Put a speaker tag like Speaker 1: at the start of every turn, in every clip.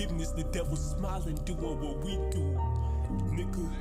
Speaker 1: witness the devil smiling, doing what we do, nigga.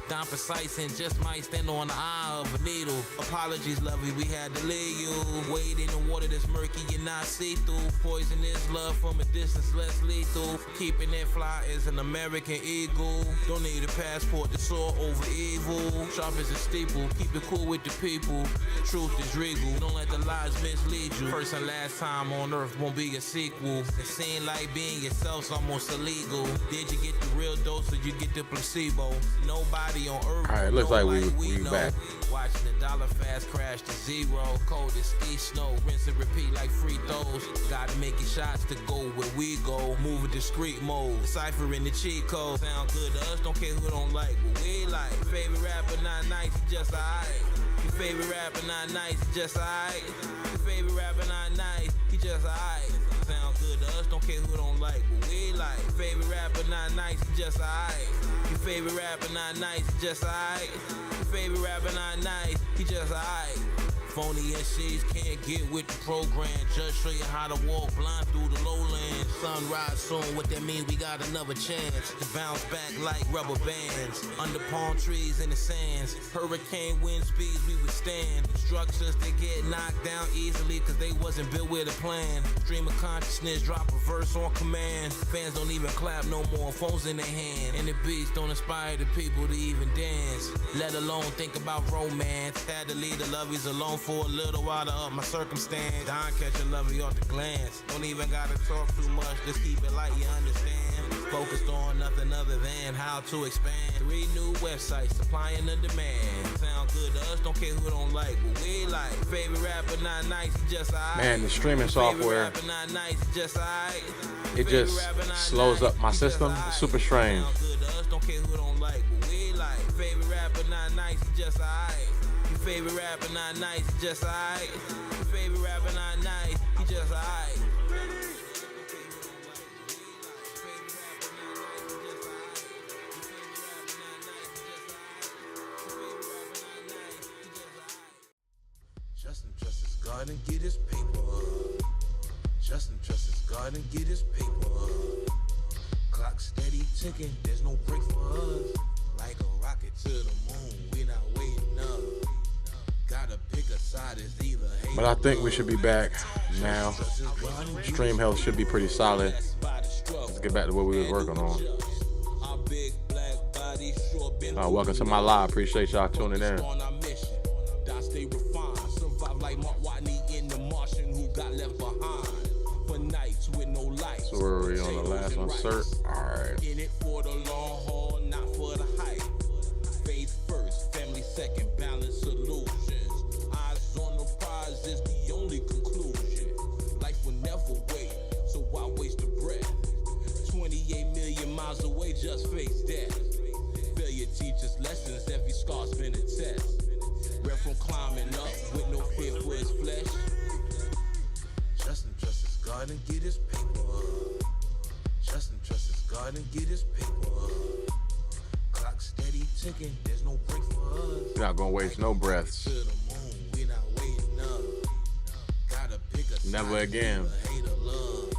Speaker 2: Down precise and just might stand on the eye of a needle. Apologies, lovey, we had to leave you. Wade in the water that's murky, you're not see-through. Poisonous love from a distance, less lethal. Keeping it fly is an American eagle. Don't need a passport to soar over evil. Sharp as a steeple, keep it cool with the people. Truth is regal, don't let the lies mislead you. First and last time on earth won't be a sequel. It seems like being yourself's almost illegal. Did you get the real dose or you get the placebo? Nobody on earth.
Speaker 3: All right, looks like we back.
Speaker 2: Watching the dollar fast crash to zero. Cold as ski snow, rinse and repeat like free throws. Gotta make it shots to go where we go. Move a discreet mode, deciphering the cheat code. Sound good to us, don't care who don't like what we like. Favorite rapper not nice, he just alright. Your favorite rapper not nice, he just alright. Your favorite rapper not nice, he just alright. Sound good to us, don't care who don't like what we like. Favorite rapper not nice, he just alright. Your favorite rapper not nice, he just alright. Your favorite rapper not nice, he just alright. Phony MCs can't get with the program. Just show you how to walk blind through the lowlands. Sunrise soon, what that mean? We got another chance to bounce back like rubber bands. Under palm trees in the sands, hurricane wind speeds we withstand. Structures that get knocked down easily cause they wasn't built with a plan. Stream of consciousness, drop a verse on command. Fans don't even clap no more, phones in their hand. And the beats don't inspire the people to even dance, let alone think about romance. Had to leave the lovies alone for a little while to up my circumstance. Don catch a lovey off the glance. Don't even gotta talk too much, just keep it light, you understand. Focused on nothing other than how to expand. 3 new websites supplying the demand. Sound good to us, don't care who don't like what we like. Favorite rapper not nice, just alright.
Speaker 3: Man, the streaming software, it just slows up my system. It's super strange.
Speaker 2: Sound good to us, don't care who don't like what we like. Favorite rapper not nice, just alright. Your favorite rapper not nice, just alright. Your favorite rapper not nice, he just alright.
Speaker 4: Justin trusts his God and get his paper up. Justin trusts his God and get his paper up. Clock steady ticking, there's no break for us. Like a rocket to the moon, we not waiting up. Gotta pick a side, it's either hate.
Speaker 3: But I think we should be back now. Stream health should be pretty solid. Let's get back to what we was working on. Welcome to my live. Appreciate y'all tuning in. So we're already on the last one, sir. Alright.
Speaker 4: In it for the long haul, not for the hype. Faith first, family second, balance solutions. Eyes on the prize is the only conclusion. Life will never wait, so why waste a breath? 28 million miles away, just face death. Failure teaches lessons, every scar's been a test. Red from climbing up with no fear for his flesh. Justin trusts his God and get his paper up. Justin trusts his God and get his paper up. Clock steady ticking, there's no break for us.
Speaker 3: You're not gonna waste no breaths.
Speaker 4: To the moon, we not waiting up. Gotta pick a
Speaker 3: Never
Speaker 4: side,
Speaker 3: again.
Speaker 4: either hate or love.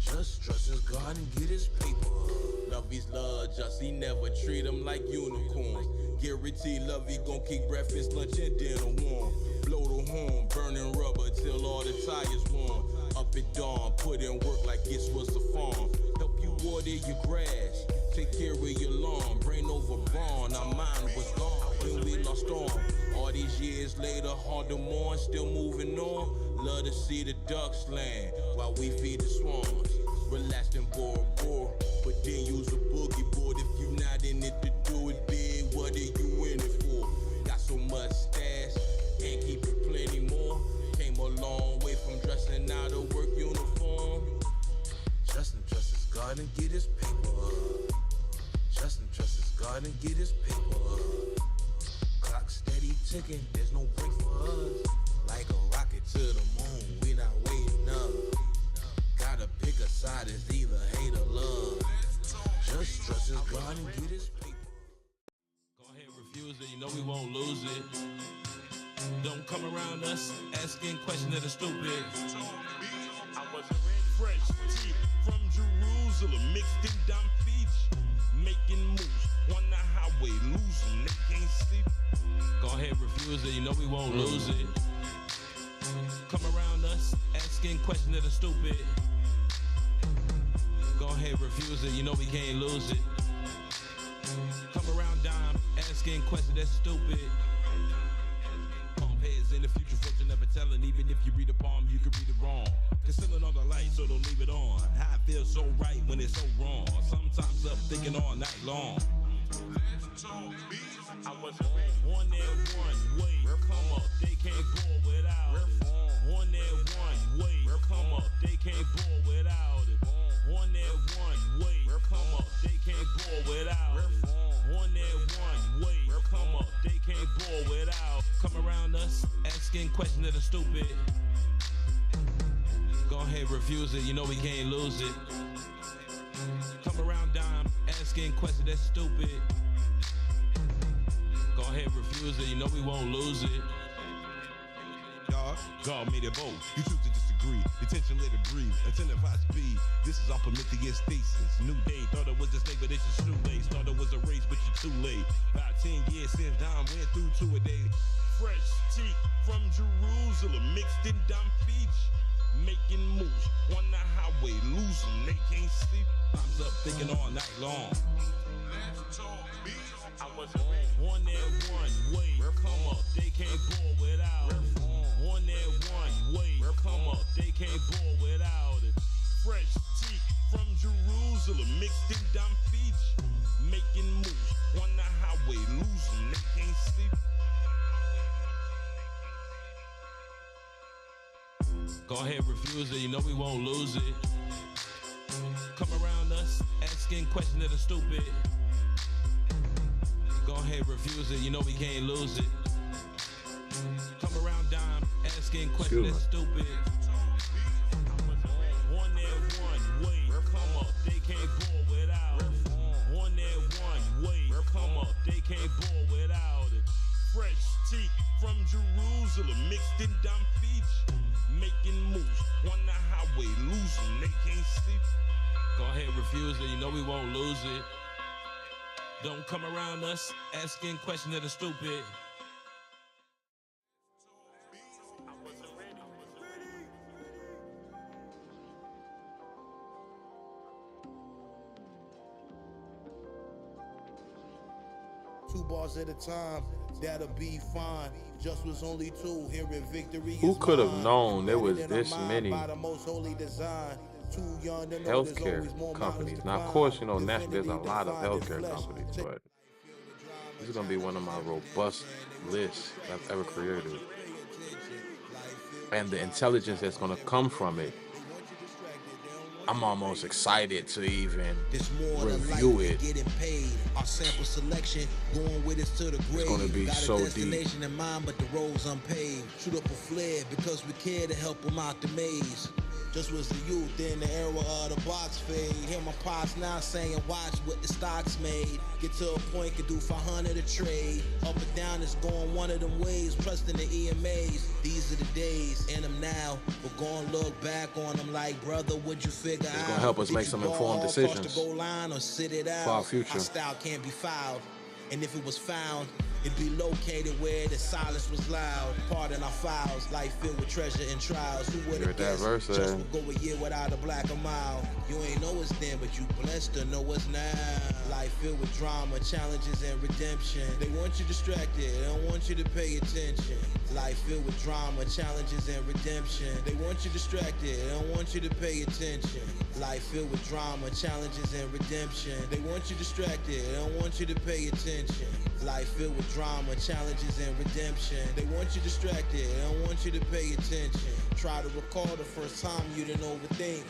Speaker 4: Just trust his God and get his paper up. Lovey's love, just he never treat him like unicorns. Guarantee Lovey gon' keep breakfast, lunch, and dinner warm. Blow the horn, burning rubber till all the tires warm. Up at dawn, put in work like it was a farm. Help you water your grass, take care of your lawn. Brain over brawn, our mind was gone when we lost on. All these years later, hard to mourn, still moving on. Love to see the ducks land while we feed the swans. Relaxed and bored, but then use a boogie board. If you not in it to do it big, what are you in it for? Got so much stash, and keep it plenty more. Came a long way from dressing out a work uniform. Justin trusts his God and get his paper up. Justin trusts his God and get his paper up. Clock steady ticking, there's no break for us. Like a rocket to the moon, we not waiting up. Gotta pick a side, it's either hate or love. Just trust his God and get his paper.
Speaker 2: Go ahead, refuse it. You know we won't lose it. Don't come around us asking questions that are stupid.
Speaker 5: I was fresh tea from Jerusalem, mixed in Dom Beach, making moves on the highway, lose them, they can't sleep.
Speaker 2: Go ahead, refuse it. You know we won't lose it. Come around us asking questions that are stupid. Go ahead, refuse it. You know we can't lose it. Come around dime asking questions that's stupid. Palm heads in the future, fortune never telling. Even if you read a palm, you can read it wrong. Concealing all the light, so don't leave it on. How it feels so right when it's so wrong. Sometimes up thinking all night long.
Speaker 5: I was
Speaker 2: On that one way, come up, they can't go without it. On that one way, come up, they can't go without it. On that one way, come up, they can't go without it. On that one way, come up, they can't go without. Come around us asking questions that are stupid. Go ahead, refuse it, you know we can't lose it. Come around dime asking questions that's stupid. Go ahead, refuse it, you know we won't lose it.
Speaker 5: God made it both. You choose to disagree. Detention, let it breathe. Attentive high speed. This is our Prometheus thesis. New day. Thought it was a snake, but it's a shoelace. Thought it was a race, but you're too late. About 10 years since Dom went through 2 a day. Fresh tea from Jerusalem, mixed in Dom Beach. Making moves on the highway, lose them, they can't sleep.
Speaker 2: Time's up thinking all night long.
Speaker 5: I was
Speaker 2: On that one way, come up, they can't go without it. On that one way, come up, they can't go without it.
Speaker 5: fresh tea from Jerusalem, mixed in Dom Beach. Making moves on the highway, lose them, they can't sleep.
Speaker 2: Go ahead, refuse it, you know we won't lose it. Come around us asking questions that are stupid. Go ahead, refuse it, you know we can't lose it. Come around dime asking questions that's stupid. On that one way, come up, they can't go without it. On that one way, come up, they can't go without it.
Speaker 5: Fresh tea from Jerusalem, mixed in Dom Beach. Making moves on the highway, lose them, they can't sleep.
Speaker 2: Go ahead, refuse it, you know we won't lose it. Don't come around us asking questions that are stupid.
Speaker 6: Two bars at a time, that'll be fine. Just was only two, hearing victory.
Speaker 3: Who could have known there was this many healthcare companies? Now, of course, you know, nationally there's a lot of healthcare companies, but this is gonna be one of my robust lists I've ever created. And the intelligence that's gonna come from it, I'm almost excited to even review it.
Speaker 7: Our sample selection, going with us to the grave.
Speaker 3: It's gonna be
Speaker 7: Got
Speaker 3: so
Speaker 7: a
Speaker 3: deep.
Speaker 7: destination in mind, but the road's unpaved. Shoot up a flare because we care to help them out the maze. Just was the youth in the era of the box fade. Hear my pops now saying, watch what the stocks made. Get to a point, could do 500 a trade. Up and down, it's going one of them ways. Trusting the EMAs. These are the days, in them now. We're gonna look back on them like, brother, would you figure out?
Speaker 3: It's gonna help us make some informed decisions
Speaker 7: for
Speaker 3: our future.
Speaker 7: Our style can't be fouled. And if it was found, it'd be located where the silence was loud. Pardon our files, life filled with treasure and trials. Who would have guessed? Just would go a year without a black a mile. You ain't know us then, but you blessed to know us now. Life filled with drama, challenges, and redemption. They want you distracted, they don't want you to pay attention. Life filled with drama, challenges, and redemption. They want you distracted, they don't want you to pay attention. Life filled with drama, challenges, and redemption. They want you distracted, they don't want you to pay attention. Life filled with drama, challenges, and redemption. They want you distracted, they don't want you to pay attention. Try to recall the first time you didn't overthink.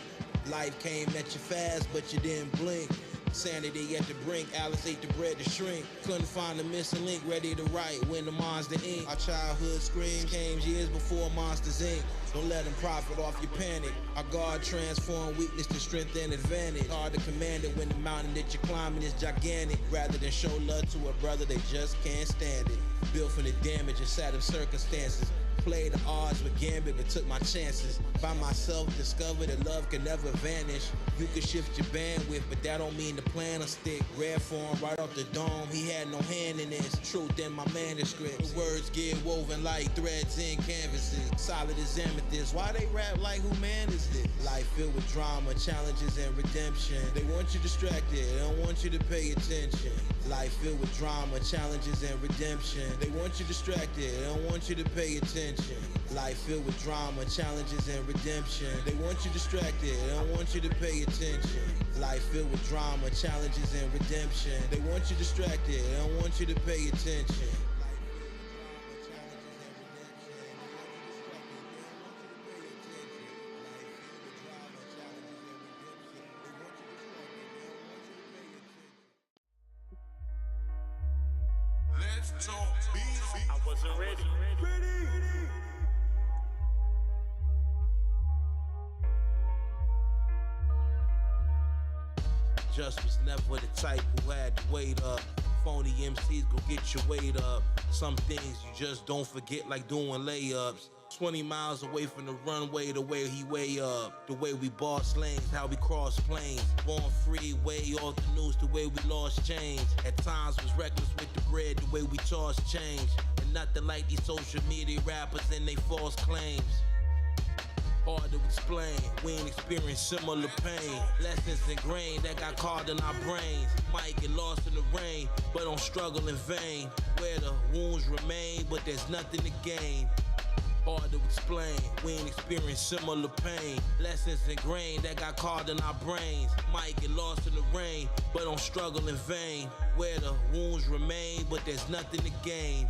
Speaker 7: Life came at you fast, but you didn't blink. Sanity at the brink, Alice ate the bread to shrink. Couldn't find the missing link, ready to write when the monster ink. Our childhood screams came years before Monsters Inc. Don't let them profit off your panic. Our God transformed weakness to strength and advantage. Hard to command it when the mountain that you're climbing is gigantic. Rather than show love to a brother, they just can't stand it. Built from the damage and sad of circumstances. Played the odds with Gambit, but took my chances. By myself, discovered that love can never vanish. You can shift your bandwidth, but that don't mean the plan will stick. Red form right off the dome, he had no hand in this. Truth in my manuscript. The words get woven like threads in canvases. Solid as amethyst. Why they rap like who man is this? Life filled with drama, challenges, and redemption. They want you distracted, they don't want you to pay attention. Life filled with drama, challenges, and redemption. They want you distracted, they don't want you to pay attention. Life filled with drama, challenges, and redemption. They want you distracted, they don't want you to pay attention. Life filled with drama, challenges, and redemption. They want you distracted, they don't want you to pay attention.
Speaker 5: Let's talk beef. I wasn't ready.
Speaker 7: Just was never the type who had to wait up. Phony MCs go get your weight up. Some things you just don't forget, like doing layups. 20 miles away from the runway, the way he way up. The way we boss lanes, how we cross planes. Born free, way off the news, the way we lost change. At times was reckless with the bread, the way we toss change. And nothing like these social media rappers and they false claims. Hard to explain, we ain't experienced similar pain. Lessons ingrained that got caught in our brains. Might get lost in the rain, but don't struggle in vain. Where the wounds remain, but there's nothing to gain. Hard to explain, we ain't experienced similar pain. Lessons ingrained that got caught in our brains. Might get lost in the rain, but don't struggle in vain. Where the wounds remain, but there's nothing to gain.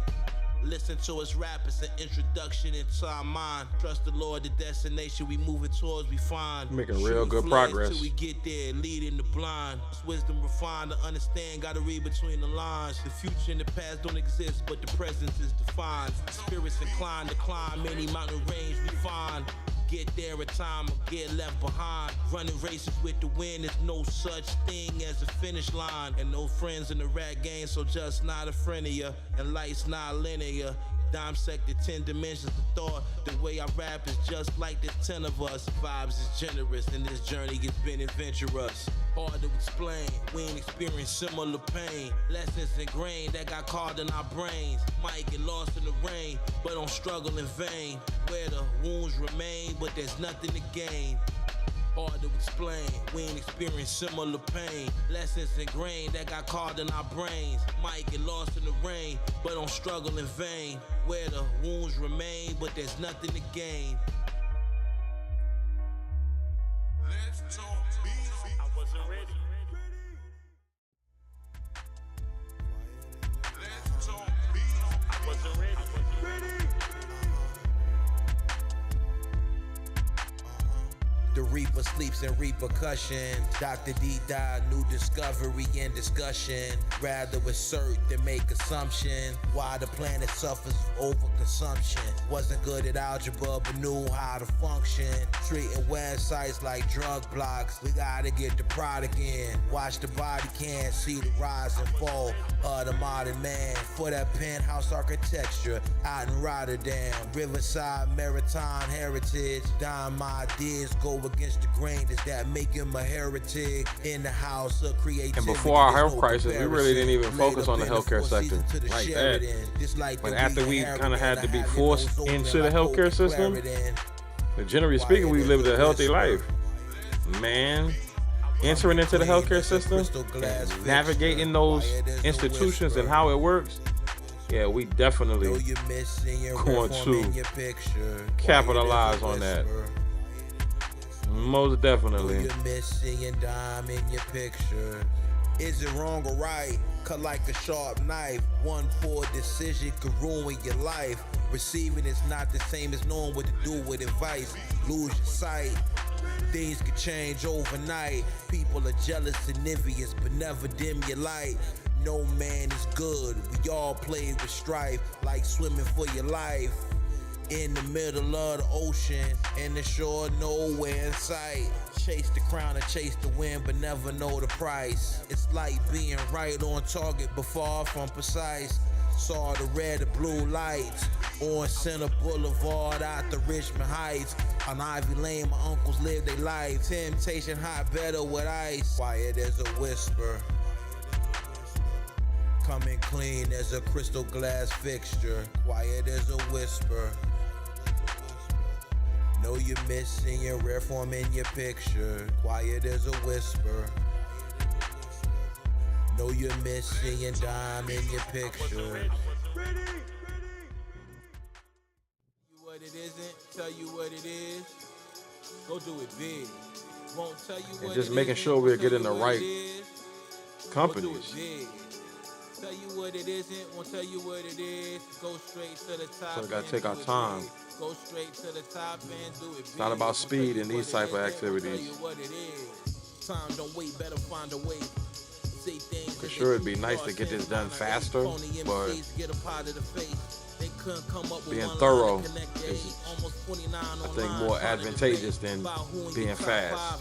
Speaker 7: Listen to us rap, it's an introduction into our mind. Trust the Lord, the destination we moving towards, we find.
Speaker 3: Making real good progress.
Speaker 7: Till we get there, leading the blind. It's wisdom refined to understand, gotta read between the lines. The future and the past don't exist, but the present is defined. Spirits inclined to climb any mountain range we find. Get there in time or get left behind. Running races with the wind, there's no such thing as a finish line. And no friends in the rap game, so just not a friend of ya. And life's not linear. Dissected 10 dimensions of thought. The way I rap is just like there's 10 of us. Vibes is generous and this journey has been adventurous. Hard to explain, we ain't experienced similar pain. Lessons ingrained that got caught in our brains. Might get lost in the rain, but don't struggle in vain. Where the wounds remain, but there's nothing to gain. Hard to explain, we ain't experienced similar pain. Lessons ingrained that got caught in our brains. Might get lost in the rain, but don't struggle in vain. Where the wounds remain, but there's nothing to gain.
Speaker 5: Let's talk beef. I wasn't ready. Let's talk beef. I wasn't ready.
Speaker 7: The Reaper sleeps in repercussion. Dr. D died, new discovery and discussion. Rather assert than make assumption. Why the planet suffers overconsumption. Wasn't good at algebra, but knew how to function. Treating websites like drug blocks. We gotta get the product in. Watch the body can see the rise and fall of the modern man. For that penthouse architecture out in Rotterdam. Riverside maritime heritage. Dime my ideas go against the grain. Does that make him a heretic? In the house of creativity.
Speaker 3: And before our health crisis, we really didn't even focus on the healthcare sector like that. But after we kind of had to be forced into the healthcare system, but generally speaking, we lived a healthy life. Man, entering into the healthcare system, navigating those institutions and how it works, yeah, we definitely going to capitalize on that. Most definitely.
Speaker 7: You're missing and dime in your picture. Is it wrong or right? Cut like a sharp knife. One poor decision could ruin your life. Receiving is not the same as knowing what to do with advice. Lose your sight. Things could change overnight. People are jealous and envious, but never dim your light. No man is good. We all play with strife, like swimming for your life. In the middle of the ocean, and the shore nowhere in sight. Chase the crown and chase the wind, but never know the price. It's like being right on target, but far from precise. Saw the red and blue lights on Center Boulevard out the Richmond Heights. On Ivy Lane, my uncles live their life. Temptation hot, better with ice. Quiet as a whisper. Coming clean as a crystal glass fixture. Quiet as a whisper. Know you're missing your rare form in your picture. Quiet as a whisper. Know you're missing your dime in your picture. What it isn't, tell you what it is. Go do it big. Won't tell you what
Speaker 3: and just
Speaker 7: it
Speaker 3: making sure we're getting the right companies.
Speaker 7: Tell you what it isn't, won't tell you what it is. Go straight to the top.
Speaker 3: So we gotta take our time.
Speaker 7: Go straight to the top and do it.
Speaker 3: It's not about speed in these type of activities.
Speaker 7: Time don't wait, better find a way.
Speaker 3: For sure, it'd be nice to get this done faster, but being thorough is, I think, more advantageous than being fast.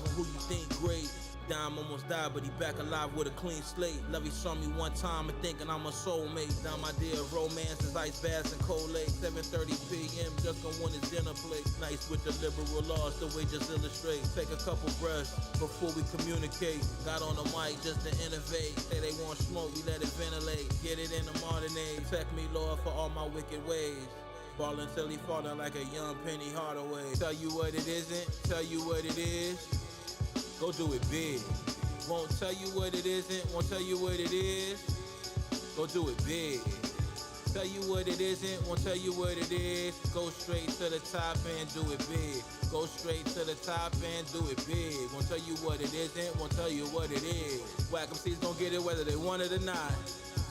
Speaker 7: Dime almost died, but he back alive with a clean slate. Lovey saw me one time and thinking I'm a soulmate. Now my dear romance is ice baths and cold lake. 7:30 p.m. just gonna win his dinner plate. Nice with the liberal laws, the way just illustrate. Take a couple breaths before we communicate. Got on the mic just to innovate. Say they want smoke, we let it ventilate. Get it in the modern age. Protect me, Lord, for all my wicked ways. Ballin' till he fallin' like a young Penny Hardaway. Tell you what it isn't, tell you what it is. Go do it big. Won't tell you what it isn't, won't tell you what it is. Go do it big. Tell you what it isn't, won't tell you what it is. Go straight to the top and do it big. Go straight to the top and do it big. Won't tell you what it isn't, won't tell you what it is. Whack 'em C's gon' get it whether they want it or not.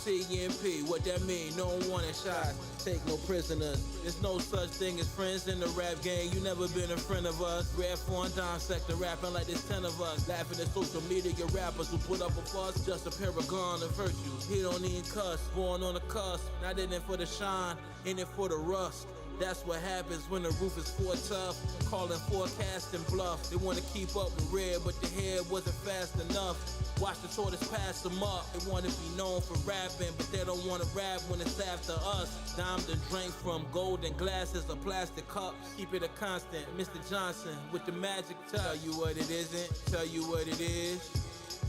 Speaker 7: CMP, what that mean? No one want a shot. Take no prisoners. There's no such thing as friends in the rap game. You never been a friend of us. Rap on down sector rapping like there's 10 of us. Laughing at social media rappers who put up a fuss. Just a paragon of virtue. He don't even cuss. Born on the cusp. Not in it for the shine, in it for the rust. That's what happens when the roof is for tough. Calling forecast and bluff. They want to keep up with red, but the head wasn't fast enough. Watch the tortoise pass them up. They want to be known for rapping, but they don't want to rap when it's after us. Dime to drink from golden glasses or plastic cups. Keep it a constant. Mr. Johnson with the magic touch. Tell you what it isn't, tell you what it is.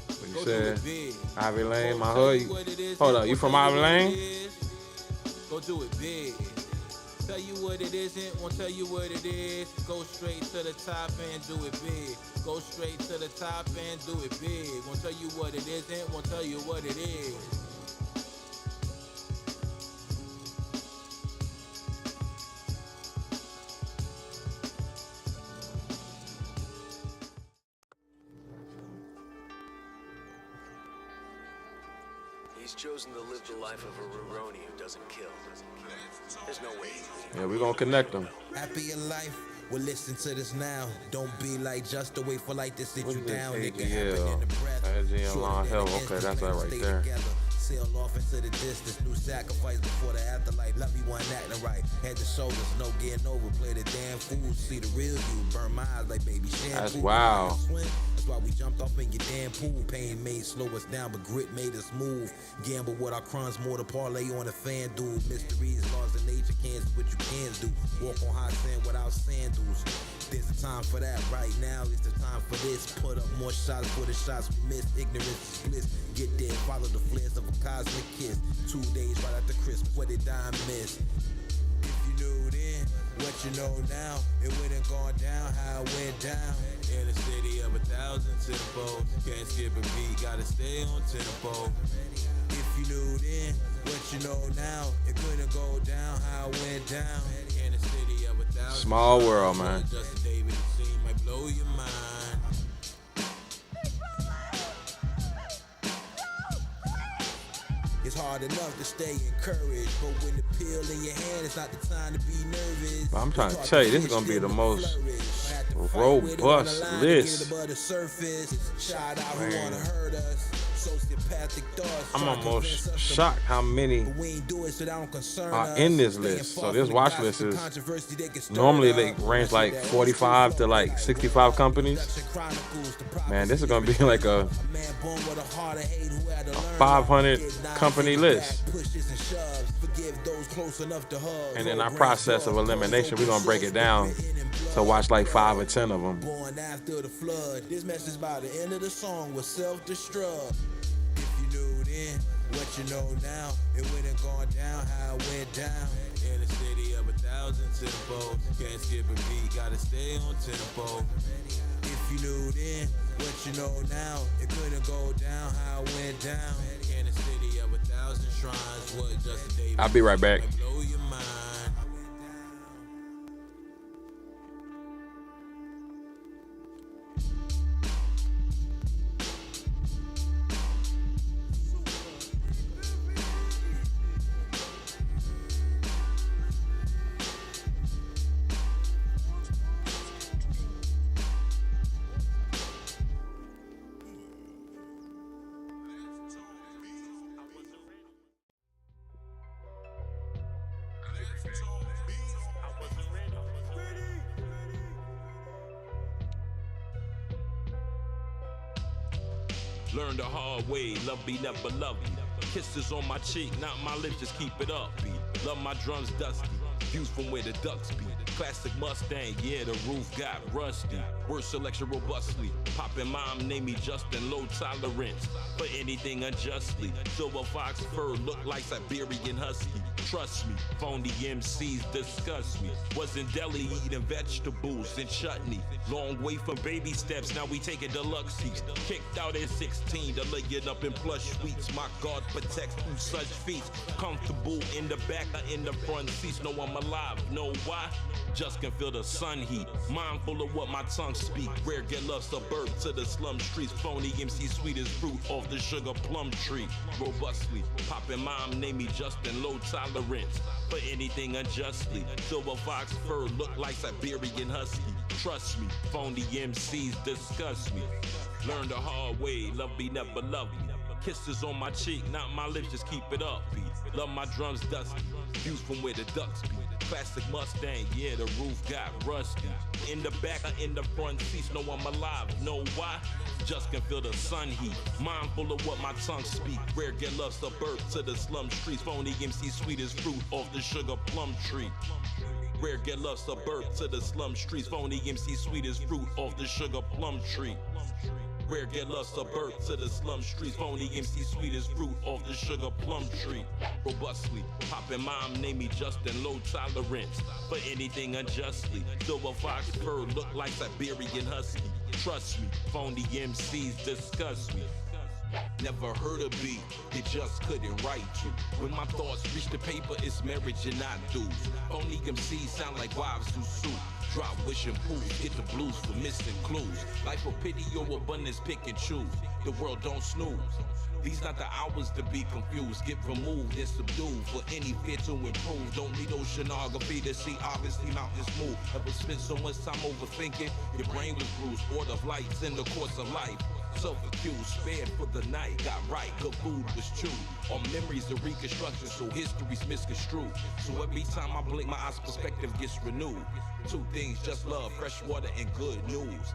Speaker 3: What you said? Ivy Lane, my hood. Hold up, you from Ivy Lane?
Speaker 7: Go do it big. Tell you what it isn't, won't tell you what it is. Go straight to the top and do it big. Go straight to the top and do it big. Won't tell you what it isn't, won't tell you what it is.
Speaker 8: He's chosen to live the life of a Roroni who doesn't kill. There's no way.
Speaker 3: Yeah, we're gonna connect them.
Speaker 7: Happy in life? Well, listen to this now. Don't be like just to wait for like to sit you down. Nigga, happen in the breath.
Speaker 3: Okay, that's that right there.
Speaker 7: Sail off into the distance, new sacrifice before the afterlife. Love you one acting right. Head to shoulders, no getting over. Play the damn fool, see the real you. Burn my eyes like baby shampoo.
Speaker 3: That's wow.
Speaker 7: That's why we jumped off in your damn pool. Pain made slow us down, but grit made us move. Gamble with our crumbs, more to parlay on the fan dude. Mysteries, laws of nature, can't do what you can do. Walk on hot sand without sandals. There's a time for that right now. It's the time for this. Put up more shots for the shots we missed. Ignorance is bliss. Get there, follow the flares of a cosmic kiss. 2 days right after Christmas, what did I miss? If you knew then, what you know now, it wouldn't gone down how it went down. In a city of 1,000 tempos, can't skip a beat, gotta stay on tempo. If you knew then, what you know now, it couldn't go down how it went down. In a city of 1,000
Speaker 3: small world, man.
Speaker 7: Justin David, the scene might blow your mind. It's hard enough to stay encouraged, but when the pill in your hand, it's not the time to be nervous.
Speaker 3: But I'm trying to tell you, this is gonna be the most robust list. Man. I'm almost shocked how many are in this list. So this watch list is normally they range like 45 to like 65 companies. Man, this is gonna be like a 500 company list. And in our process of elimination, we're gonna break it down to watch like 5 or 10 of them.
Speaker 7: Born after the flood. This message by the end of the song was self-destruct. If you knew then what you know now, it wouldn't gone down how it went down.
Speaker 2: In a city of 1,000 tempos, can't skip a beat, gotta stay on tempo.
Speaker 7: If you knew then what you know now, it couldn't go down how it went down.
Speaker 2: In a city of 1,000 shrines, what Justin Davis?
Speaker 3: I'll be right back.
Speaker 2: Blow your mind.
Speaker 5: Learn the hard way, love me, never love you. Kisses on my cheek, not my lips, just keep it upbeat. Love my drums dusty, views from where the ducks be. Classic Mustang, yeah, the roof got rusty. Word selection robustly, poppin' mom, name me Justin, low tolerance for anything unjustly. Silver fox fur, look like Siberian husky. Trust me, phony MCs disgust me. Was in Delhi eating vegetables and chutney. Long way from baby steps, now we taking deluxe seats. Kicked out at 16 to lay it up in plush suites. My God protects through such feats. Comfortable in the back or in the front seats. Know I'm alive, know why? Just can feel the sun heat. Mindful of what my tongue speak. Rare get love suburb to the slum streets. Phony MC sweet as fruit off the sugar plum tree. Robustly, poppin' mom, name me Justin, low tolerance for anything unjustly. Silver fox fur, look like Siberian husky. Trust me, phony MCs disgust me. Learn the hard way, love me, never love me. Kisses on my cheek, not my lips, just keep it upbeat. Love my drums dusty, views from where the ducks be. Classic Mustang, yeah, the roof got rusty. In the back or in the front seats, know I'm alive, know why? Just can feel the sun heat. Mindful of what my tongue speak. Rare get love suburb to the slum streets. Phony MC sweet as fruit off the sugar plum tree. Rare get love suburb to the slum streets. Phony MC sweet as fruit off the sugar plum tree. Rare get love suburb to the slum streets. Phony MC sweet as fruit off the sugar plum tree. Robustly, poppin' mom, name me Justin, low tolerance for anything unjustly. Silver fox fur, look like Siberian husky. Trust me, phony MCs disgust me. Never heard a beat, it just couldn't write you. When my thoughts reach the paper, it's marriage and not dues. Phony MCs sound like wives who sue. Drop wishing pools, get the blues for missing clues. Life of pity or abundance, pick and choose. The world don't snooze. These not the hours to be confused. Get removed and subdued for any fear to improve. Don't need oceanography to see obviously mountains move. Ever spent so much time overthinking? Your brain was bruised. Order of lights in the course of life. Self-accused, spared for the night. Got right, good food was chewed. All memories of reconstruction, so history's misconstrued. So every time I blink, my eyes perspective gets renewed. Two things, just love, fresh water, and good news.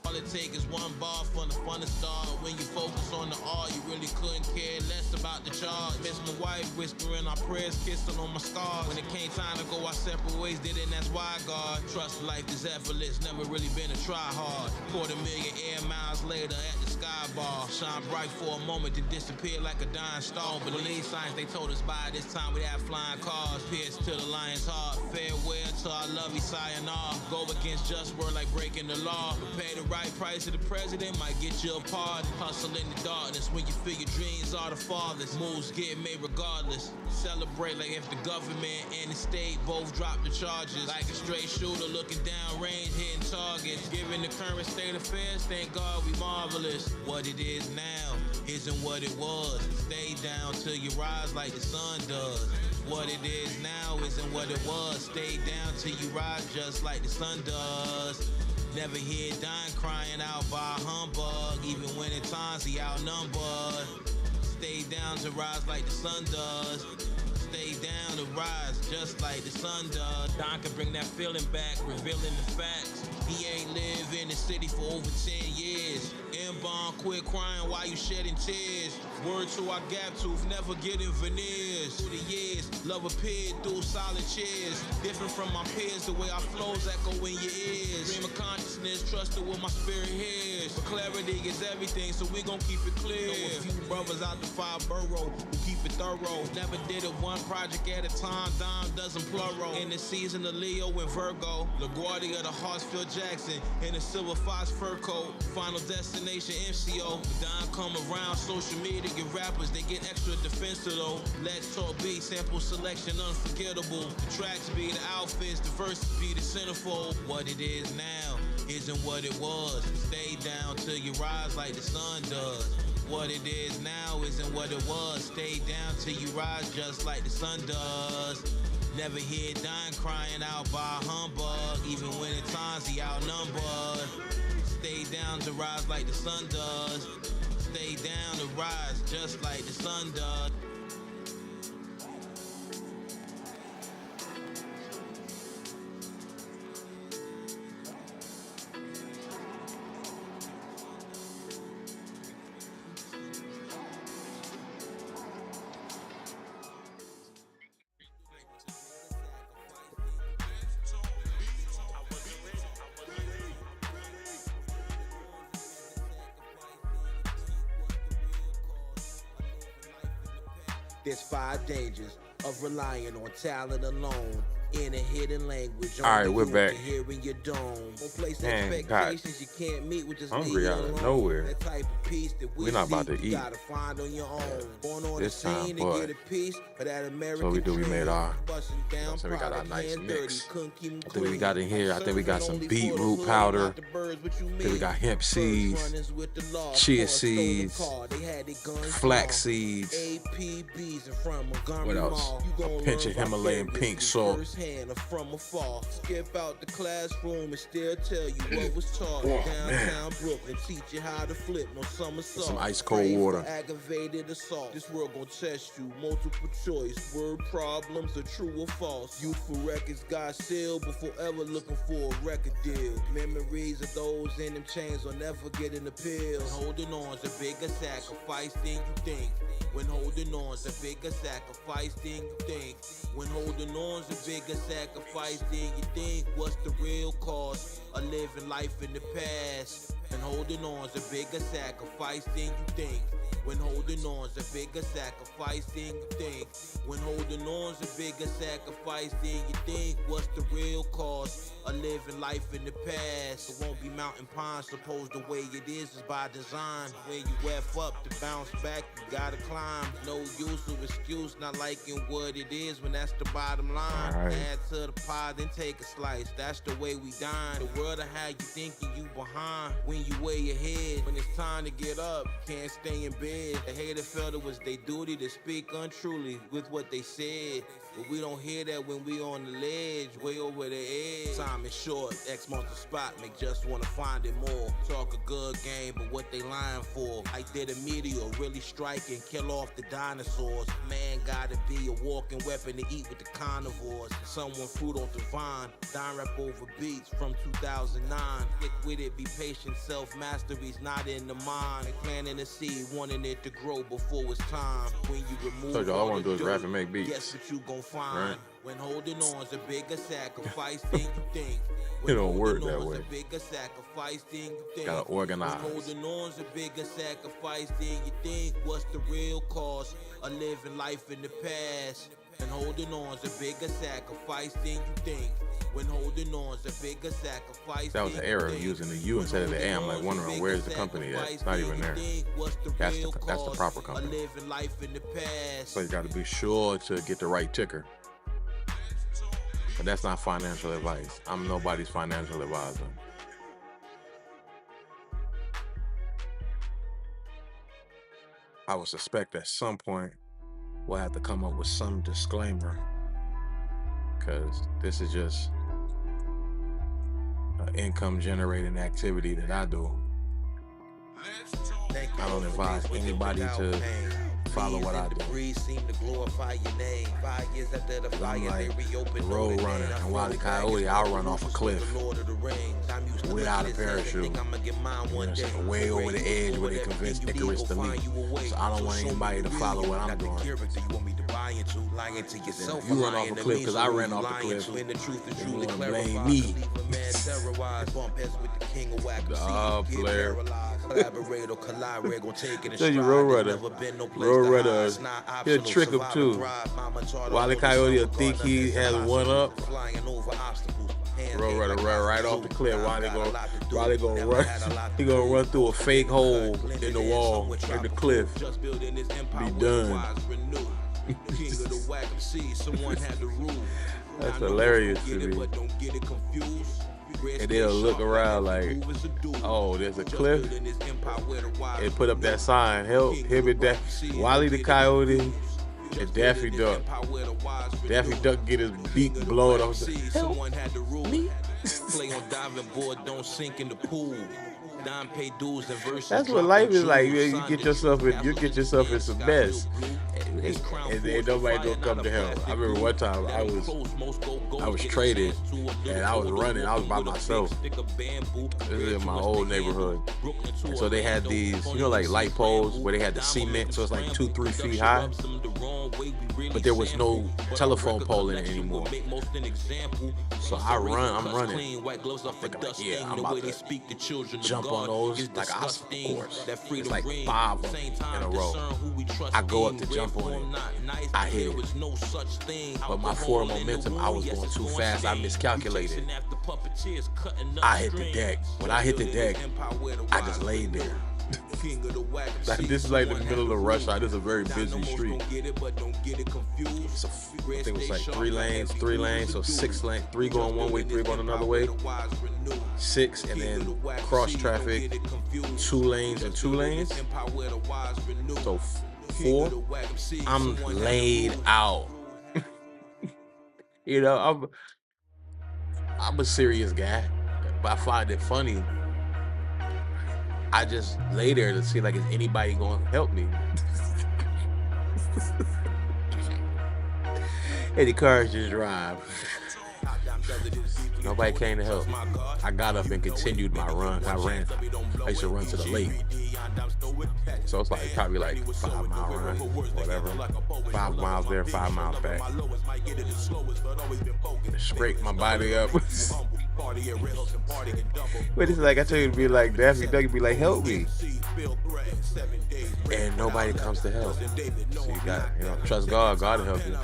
Speaker 7: All it takes is one bar from the fun to start. When you focus on the art, you really couldn't care less about the charge. Miss my wife, whispering our prayers, kissing on my scars. When it came time to go our separate ways, did it, and that's why, God. Trust life is effortless, never really been a try hard. 250,000 air miles later at the sky bar. Shine bright for a moment, then disappear like a dying star. Believe science, they told us by this time we'd have flying cars. Pierce to the lion's heart, farewell to our lovey sayonara. Go against just word like breaking the law. Pay the right price
Speaker 2: price of the president might get you a pardon. Hustle in the darkness when you feel your dreams are the farthest. Moves get made regardless. Celebrate like if the government and the state both drop the charges. Like a straight shooter looking down range, hitting targets. Given the current state of affairs, thank God we marvelous. What it is now isn't what it was. Stay down till you rise like the sun does. What it is now isn't what it was. Stay down till you rise just like the sun does. Never hear dying crying out by a humbug, even when at times he outnumbered. Stay down to rise like the sun does. Stay down to rise just like the sun does. Don can bring that feeling back, revealing the facts. He ain't lived in the city for over 10 years. N-Bond, quit crying while you shedding tears. Word to our gap tooth, never getting veneers. Through the years, love appeared through solid cheers. Different from my peers, the way our flows echo in your ears. Stream of consciousness, trusted what my spirit hears. But clarity is everything, so we gon' keep it clear. Know a few brothers out the 5 borough who keep it thorough. Never did it one project at a time, dime dozen plural. In the season of Leo and Virgo, LaGuardia the Hartsfield Jackson in a silver fox fur coat. Final destination MCO. Don come around social media, get rappers, they get extra defensive though. Let's talk beat, sample selection unforgettable. The tracks be the outfits, the verses be the centerfold. What it is now isn't what it was. Stay down till you rise like the sun does. What it is now isn't what it was. Stay down till you rise just like the sun does. Never hear dying crying out by a humbug, even when at times he outnumbered. Stay down to rise like the sun does. Stay down to rise just like the sun does.
Speaker 7: There's 5 dangers of relying on talent alone. In a hidden language,
Speaker 3: all right, we're back.
Speaker 7: Here in your dome. Place
Speaker 3: Man,
Speaker 7: expectations you can't meet with just
Speaker 3: hungry out of nowhere.
Speaker 7: That type of peace that we're
Speaker 3: not about to eat.
Speaker 7: Gotta find on your own. Born on
Speaker 3: this
Speaker 7: the scene
Speaker 3: time,
Speaker 7: to get a piece of that American
Speaker 3: so we do. We made our.
Speaker 7: down
Speaker 3: So we got our nice mix. I
Speaker 7: think
Speaker 3: we got in here. I think we got some beetroot powder. I think we got hemp seeds, chia seeds, flax seeds. What else? A pinch of Himalayan pink salt.
Speaker 7: Skip out the classroom and still tell you what was taught. Downtown Brooklyn, teach you how to flip, no somersault.
Speaker 3: Some ice cold water.
Speaker 7: Aggravated assault. This world gon' test you. Multiple choice. Word problems are true or false. Youthful records got sealed before ever looking for a record deal. Memories of those in them chains will never get an appeal. Holding on's a bigger sacrifice than you think. When holding on's a bigger sacrifice than you think. When holding on's a bigger sacrifice than you think. What's the real cost of living life in the past? And holding on's a bigger sacrifice than you think. When holding on's a bigger sacrifice than you think. When holding on's a bigger sacrifice than you think. What's the real cost of living life in the past? It won't be mountain pine, suppose the way it is by design. When you F up to bounce back, you gotta climb. No use of excuse, not liking what it is when that's the bottom line.
Speaker 3: Right.
Speaker 7: Add to the pie, then take a slice. That's the way we dine. The world of how you thinking you behind. When you way ahead, when it's time to get up, can't stay in bed. The hater felt it was their duty to speak untruly with what they said. But we don't hear that when we on the ledge, way over the edge. Time is short, X marks the spot, make just wanna find it more. Talk a good game, but what they lying for? Like did a meteor really strike and kill off the dinosaurs? Man gotta be a walking weapon to eat with the carnivores. Someone fruit off the vine, dine rap over beats from 2009. Stick with it, be patient, self-mastery's not in the mind. Planting a seed, wanting it to grow before it's time. When you remove
Speaker 3: all I wanna do is rap and make beats.
Speaker 7: Guess what you gon' find?
Speaker 3: Right.
Speaker 7: When holding on's a bigger sacrifice than you think.
Speaker 3: It don't work that way.
Speaker 7: A bigger sacrifice than you think.
Speaker 3: Gotta organize.
Speaker 7: When holding on's a bigger sacrifice than you think. What's the real cost of living life in the past? And holding on's a bigger sacrifice than you think.
Speaker 2: When holding on's a bigger sacrifice.
Speaker 3: That was the era of using the U instead of the A. I'm like wondering where's the company at? It's not even there. That's the proper company. So you got to be sure to get the right ticker. But that's not financial advice. I'm nobody's financial advisor. I would suspect at some point we'll have to come up with some disclaimer, because this is just an income generating activity that I do. I don't advise anybody to follow what I do. I'm like a road runner, and Wile E. Coyote, I'll run off a cliff without a parachute. Just way over the edge where they convinced Icarus to leap. So I don't want anybody to follow what I'm doing. You run off a cliff because I ran off the cliff. You want to blame me. Player. Tell you, Roadrunner, he'll trick him too. Wile E. Coyote will think he has one up. Roadrunner run right off the cliff. Wile gonna run. He gonna run through a fake hole in the wall in the cliff. Be done. That's hilarious to me. And they'll look around like, oh, there's a cliff. And put up that sign, help him and Daffy. Wile E. the Coyote and Daffy Duck. Daffy Duck get his beak blown off. Help me.
Speaker 2: Play on diving board, don't sink in the pool. Pay dues and verses.
Speaker 3: That's what life is like. You get yourself in some mess, and nobody gonna come to help. I remember one time I was traded, and I was running. I was by myself. This is in my old neighborhood, and so they had these, like light poles where they had the cement, so it's like 2-3 feet high. But there was no telephone pole in it anymore. So I'm running. Yeah, I'm about to jump on those like an obstacle course. It's like 5 of them in a row. I go up to jump on it. I hit it. But my forward momentum, I was going too fast. I miscalculated. I hit the deck. When I hit the deck, I just laid there. Like, this is like the middle of rush hour. This is a very busy street. So I think it was like 3 lanes, so 6 lanes, 3 going one way, 3 going another way, 6, and then cross traffic, 2 lanes and 2 lanes, so 4. I'm laid out. I'm a serious guy, but I find it funny. I just lay there to see, like, is anybody going to help me? And the cars just drive. Nobody came to help. I got up and continued my run. I used to run to the lake. So it's like probably like 5-mile run, whatever. 5 miles there, 5 miles back. Scrape my body up. But it's like, I tell you to be like, Daffy Duck be like, help me. And nobody comes to help. So you got, trust God, God will help you.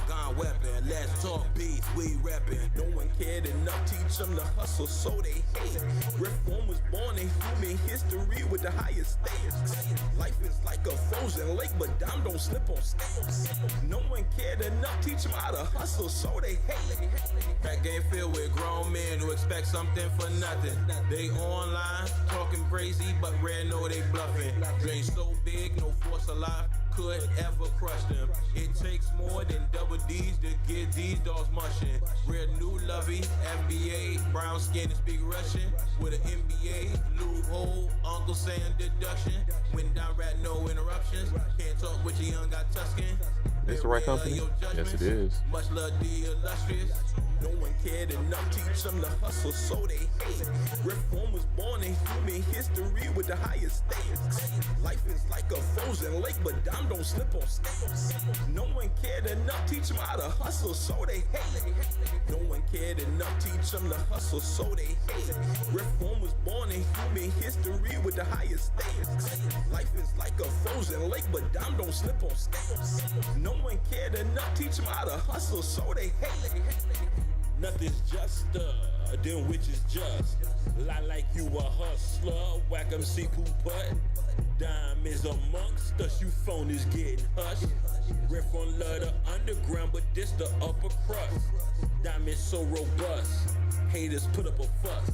Speaker 4: Reform was born in human history with the highest status. Life is like a frozen lake, but down don't slip on scales. No one cared enough, teach them how to hustle, so they hate.
Speaker 2: That game filled with grown men who expect something for nothing. They online, talking crazy, but rare know they bluffing. Dream so big, no force alive could ever crush them. It takes more than double D's to get these dogs mushing. Real new lovey, NBA, brown skin and speak Russian. With an NBA loophole, Uncle saying deduction. When down rat, no interruptions. Can't talk with your young got Tuscan.
Speaker 3: It's the right company? Yes, it is.
Speaker 2: Much love the illustrious.
Speaker 4: No one cared enough, teach them to hustle, so they hate. Reform was born in human history with the highest status. Life is like a frozen lake, but down don't slip on scales. No one cared enough, teach them how to hustle, so they hate. No one cared enough, teach them to hustle, so they hate. Reform was born in human history with the highest status. Life is like a frozen lake, but down don't slip on scales. No one cared enough, teach them how to hustle, so they hate.
Speaker 1: Nothing's juster than which is just. Lie like you a hustler, whack 'em see poo putt. Diamonds amongst us, you phonies getting hushed. Riff on love the underground, but this the upper crust. Diamonds so robust, haters put up a fuss.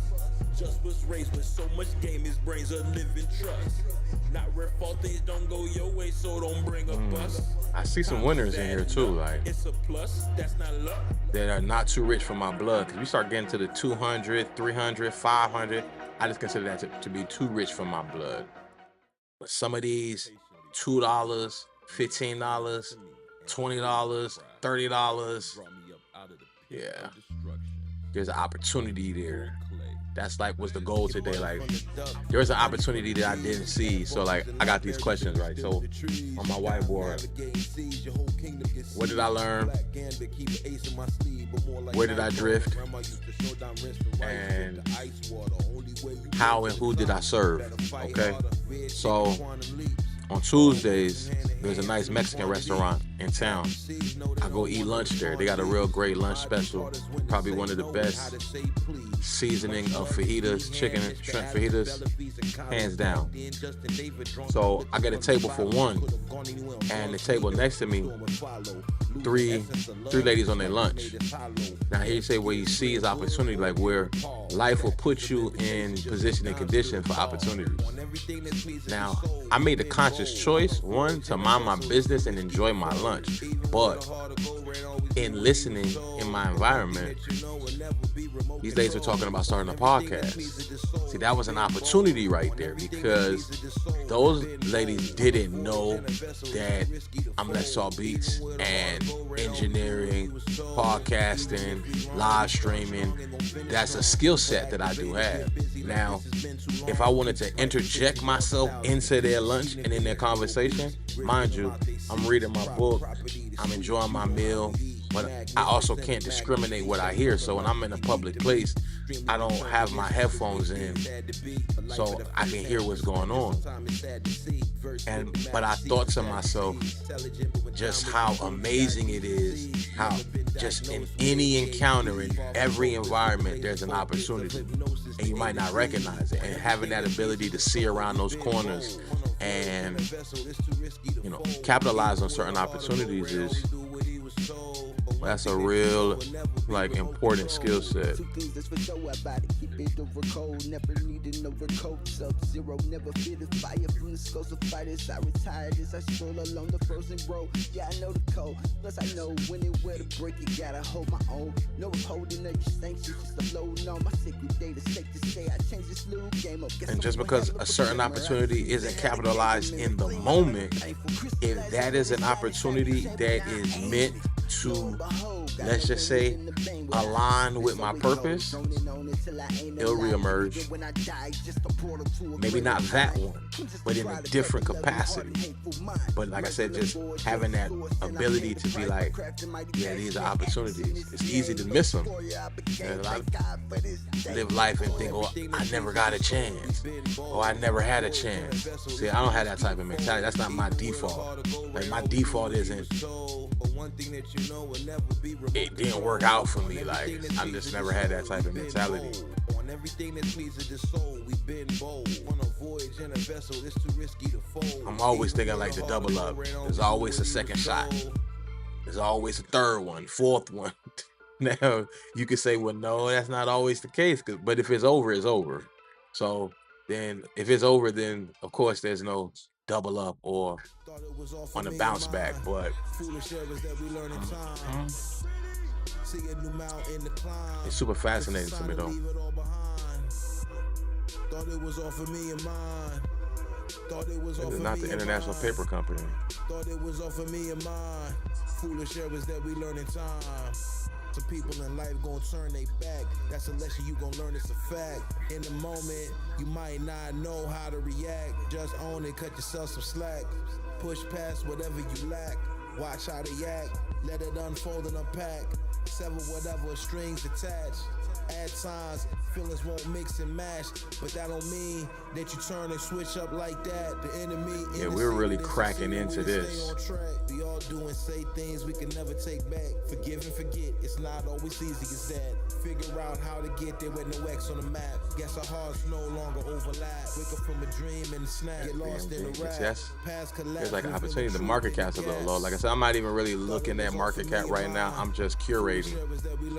Speaker 1: Just was raised with so much game, his brains a living trust. Not rare fault, things don't go your way, so don't bring a bus.
Speaker 3: I see some winners in here too, like
Speaker 1: it's a plus, that's not luck.
Speaker 3: That are not too rich for my blood. Cause we start getting to the 200, 300, 500. I just consider that to be too rich for my blood. But some of these $2, $15, $20, $30. Yeah. There's an opportunity there. That's like what's the goal today. Like there's an opportunity that I didn't see. So like I got these questions, right? So on my whiteboard, what did I learn? Where did I drift? And how and who did I serve? Okay. So on Tuesdays, there's a nice Mexican restaurant in town. I go eat lunch there. They got a real great lunch special. Probably one of the best seasoning of fajitas, chicken and shrimp fajitas, hands down. So I get a table for one, and the table next to me, three ladies on their lunch. Now here you say where you see is opportunity, like where life will put you in position and condition for opportunities. Now I made a conscious choice, one, to mind my business and enjoy my lunch, but in listening in my environment, these ladies were talking about starting a podcast. See, that was an opportunity right there, because those ladies didn't know that I'm Let's Talk Beats and engineering, podcasting, live streaming, that's a skill set that I do have. Now, if I wanted to interject myself into their lunch and in their conversation, mind you, I'm reading my book, I'm enjoying my meal, but I also can't discriminate what I hear. So when I'm in a public place, I don't have my headphones in so I can hear what's going on. But I thought to myself just how amazing it is, how just in any encounter, in every environment, there's an opportunity, and you might not recognize it. And having that ability to see around those corners and, you know, capitalize on certain opportunities is, that's a real, like, important skill set. And just because a certain opportunity isn't capitalized in the moment, if that is an opportunity that is meant to, let's just say, align with my purpose, it'll reemerge. Maybe not that one, but in a different capacity. But like I said, just having that ability to be like, yeah, these are opportunities. It's easy to miss them. And I live life and think, oh, I never got a chance. Or I never had a chance. See, I don't have that type of mentality. That's not my default. Like, my default isn't, it didn't work out for me. Like, I just never had that type of mentality. I'm always thinking like the double up. There's always a second shot. There's always a third one, fourth one. Now, you could say, well, no, that's not always the case. But if it's over, it's over. So then if it's over, then of course there's no double up or on a bounce back. But it's super fascinating to me, though. It is not the International Paper Company.
Speaker 6: Thought it was all for me and mine. Foolish errors that we learn in time. Some people in life gon' turn they back. That's a lesson you gon' learn, it's a fact. In the moment, you might not know how to react. Just own it, cut yourself some slack. Push past whatever you lack. Watch how they act. Let it unfold and unpack. Sever whatever strings attached. At times, feelings won't mix and match, but that don't mean that you turn and switch up like that. The enemy.
Speaker 3: Yeah, we're really cracking into this.
Speaker 6: We all do and say things we can never take back. Forgive and forget, it's not always easy as that. Figure out how to get there with no X on the map. Guess our hearts no longer overlap. Wake up from a dream and snap. Get lost in the rap.
Speaker 3: Yes. There's like an opportunity. The market cap's a little low. Like I said, I'm not even really looking at market cap right now. I'm just curating.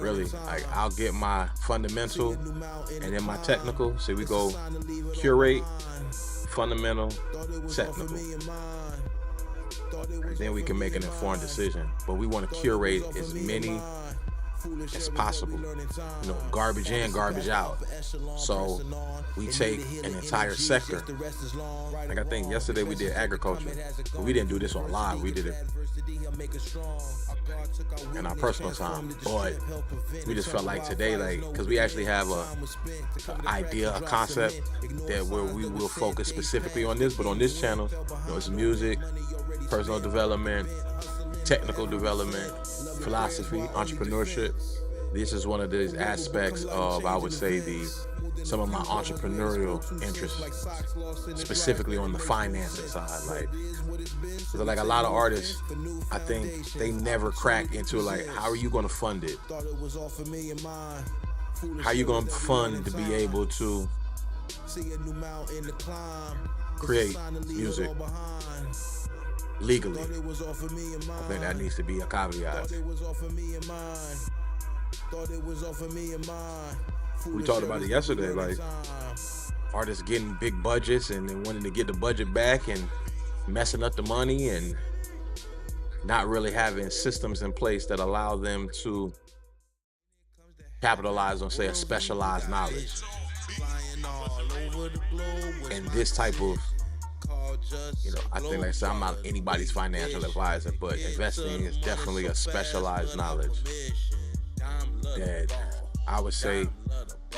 Speaker 3: Really, like I'll get my fundamental and then my technical. So we go curate, fundamental, technical. And then we can make an informed decision. But we want to curate as many as possible. You know, garbage in, garbage out. So we take an entire sector. Like I think yesterday we did agriculture. But we didn't do this on live. We did it in our personal time. But we just felt like today, like, because we actually have a idea, a concept that where we will focus specifically on this. But on this channel, you know, it's music, personal development, technical development, philosophy, entrepreneurship. This is one of these aspects of, I would say, some of my entrepreneurial interests, specifically on the financing side. Like a lot of artists, I think they never crack into like, how are you going to fund it? How are you going to fund to be able to create music legally? I think that needs to be a caveat. We talked about it yesterday, like artists getting big budgets and then wanting to get the budget back and messing up the money and not really having systems in place that allow them to capitalize on, say, a specialized knowledge. And this type of, you know, I think, like I said, I'm not anybody's financial advisor, but investing is definitely a specialized knowledge that I would say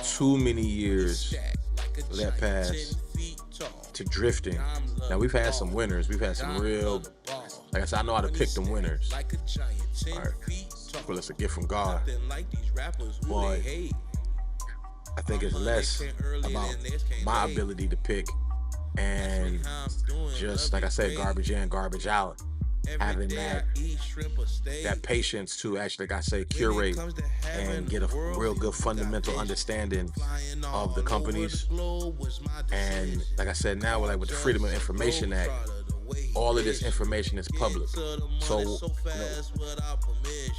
Speaker 3: too many years let pass to drifting. Now, we've had some winners. We've had some real, like I said, I know how to pick them winners. All right. Well, it's a gift from God. But I think it's less about my ability to pick and just, like I said, garbage in, garbage out. Having that patience to actually, like I say, curate and get a real good fundamental understanding of the companies. And like I said, now with the Freedom of Information Act, all of this information is public. So, you know,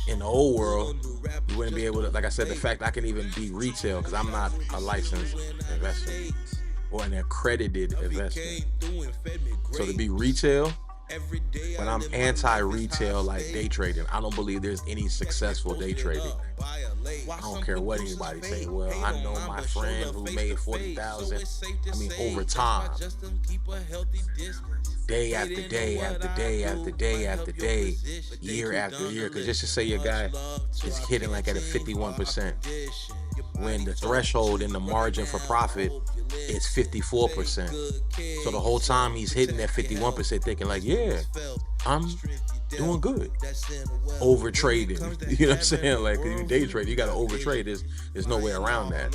Speaker 3: in the old world, you wouldn't be able to, like I said, the fact I can even be retail, because I'm not a licensed investor or an accredited investor. So to be retail, but I'm anti-retail, like day trading. I don't believe there's any successful day trading. I don't care what anybody say. Well, I know my friend who made 40,000. I mean, over time, day after day after day after day after day, year after year. Because just to say your guy is hitting like at a 51%, when the threshold in the margin for profit is 54%. So the whole time he's hitting that 51%, thinking like, yeah, I'm doing good. Over trading, you know what I'm saying? Like, you day trade, you gotta over trade. There's no way around that.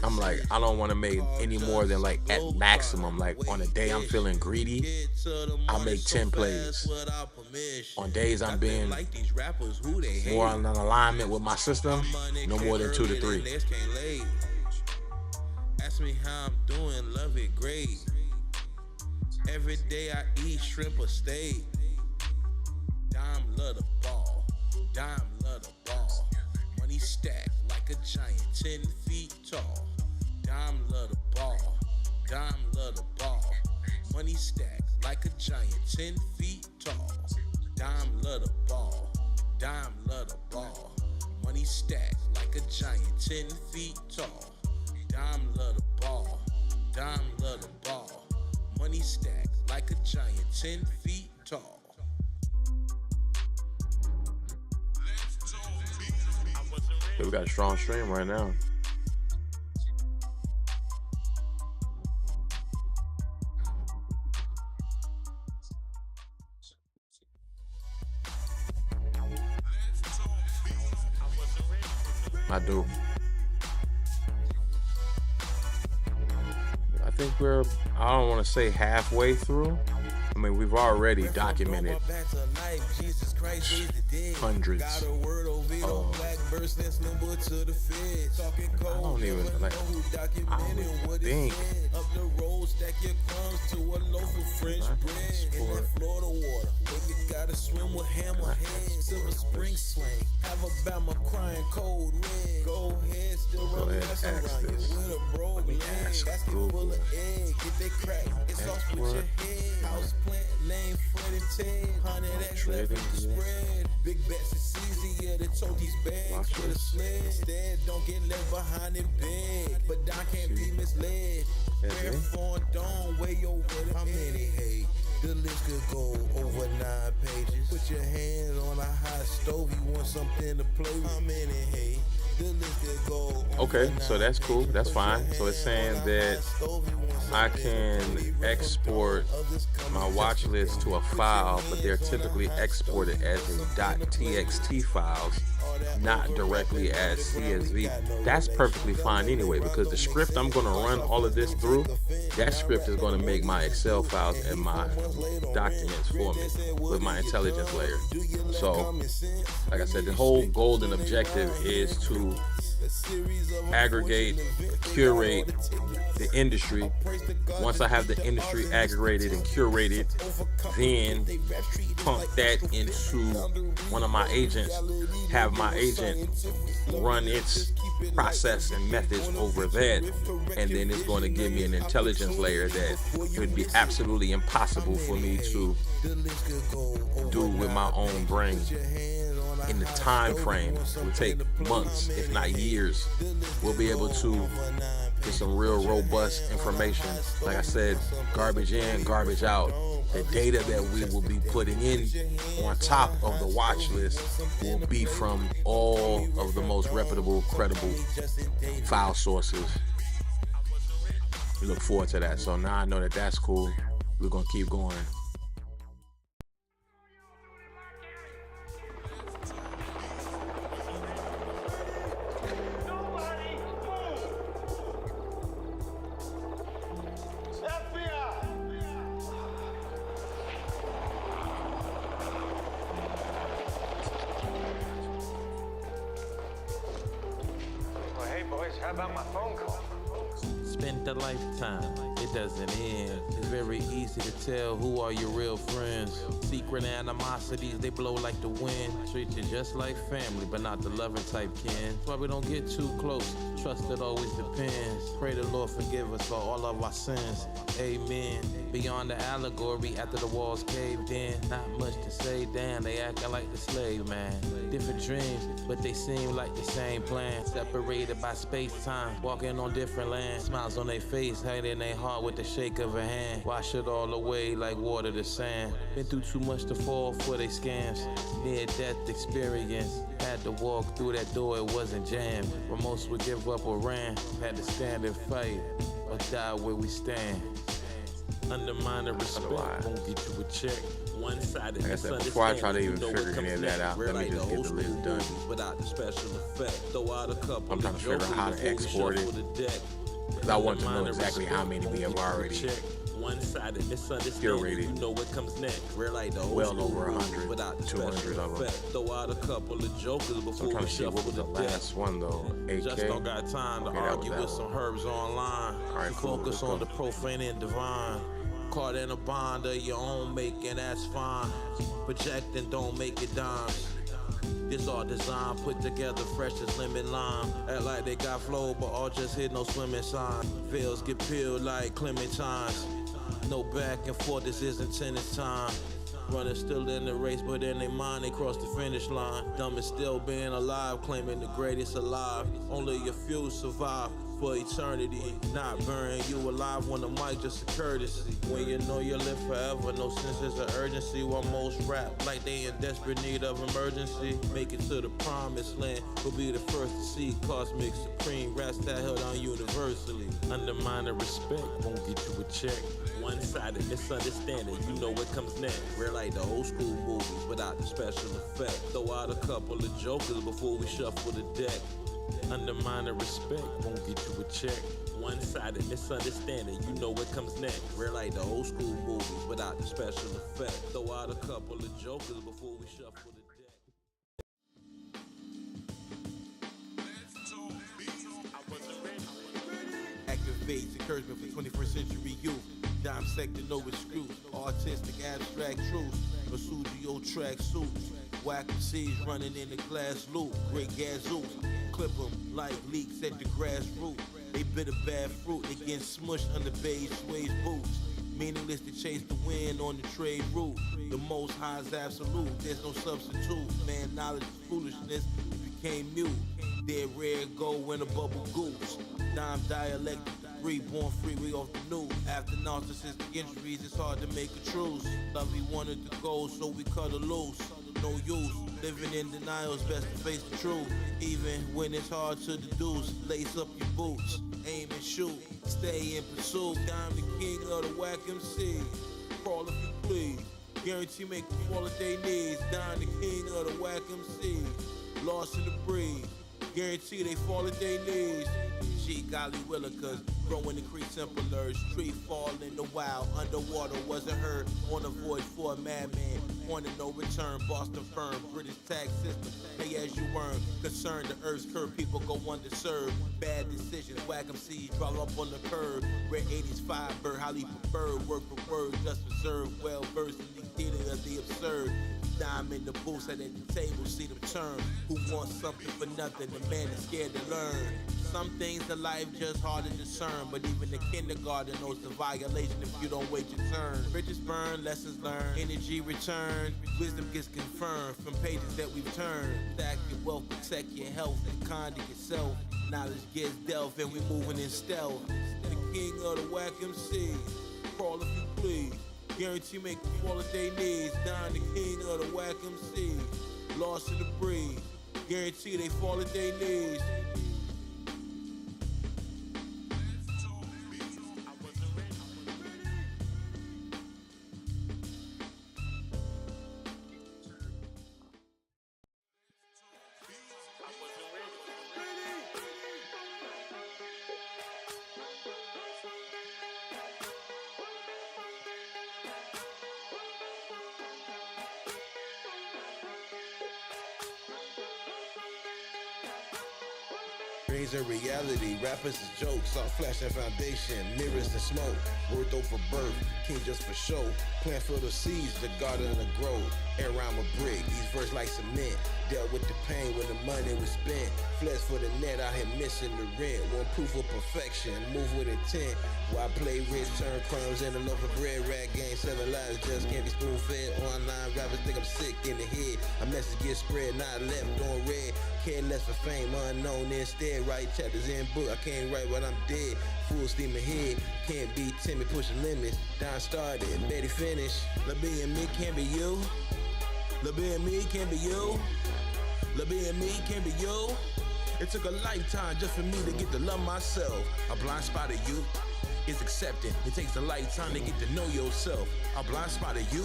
Speaker 3: I'm like, I don't want to make any more than like at maximum. Like on a day I'm feeling greedy, I'll make 10 plays. On days I'm being more on an alignment with my system, no more than 2 to 3.
Speaker 7: Ask me how I'm doing, love it great. Every day I eat shrimp or steak. Dime love the ball, dime love the ball. Money stacked like a giant, 10 feet tall. Dime love the ball, dime love the ball. Money stacked like a giant, 10 feet tall. Dime love the ball, dime love the ball. Money stacked like a giant, 10 feet tall. Dime love the ball, dime love the ball. Money stacked like a giant, 10 feet tall.
Speaker 3: Yeah, we got a strong stream right now. I do. I think we're, I don't want to say halfway through. I mean, we've already documented hundreds of, I don't even think. Go ahead and ask this. Let me ask Google. Export.
Speaker 6: Name Fred and Ted, 100x left spread. Big bets, it's easier to tote these bags with a sled. Instead, don't get left behind in bed. But Don can't be misled. Therefore, don't weigh your word. How many hate? The list could go over 9 pages. Put your hands on a hot stove, you want something to play with. How many hate?
Speaker 3: Okay, so that's cool. That's fine. So it's saying that I can export my watch list to a file, but they're typically exported as a .txt files, not directly as CSV. That's perfectly fine anyway, because the script I'm going to run all of this through, that script is going to make my Excel files and my documents for me with my intelligence layer. So, like I said, the whole goal and objective is to aggregate, curate the industry. Once I have the industry aggregated and curated, then pump that into one of my agents, have my agent run its process and methods over that, and then it's going to give me an intelligence layer that it would be absolutely impossible for me to do with my own brain. In the time frame, it will take months, if not years. We'll be able to get some real robust information. Like I said, garbage in, garbage out. The data that we will be putting in on top of the watch list will be from all of the most reputable, credible file sources. We look forward to that. So now I know that that's cool. We're going to keep going.
Speaker 9: How about my phone call?
Speaker 2: Spent a lifetime, it doesn't end. It's very easy to tell who are your real friends. Secret animosities, they blow like the wind. Treat you just like family, but not the loving type kin. That's why we don't get too close. Trust it always depends. Pray the Lord forgive us for all of our sins. Amen. Beyond the allegory, after the walls caved in. Not much to say, damn, they acting like the slave man. Different dreams, but they seem like the same plan. Separated by space-time, walking on different lands. Smiles on their face, hiding their heart with the shake of a hand. Wash it all away like water to sand. Been through too much to fall for they scams. Near-death experience. Had to walk through that door, it wasn't jammed. Where most would give up or ran. Had to stand and fight, or die where we stand. Undermine the respect, won't get you a check. One side
Speaker 3: like I said, before I try to even figure any of that out, let me just get the list done.
Speaker 2: Without the special effect, throw out a couple.
Speaker 3: I'm trying to figure out how to export it, because I want to know exactly how many we have already
Speaker 2: one-sided
Speaker 3: curated.
Speaker 2: You know what comes next. We're like the
Speaker 3: well over 100, 200 of them.
Speaker 2: Throw out a couple of jokers before
Speaker 3: so I'm trying to see what was the last one though. AK.
Speaker 2: Just don't got time to argue with some herbs online.
Speaker 3: All right, cool.
Speaker 2: Focus on the profane and divine. Caught in a bond of your own making, that's fine. Projecting don't make it dimes. This all design put together fresh as lemon lime. Act like they got flow, but all just hit no swimming sign. Veils get peeled like clementines. No back and forth, this isn't tennis time. Runners still in the race, but in their mind they cross the finish line. Dumb is still being alive, claiming the greatest alive. Only a few survive for eternity. Not burying you alive when the mic just a courtesy. When you know you live forever, no sense is an urgency. While most rap like they in desperate need of emergency. Make it to the promised land, will be the first to see cosmic supreme. Rats that held on universally. Undermine the respect, won't get you a check. One-sided misunderstanding, you know what comes next. We're like the old school movies without the special effect. Throw out a couple of jokers before we shuffle the deck.
Speaker 1: Undermining respect won't get you a check. One-sided misunderstanding, you know what comes next.
Speaker 7: We're like the old school movies without the special effect. Throw out a couple of jokers before we shuffle the deck. Activates encouragement for 21st century youth. Dissecting no excuse. Artistic abstract truths. A studio track suits. Whack seeds running in the glass loop. Great gazooks. Clip them like leaks at the grassroots. They bit a bad fruit, they get smushed under beige suede boots. Meaningless to chase the wind on the trade route. The most high is absolute, there's no substitute. Man, knowledge is foolishness, it became mute. Dead rare gold in a bubble goose. Dime dialect, reborn free, we off the news. After narcissistic injuries, it's hard to make a truce. Love we wanted to go, so we cut her loose. No use, living in denial is best to face the truth. Even when it's hard to deduce, lace up your boots, aim and shoot, stay in pursuit. I'm the king of the whack MC. Crawl if you please, guarantee make them fall at their knees. I'm the king of the whack MC. Lost in the breeze, guarantee they fall at their knees. Gee golly willing, cause growing increase simpler. Street fall in the wild, underwater wasn't heard. On a void for a madman, on a no return. Boston firm, British tax system, pay as you earn. Concerned the earth's curve, people go underserved. Bad decisions, whack 'em seeds, draw up on the curb. Red 80s fiber, highly preferred. Word for word, just reserved. Well versed in the theater of the absurd. Dime in the booth, at the table, see them turn. Who wants something for nothing? The man is scared to learn. Some things in life just hard to discern, but even the kindergarten knows the violation if you don't wait your turn. Bridges burn, lessons learned, energy returned, wisdom gets confirmed from pages that we've turned. Stack your wealth, protect your health, be kind to yourself. Knowledge gets delved and we moving in stealth. The king of the whack MC, crawl if you please. Guarantee make them fall at their knees. Down the king of the whack MC, lost in the breeze. Guarantee they fall at their knees. Dreams are reality, rappers is jokes, all flash and foundation, mirrors and smoke, worth over birth, king just for show, plant for the seeds, the garden of the grove, air around a brick, these verse like cement, dealt with the pain when the money was spent, flesh for the net, out here missing the rent, want proof of perfection, move with intent, why play rich, turn crumbs in a loaf of bread, rag game, 7 lives, just can't be spoon fed, online rappers think I'm sick in the head, a message gets spread, not left on red, care less for fame, unknown instead, write chapters in book, I can't write when I'm dead, full steam ahead, can't be timid, pushing limits, Don started, Betty finished, La B and me can't be you, La B and me can't be you, La B and me can't be you, it took a lifetime just for me to get to love myself, a blind spot of you, is accepting, it takes a lifetime to get to know yourself, a blind spot of you,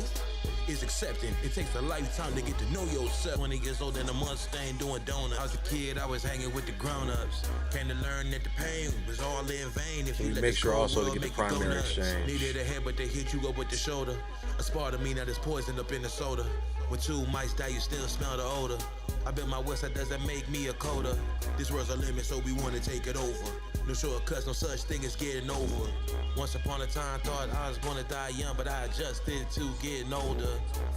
Speaker 7: is accepting. It takes a lifetime to get to know yourself. 20 years old in a Mustang doing donuts. I was a kid, I was hanging with the grown-ups. Came to learn that the pain was all in vain. If you
Speaker 3: make sure also to get the primary exchange.
Speaker 7: Needed a head, but they hit you up with the shoulder. A spark of me now that's poisoned up in the soda. When 2 mice die, you still smell the odor. I bet my west side doesn't make me a coda. This world's a limit, so we want to take it over. No shortcuts, no such thing as getting over. Once upon a time, thought I was gonna die young, but I adjusted to getting older.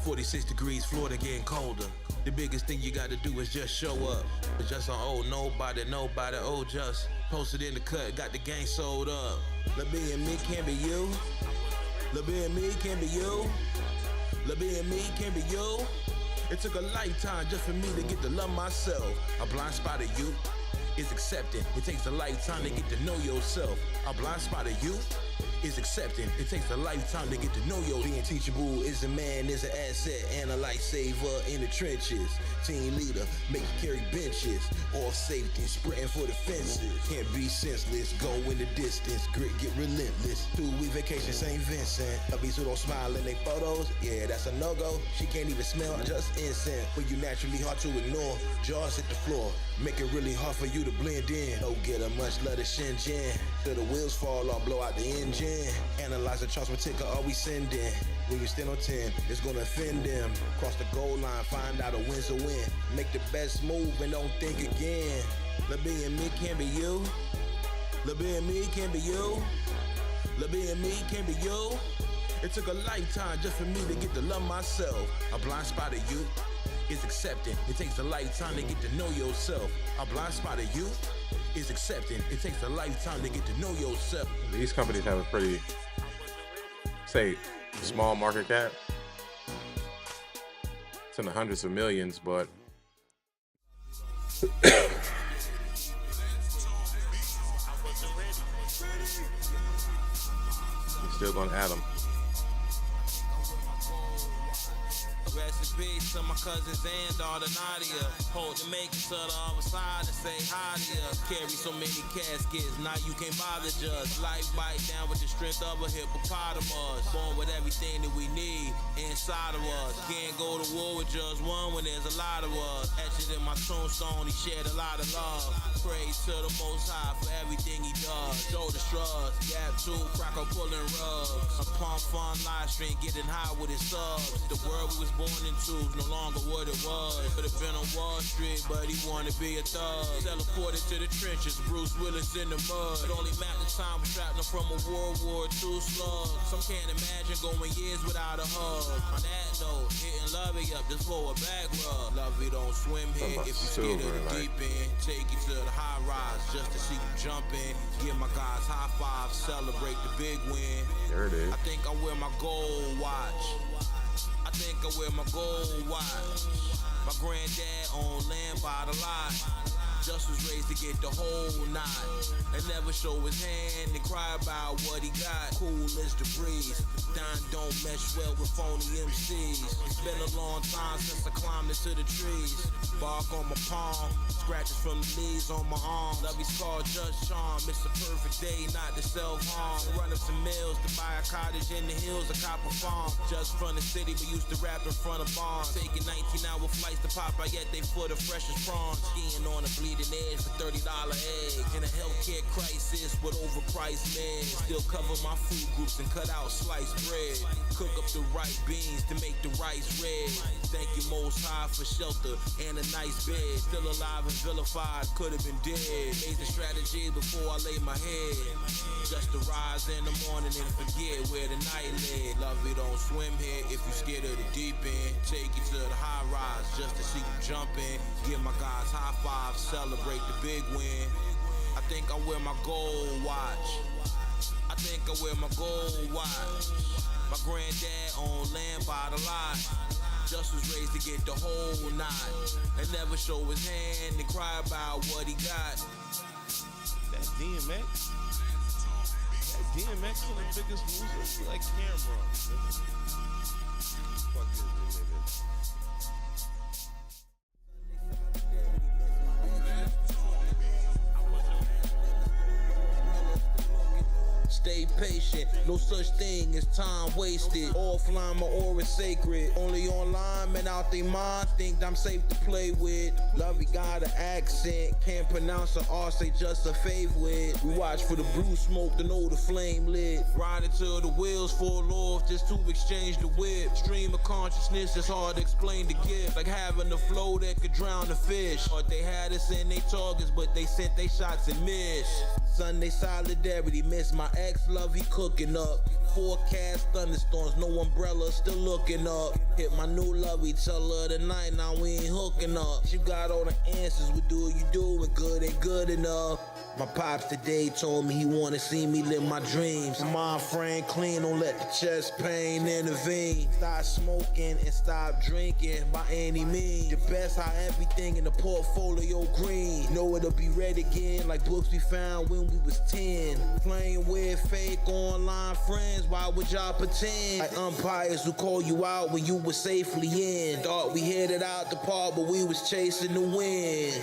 Speaker 7: 46 degrees, Florida getting colder. The biggest thing you gotta do is just show up. But just on old nobody, oh just. Posted in the cut, got the gang sold up. La B and me can't be you. La B and me can't be you. La B and me can't be you. It took a lifetime just for me to get to love myself. A blind spot of you is accepting. It takes a lifetime to get to know yourself. A blind spot of you is accepting. It takes a lifetime to get to know your. Being teachable is a man, is an asset, and a lifesaver in the trenches. Team leader, make you carry benches. Off safety, sprinting for the fences. Can't be senseless, go in the distance. Grit, get relentless. 2-week vacation, St. Vincent. Hubbies who don't smile in their photos, yeah, that's a no-go. She can't even smell, just incense. When you naturally hard to ignore, jaws hit the floor. Make it really hard for you to blend in. Don't get a much love to Shenzhen. Till the wheels fall off, blow out the engine. Analyze the charts, what ticker are we sending? When you stand on 10, it's gonna offend them. Cross the goal line, find out a win's a win. Make the best move and don't think again. La being me can't be you. La being me can't be you. La being me can't be you. It took a lifetime just for me to get to love myself. A blind spot of you is accepting. It takes a lifetime to get to know yourself. A blind spot of you is accepting. It takes a lifetime to get to know yourself.
Speaker 3: These companies have a pretty, say, small market cap. It's in the hundreds of millions, but you're still gonna add them.
Speaker 2: Rest in peace to my cousins and daughter Nadia. Hold the makers to the other side and say hi to ya. Carry so many caskets, now you can't bother just. Life bite down with the strength of a hippopotamus. Born with everything that we need inside of us. Can't go to war with just one when there's a lot of us. Etched in my tombstone, he shared a lot of love. Praise to the Most High for everything he does. Shoulder shrugs, gap two, cracker pulling rugs. A pump fun live stream, getting high with his subs. The world we was born into is no longer what it was. Could have been on Wall Street, but he wanted to be a thug. Teleported to the trenches, Bruce Willis in the mud. It only matter the time was trapped from a World War II slug. Some can't imagine going years without a hug. On that note, hitting Lovey up just for a back rub. Lovey don't swim here if you scared of the deep end. Take you to the high rise just to see you jumping. Give my guys high five, celebrate the big win.
Speaker 3: There it is.
Speaker 2: I think I wear my gold watch. I think I wear my gold watch. My granddad owned land by the lot. Just was raised to get the whole knot. And never show his hand and cry about what he got. Cool as the breeze. Don don't mesh well with phony MCs. It's been a long time since I climbed into the trees. Bark on my palm, scratches from the leaves on my arm. Lovey scar just charm. It's a perfect day not to self-harm. Run up some mills to buy a cottage in the hills, a copper farm. Just from the city, we used to rap in front of barns. Taking 19-hour flights to Popeye, yet they for the freshest prawns. Skiing on a bleeding edge for $30 eggs. In a healthcare crisis with overpriced meds. Still cover my food groups and cut out sliced bread. Cook up the right beans to make the rice red. Thank you Most High for shelter and a nice bed. Still alive and vilified, could have been dead. Made the strategy before I lay my head. Just to rise in the morning and forget where the night led. Lovey don't swim here if you scared of the deep end. Take you to the high rise just to see you jumping. Give my guys high five, celebrate the big win. I think I wear my gold watch. I think I wear my gold watch. My granddad owned land by the lot. Just was raised to get the whole knot. And never show his hand and cry about what he got.
Speaker 5: That DMX? That DMX is the biggest loser? Like Cameron. Fuck this nigga.
Speaker 7: Stay patient, no such thing as time wasted. Offline, my aura is sacred. Only online, man, out they mind. Think I'm safe to play with. Lovey got an accent, can't pronounce the R, say just a favorite. We watch for the blue smoke to know the flame lit. Ride until the wheels fall off just to exchange the whip. Stream of consciousness, it's hard to explain the gift. Like having a flow that could drown the fish. Or they had us in they targets, but they sent they shots and missed. Sunday solidarity, miss my ex-Lovey cooking up. Forecast thunderstorms, no umbrella, still looking up. Hit my new Lovey, tell her tonight, now we ain't hooking up. You got all the answers, we do what you do, and good ain't good enough.
Speaker 6: My pops today told me he wanna see me live my dreams. My mind frame clean, don't let the chest pain intervene. Stop smoking and stop drinking by any means. The best how everything in the portfolio green. Know it'll be red again like books we found when we was 10. Playing with fake online friends, why would y'all pretend? Like umpires who call you out when you were safely in. Thought we headed out the park, but we was chasing the wind.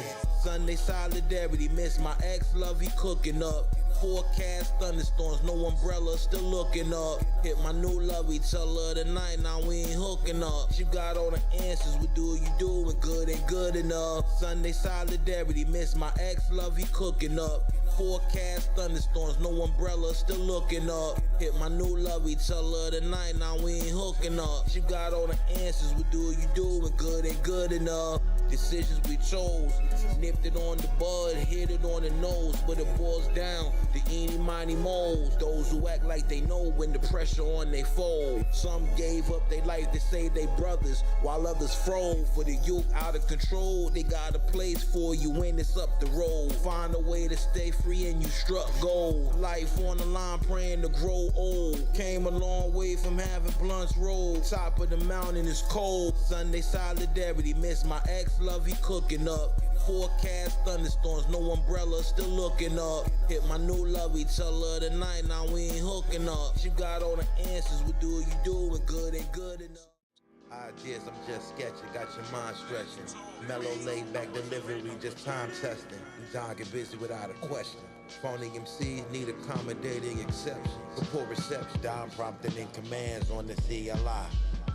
Speaker 6: Sunday solidarity, miss my ex-love, he cooking up. Forecast thunderstorms, no umbrella, still looking up. Hit my new lovey, tell her tonight, now we ain't hooking up. She got all the answers, what do you do when good ain't good enough? Sunday solidarity, miss my ex-love, he cooking up. Forecast thunderstorms, no umbrella, still looking up. Hit my new lovey, tell her tonight, now we ain't hooking up. She got all the answers, what do you do when good ain't good enough? Decisions we chose, nipped it on the bud, hit it on the nose, but it boils down to eeny, miny, moles. Those who act like they know when the pressure on they fold. Some gave up their life to save they brothers, while others froze. For the youth out of control, they got a place for you when it's up the road. Find a way to stay free and you struck gold. Life on the line praying to grow old. Came a long way from having blunts rolled. Top of the mountain is cold. Sunday solidarity, miss my ex-love, he cooking up. Forecast thunderstorms, no umbrella, still looking up. Hit my new lovey, tell her tonight, now we ain't hooking up. She got all the answers, what do you do when good ain't good enough? Ideas, I'm just sketching, got your mind stretching. Mellow, laid back delivery, just time testing. John get busy without a question. Phony MCs need accommodating exceptions. For poor reception, Don prompting in commands on the CLI.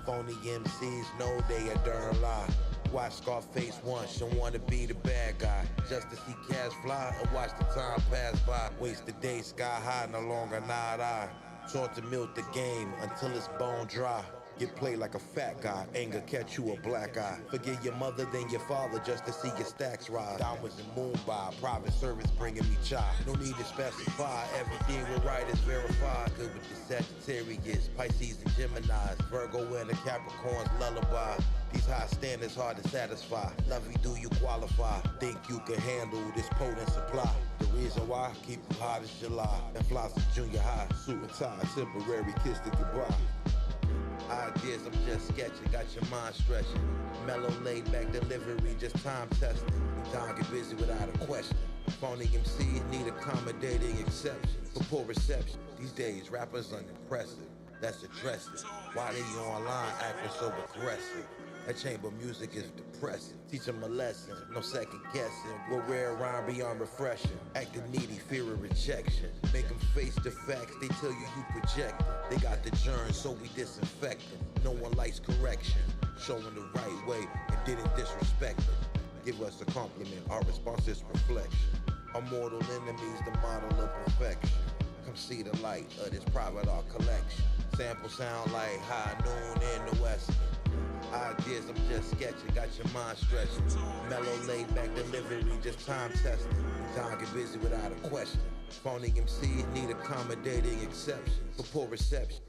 Speaker 6: Phony MCs know they a darn lie. Watch Scarface once, don't wanna be the bad guy. Just to see cash fly or watch the time pass by. Waste the day sky high, no longer not I. Taught to milk the game until it's bone dry. Get played like a fat guy, anger catch you a black eye. Forget your mother, then your father, just to see your stacks rise. Diamonds and Mumbai, private service bringing me chai. No need to specify, everything we write is verified. Good with the Sagittarius, Pisces and Geminis, Virgo and the Capricorn's lullaby. These high standards hard to satisfy. Lovey, do you qualify? Think you can handle this potent supply? The reason why, keep you hot as July. And fly from junior high, suit and tie, temporary kiss to goodbye. Ideas, I'm just sketching, got your mind stretching. Mellow, laid back delivery, just time testing. Time get busy without a question. Phony MCs need accommodating exceptions. For poor reception, these days rappers unimpressive. Let's address it. Why they online acting so aggressive? That chamber music is depressing. Teach them a lesson, no second guessing. We'll rare rhyme beyond refreshing. Acting needy, fear of rejection. Make them face the facts, they tell you project them. They got the germs, so we disinfect them. No one likes correction. Showing the right way and didn't disrespect them. Give us a compliment, our response is reflection. Our mortal enemies, the model of perfection. Come see the light of this private art collection. Sample sound like high noon in the west. Ideas, I'm just sketching, got your mind stretching. Mellow, laid back delivery, just time testing. Time get busy without a question. Phony MCs need accommodating exceptions. For poor reception.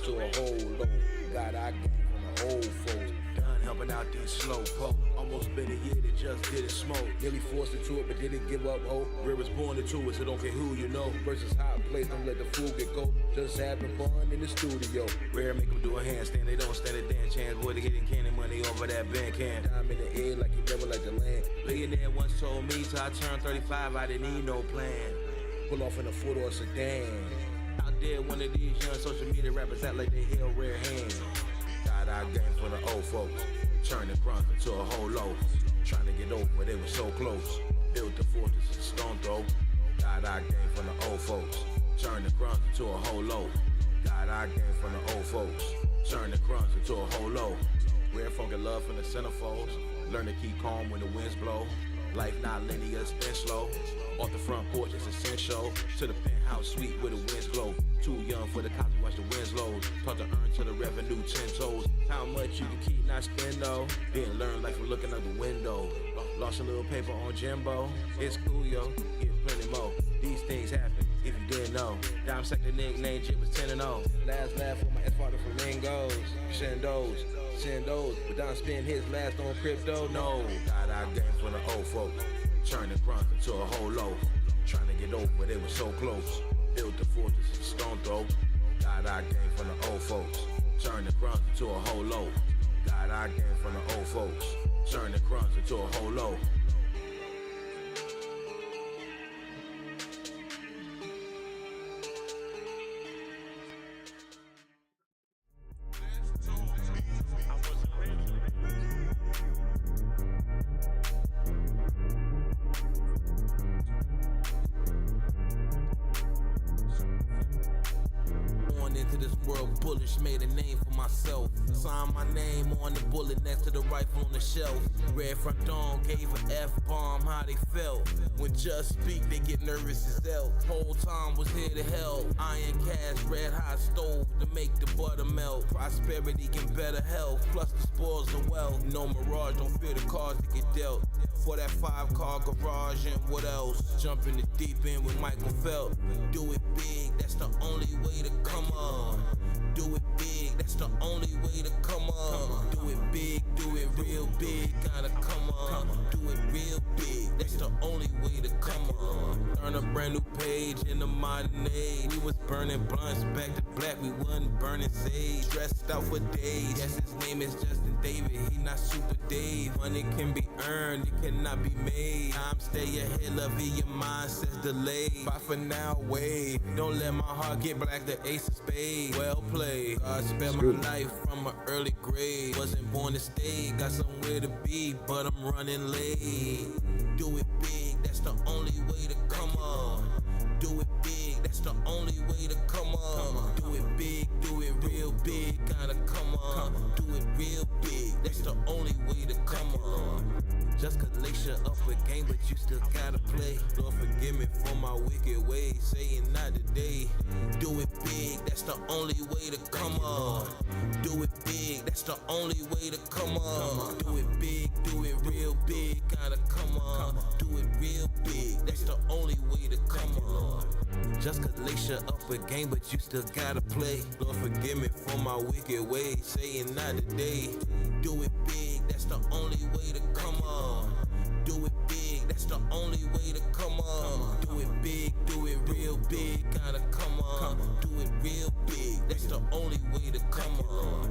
Speaker 6: To a whole load. God, I came from the old folks. Done helping out these slow folk. Almost been a year that just didn't smoke. Nearly forced into it, but didn't give up hope. Where was born into it, so don't care who you know. Versus hot place, don't let the fool get cold. Just having fun in the studio. Rare make them do a handstand, they don't stand a damn chance. Boy, they getting candy money over that band can. Time in the air like you never like the land. Billionaire once told me till I turned 35, I didn't need no plan. Pull off in a four-door sedan. Out there, one of these young social media rappers act like they held rare hands. God, I game for the old folks. Turn the crunk into a whole loaf. Trying to get over, but they were so close. Built the fortress of stone throw. God, I game for the old folks. Turn the crunk into a whole loaf. God, I game for the old folks. Turn the crunk into a whole loaf. Rare funky love from the centerfolds. Learn to keep calm when the winds blow. Life not linear, spin slow. Off the front porch, it's essential. To the penthouse suite where the winds blow. Too young for the cops, watch the winds low.
Speaker 7: Taught to earn to the revenue 10 toes. How much you can keep, not spend though. Didn't learn life from looking out the window. Lost a little paper on Jimbo. It's cool, yo. Get plenty more. These things happen if you didn't know. Dime sector nickname, Jit was 10-0. Last laugh with my ex-partner Flamingos. Send those. But Don spend his last on crypto. No, got our game from the old folks. Turned the crunk into a whole loaf. Trying to get over, but they were so close. Built the fortress of stone throw. Got our game from the old folks. Turned the crunk into a whole loaf. Got our game from the old folks. Turned the crunk into a whole loaf. Bullish made a name for myself. Signed my name on the bullet next to the rifle on the shelf. Red front dawn gave an F-bomb how they felt. When just speak, they get nervous as hell. Whole time was here to help. Iron cast, red hot stove to make the butter melt. Prosperity and better health, plus the spoils of wealth. No mirage, don't fear the cards that get dealt. For that 5-car garage and what else? Jump in the deep end with Michael Phelps. Do it big, that's the only way to come up. Do it big, that's the only way to come up. Do it big, do it real big, gotta come up. Do it real big, that's the only way to come up. Turn a brand new page in the modern age. We was burning blunts back to black, we wasn't burning sage. Dressed out for days, yes his name is Justin David, he not Super Dave. Money can be earned, it cannot be made. I'm stay ahead, love it, your mindset's delayed. Bye for now, wave, don't let my heart get black, the ace of spades. Well played, God spent my life from an early grade. Wasn't born to stay, got somewhere to be, but I'm running late. Do it big, that's the only way to come up. Do it big, that's the only way to come up. Do it big, do it real big, gotta come up. Do it real big, that's the only way to come up. Just cause Lacia up a game, but you still gotta play. Lord forgive me for my wicked ways, saying not today. Do it big, that's the only way to come up. Do it big, that's the only way to come up. Do it big, do it real big, gotta come up. Do it real big, that's the only way to come up. Just cause Lacia up a game, but you still gotta play. Lord forgive me for my wicked ways, saying not today. Do it big, that's the only way to come up. Do it big, that's the only way to come up. Do it big, do it real big, gotta come up. Do it real big, that's the only way to come up.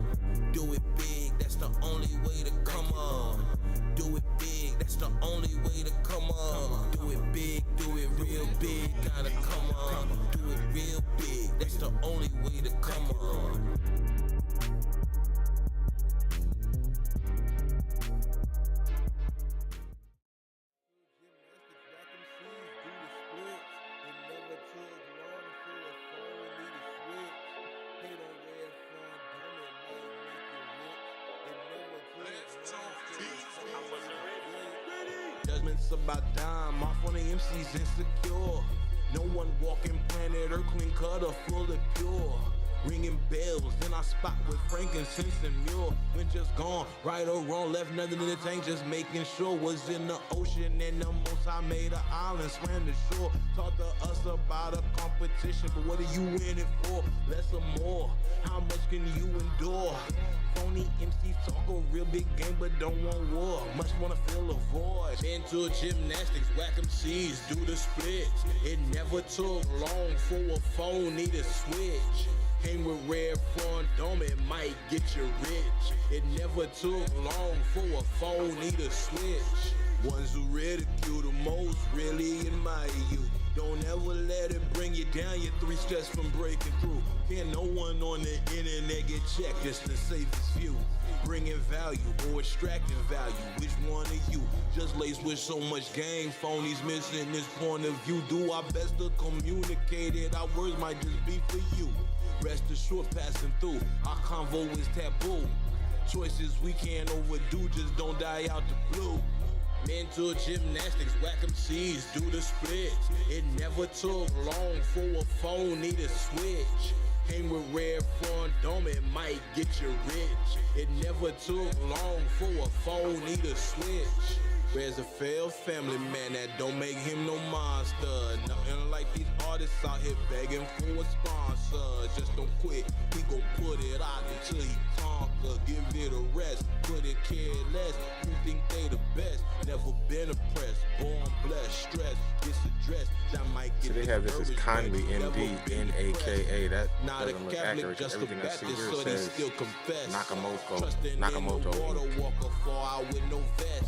Speaker 7: Do it big, that's the only way to come up. Do it big, that's the only way to come up. Do it big, do it real big, gotta come up. Do it real big, that's the only way to come up. Judgments about dime, off on the MC's insecure. No one walking planet Earth, clean cutter, full of pure. Ringing bells, then I spot with frankincense and mule. When just gone, right or wrong, left nothing in the tank, just making sure. Was in the ocean and the most I made an island, swam the shore. Talk to us about a competition, but what are you in it for? Less or more, how much can you endure? Phony MCs talk a real big game, but don't want war. Much wanna fill a void. Mental gymnastics, whack MCs, do the splits. It never took long for a phony to switch. Hang with Red Front Dome, it might get you rich. It never took long for a phony to switch. Ones who ridicule the most really admire you. Don't ever let it bring you down, you're 3 steps from breaking through. Can't no one on the internet get checked, just the safest few. Bringing value or extracting value, which one are you? Just laced with so much game, phonies missing this point of view. Do our best to communicate it, our words might just be for you. Rest assured, passing through, our convo is taboo. Choices we can't overdo, just don't die out the blue. Mental gymnastics, whack MCs, do the splits. It never took long for a phony to switch.
Speaker 4: Hang with Red Front Dome, it might get you rich. It never took long for a phone, need a switch. Where's a failed family man that don't make him no monster? Nothing like these artists out here begging for a sponsor. Just don't quit, he gon' put it out until he conquer. Give it a rest, couldn't care less. Who think they the best? Never been oppressed, born blessed, stressed, gets addressed. That might get.
Speaker 3: So they have this as Conley, MD, N-A-K-A. That doesn't look accurate because everything I see here says Nakamoto.
Speaker 4: Walker fall out with no vest.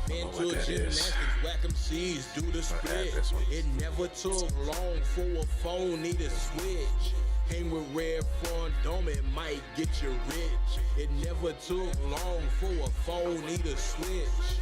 Speaker 4: Mental gymnastics, whack MCs, do the split. It never took long for a phone, need a switch. Hang with Red Front Dome, it might get you rich. It never took long for a phone, need a switch.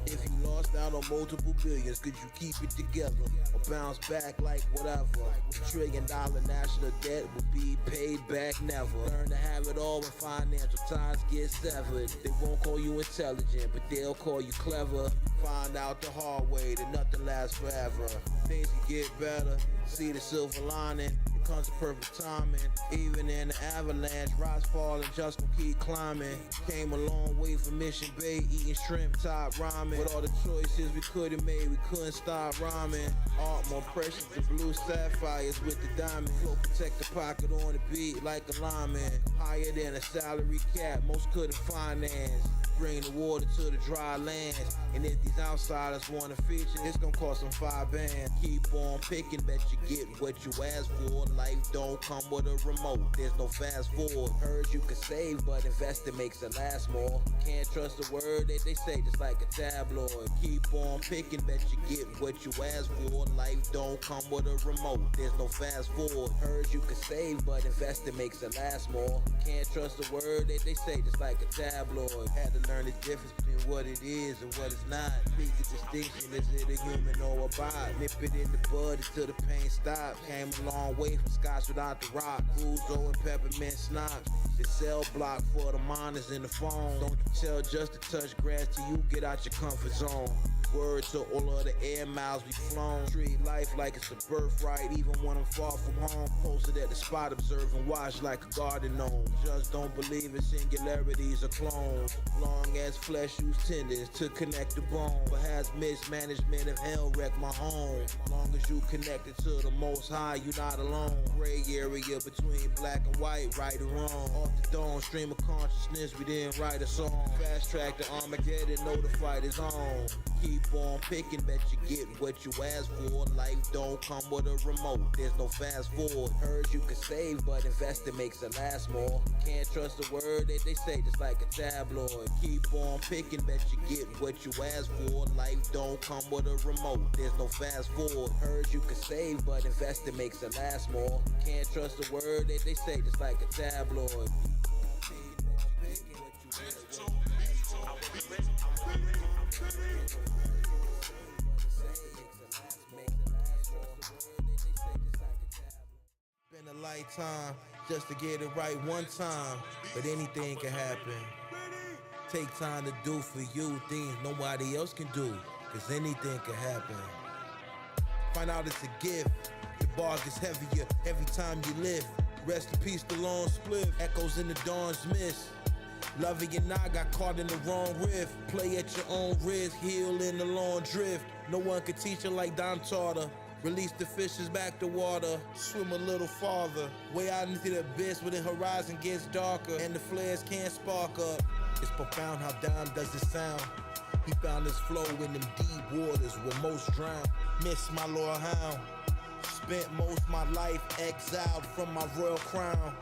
Speaker 4: If you lost out on multiple billions, could you keep it together or bounce back like whatever? $1 trillion national debt would be paid back never. Learn to have it all when financial ties get severed. They won't call you intelligent, but they'll call you clever. Find out the hard way that nothing lasts forever. Things can get better, see the silver lining. It comes to perfect timing. Even in the avalanche, rocks fall and just gon' keep climbing. Came a long way from Mission Bay, eating shrimp top ramen. With all the choices we could've made, we couldn't stop rhyming. Art more precious than blue sapphires with the diamond. Flow protect the pocket on the beat like a lineman. Higher than a salary cap, most couldn't finance. Bring the water to the dry lands. And if these outsiders wanna feature, it's gonna cost them 5 bands. Keep on picking, bet you get what you ask for. Life don't come with a remote, there's no fast forward. Heard you can save, but investing makes it last more. Can't trust the word that they say, just like a tabloid. Keep on picking, bet you get what you ask for. Life don't come with a remote, there's no fast forward. Heard you can save, but investing makes it last more. Can't trust the word that they say, just like a tabloid. Had to learn the difference between what it is and what it's not. Make the distinction, is it a human or a bot? Nip it in the bud until the pain stops. Came a long way from scotch without the rock. Ouzo and peppermint schnapps. The cell block for the miners in the phone. Don't you tell just to touch grass till you get out your comfort zone. Word to all of the air miles we flown. Treat life like it's a birthright, even when I'm far from home. Posted at the spot, observe and watch like a garden gnome. Just don't believe in singularities or clones. Long as flesh use tendons to connect the bone. Perhaps mismanagement of hell wreck my home. Long as you connected to the most high, you not alone. Gray area between black and white, right or wrong. Off the dome, stream of consciousness, we didn't write a song. Fast track to Armageddon, know the fight is on. Keep on picking, bet you get what you ask for. Life don't come with a remote, there's no fast forward. Heard you can save, but investing makes it last more. Can't trust the word that they say, just like a tabloid. Keep on picking, bet you get what you ask for. Life don't come with a remote, there's no fast forward. Heard you can save, but investing makes it last more. Can't trust the word that they say, just like a tabloid. Been a lifetime just to get it right one time, but anything can happen. Take time to do for you things nobody else can do, cause anything can happen. Find out it's a gift, your bar gets heavier every time you lift. Rest in peace, the long split, echoes in the dawn's mist. Lovey and I got caught in the wrong riff. Play at your own risk, heal in the long drift. No one could teach her like Don taught her. Release the fishes back to water, swim a little farther. Way out into the abyss where the horizon gets darker and the flares can't spark up. It's profound how down does it sound. He found his flow in them deep waters where most drown. Miss my loyal hound. Spent most my life exiled from my royal crown.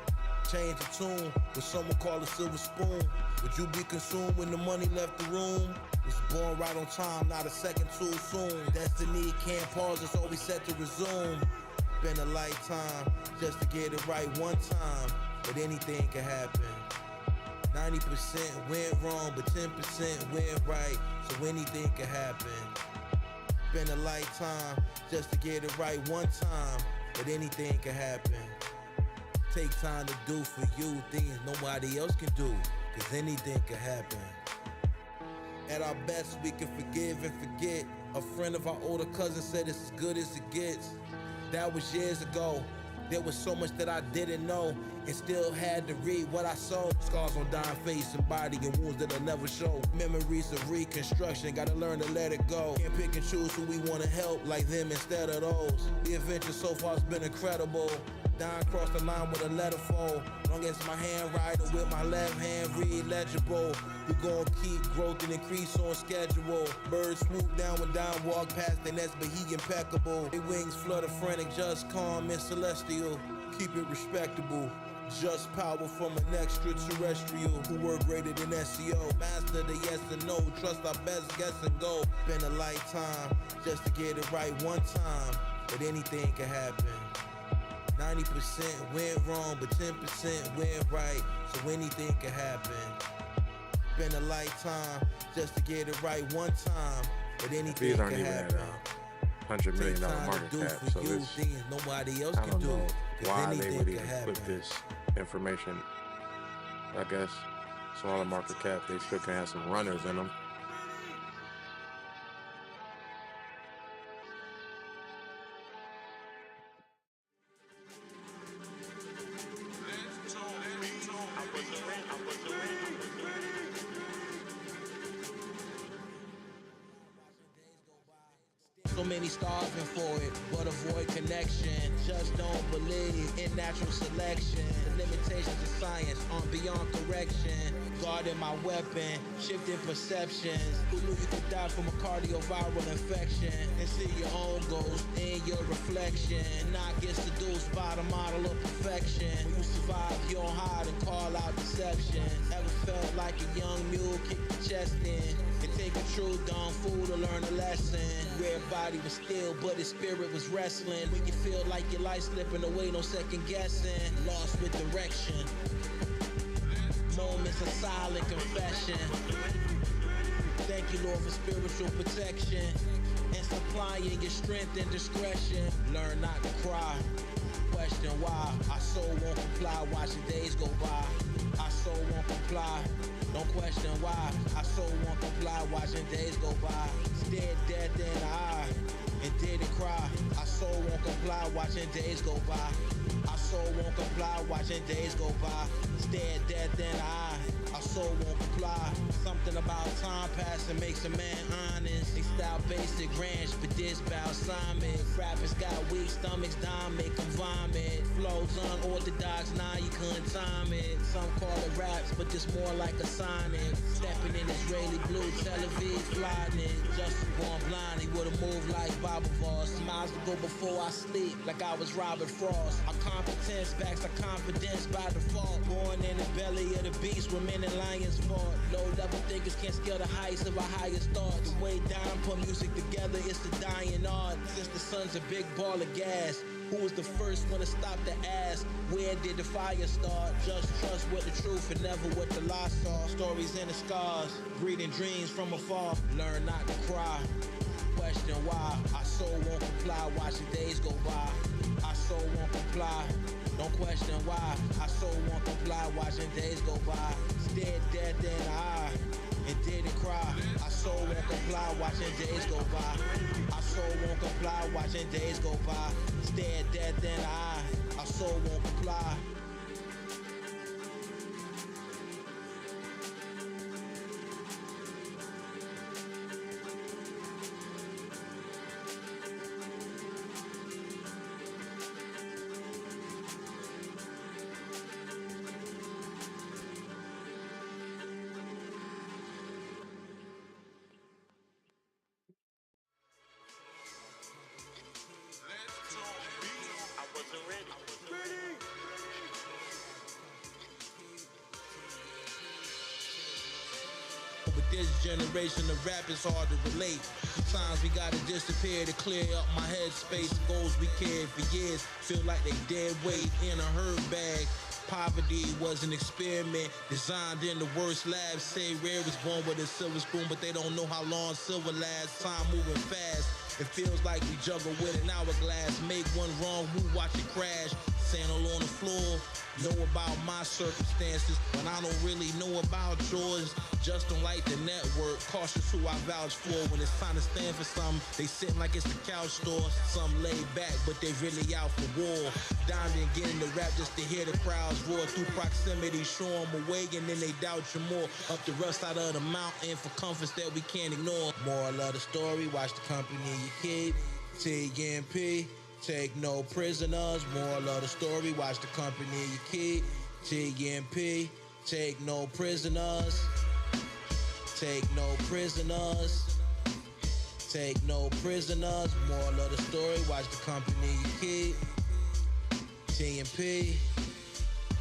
Speaker 4: Change the tune, what someone call a silver spoon. Would you be consumed when the money left the room? Was born right on time, not a second too soon. Destiny can't pause, it's always set to resume. Been a lifetime just to get it right one time, but anything can happen.
Speaker 7: 90% went wrong, but 10% went right, so anything can happen. Been a lifetime just to get it right one time, but anything can happen. Take time to do for you things nobody else can do, cause anything can happen. At our best, we can forgive and forget. A friend of our older cousin said it's as good as it gets. That was years ago. There was so much that I didn't know, and still had to read what I saw. Scars on dying face and body and wounds that'll never show. Memories of reconstruction, gotta learn to let it go. Can't pick and choose who we wanna help, like them instead of those. The adventure so far has been incredible. Dying across the line with a letter fold. Long as my handwriting with my left hand read legible. We gon' keep growth and increase on schedule. Birds swoop down when down, walk past the nest, but he impeccable. Their wings flutter frantic, just calm and celestial. Keep it respectable. Just power from an extraterrestrial who were greater than SEO. Master the yes and no, trust our best guess and go. Been a lifetime just to get it right one time, but anything can happen. 90% went wrong, but 10% went right, so anything can happen. Been a lifetime just to get it right one time, but anything can happen.
Speaker 3: $100 million market cap, so it's,
Speaker 7: nobody else
Speaker 3: I don't
Speaker 7: can
Speaker 3: know
Speaker 7: do.
Speaker 3: why they would even put this information. I guess smaller market cap, they still can have some runners in them.
Speaker 7: So many starving for it, but avoid connection. Just don't believe in natural selection. The limitations of science aren't beyond correction. Guarding my weapon, shifting perceptions. Who knew you could die from a cardioviral infection and see your own ghost in your reflection? Not get seduced by the model of perfection. When you survive, you don't hide and call out deception. Ever felt like a young mule kick the chest in and take a true dumb fool to learn a lesson? Red body was still, but his spirit was wrestling. When you feel like your life slipping away, no second guessing. Lost with direction. Moments of silent confession. Thank you, Lord, for spiritual protection and supplying your strength and discretion. Learn not to cry. Question why our soul won't comply, watching days go by. Our soul won't comply. Don't question why our soul won't comply, watching days go by. Stared death in the eye and didn't cry. Our soul won't comply, watching days go by. Our soul won't comply, watching days go by. Stared death in the eye. Our soul won't comply. Something about time passing makes a man honest. They style basic ranch, but this balsamic. Rappers got weak stomachs, dime make them vomit. Flows unorthodox, nah, you couldn't time it. Some call it raps, but this more like a sonic. Stepping in Israeli blue, Tel Aviv, flying it. Just born blind, he would've moved like Baba Voss. Smiles to go before I sleep, like I was Robert Frost. Our competence backs our confidence by default. Born in the belly of the beast, where men and lions fought. Low-level thinkers can't scale the heights of our highest thoughts. The way down, put music together, it's the dying art. Since the sun's a big ball of gas, who was the first one to stop to ask, where did the fire start? Just trust with the truth and never what the lie saw. Stories in the scars, breeding dreams from afar. Learn not to cry. Question why our soul won't comply, watching days go by. Our soul won't comply. Don't question why our soul won't comply, watching days go by. Stared death in the eye and didn't cry. Our soul won't comply, watching days go by. Our soul won't comply, watching days go by. Stared death in the eye. Our soul won't comply. With this generation of rap, it's hard to relate. Sometimes we gotta disappear to clear up my headspace. Goals we carried for years feel like they dead weight in a herd bag. Poverty was an experiment designed in the worst labs. Say Rare was born with a silver spoon, but they don't know how long silver lasts. Time moving fast. It feels like we juggle with an hourglass. Make one wrong move, watch it crash. Sandal on the floor. Know about my circumstances, but I don't really know about yours. Just don't like the network. Cautious who I vouch for. When it's time to stand for something, they sitting like it's the couch store. Some laid back, but they really out for war. Diamond getting the rap just to hear the crowds roar. Through proximity, show them a way, and then they doubt you more. Up the rust out of the mountain for comforts that we can't ignore. Moral of the story, watch the company you keep. TMP. Take no prisoners, moral of the story, watch the company you keep. TMP, take no prisoners. Take no prisoners. Take no prisoners, moral of the story, watch the company you keep. TMP.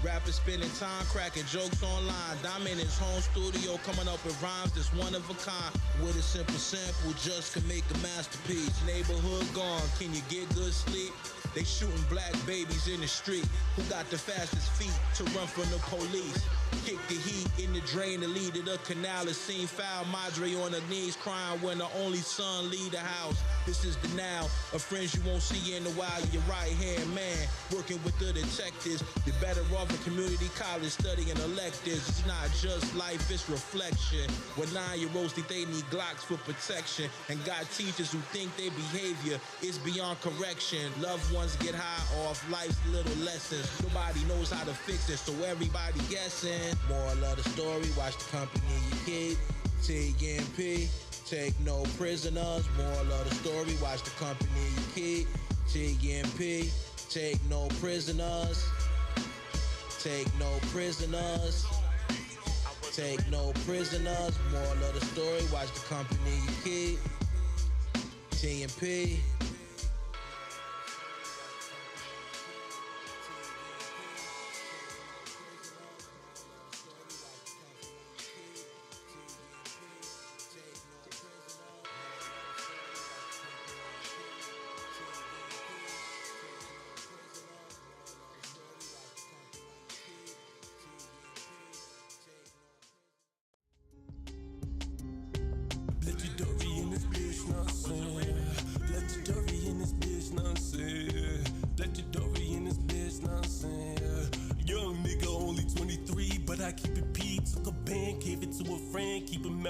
Speaker 7: Rappers spending time cracking jokes online. Dime in his home studio coming up with rhymes that's one of a kind. With a simple sample just can make a masterpiece. Neighborhood gone, can you get good sleep? They shooting black babies in the street. Who got the fastest feet to run from the police? Kick the heat in the drain to lead to the canal. It seen foul Madre on her knees crying when her only son leave the house. This is the now of friends you won't see in a while. Your right hand man working with the detectives. You're better off in community college studying electives. It's not just life, it's reflection. With 9-year-olds think they need Glocks for protection, and got teachers who think their behavior is beyond correction. Loved ones get high off life's little lessons. Nobody knows how to fix it, so everybody guessing. Moral of the story, watch the company you keep. TMP, take no prisoners. Moral of the story, watch the company you keep. TMP, take no prisoners. Take no prisoners. Take no prisoners. Moral of the story, watch the company you keep. TMP.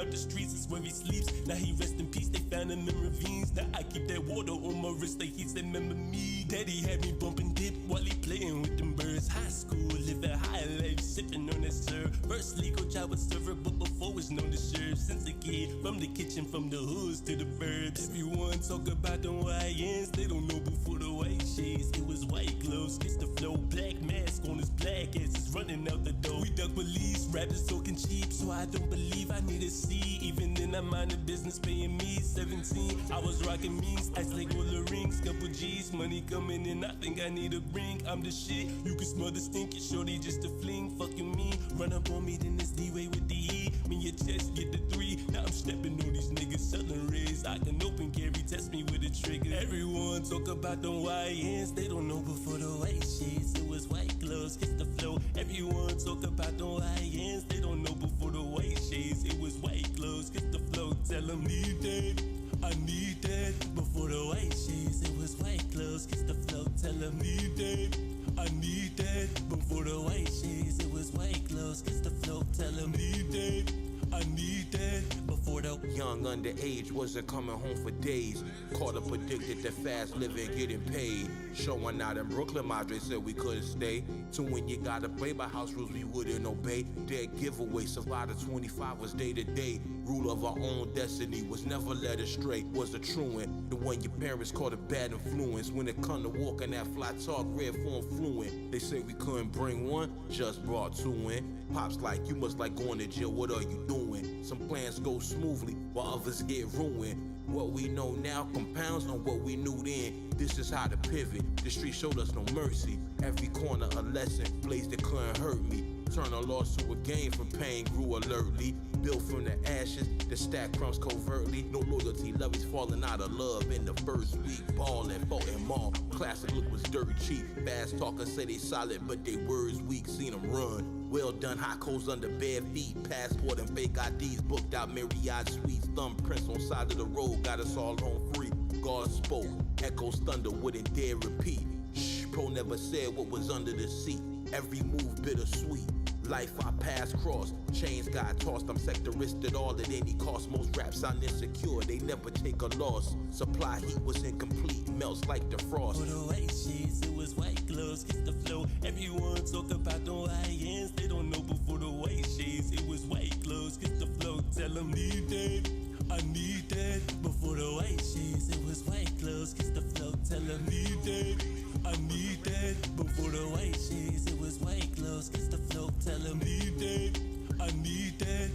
Speaker 10: The streets is where he sleeps. Now he rest in peace. They found him in ravines. Now I keep that water on my wrist. Like he said, remember me. Daddy had me bumping dip while he playing with them birds. High school, living high life, sipping on that syrup. First legal job was server, but before was known to serve. Since a kid, from the kitchen, from the hoods to the burbs. Everyone talk about them white ends. They don't know before the white shades. It was white gloves, kiss the flow, black mask on his black ass is running out the door. We duck police, rappers talking cheap, so I don't believe I need a seat. Even then I mind the business paying me 17. I was rocking means, ice like all the rings, couple G's, money coming in, I think I need a ring. I'm the shit, you can smell the stink, it's shorty just a fling, fucking me. Run up on me, then it's D-way with the E. Me your chest, get the 3, now I'm stepping on these niggas, selling rigs. I can open carry, test me with a trigger. Everyone talk about them white ends, they don't know before the white shades. It was white gloves, kiss the flow. Everyone talk about them white ends, they don't know before the white shades. It was white gloves, kiss the flow. Tell them need that, I need that. Before the white shades, it was white gloves, kiss the flow. Tell them need that, I need that. Before the white shades, it was white gloves, kiss the flow. Tell them need that, I need that. Before the
Speaker 2: young underage wasn't coming home for days. Caught up addicted to fast living, getting paid. Showing out in Brooklyn, Madre said we couldn't stay. So when you gotta play by house rules, we wouldn't obey. Dead giveaway, Survivor 25 was day to day. Rule of our own destiny was never led astray. Was a truant, the one your parents called a bad influence. When it come to walking that fly talk, red form fluent. They say we couldn't bring one, just brought 2 in. Pops like, you must like going to jail, what are you doing? Some plans go smoothly, while others get ruined. What we know now compounds on what we knew then. This is how to pivot. The street showed us no mercy. Every corner a lesson. Blaze that couldn't hurt me.
Speaker 7: Turn a loss to a gain from pain, grew alertly. Built from the ashes, the stack crumbs covertly. No loyalty, love is falling out of love in the first week. Ballin', fought and maul, classic look was dirt cheap. Fast talkers say they solid, but they words weak, seen them run. Well done, hot coals under bare feet. Passport and fake IDs, booked out Marriott suites. Thumbprints on side of the road, got us all home free. God spoke, echoes thunder, wouldn't dare repeat. Shh, pro never said what was under the seat. Every move bittersweet. Life I passed cross, chains got tossed. I'm sectorist at all at any cost. Most raps sound insecure, they never take a loss. Supply heat was incomplete, melts like the frost.
Speaker 10: For the white sheets, it was white gloves, kiss the flow. Everyone talk about the white ends, they don't know before the white sheets. It was white gloves, kiss the flow. Tell them need that, I need that. Before the white sheets, it was white gloves, kiss the flow. Tell them need that, I need that. Before the white sheets, it was white gloves, kiss the flow. Tell them need that, I need that.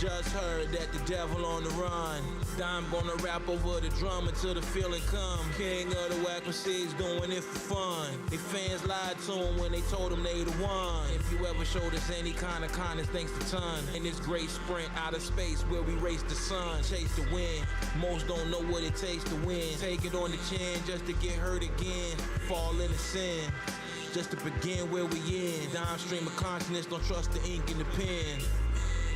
Speaker 7: Just heard that the devil on the run. Dime gonna rap over the drum until the feeling come. King of the whack MCs doing it for fun. They fans lied to him when they told him they the one. If you ever showed us any kind of kindness, thanks a ton. In this great sprint out of space where we race the sun, chase the wind. Most don't know what it takes to win. Take it on the chin just to get hurt again. Fall into sin. Just to begin where we in. Downstream of consciousness, don't trust the ink in the pen.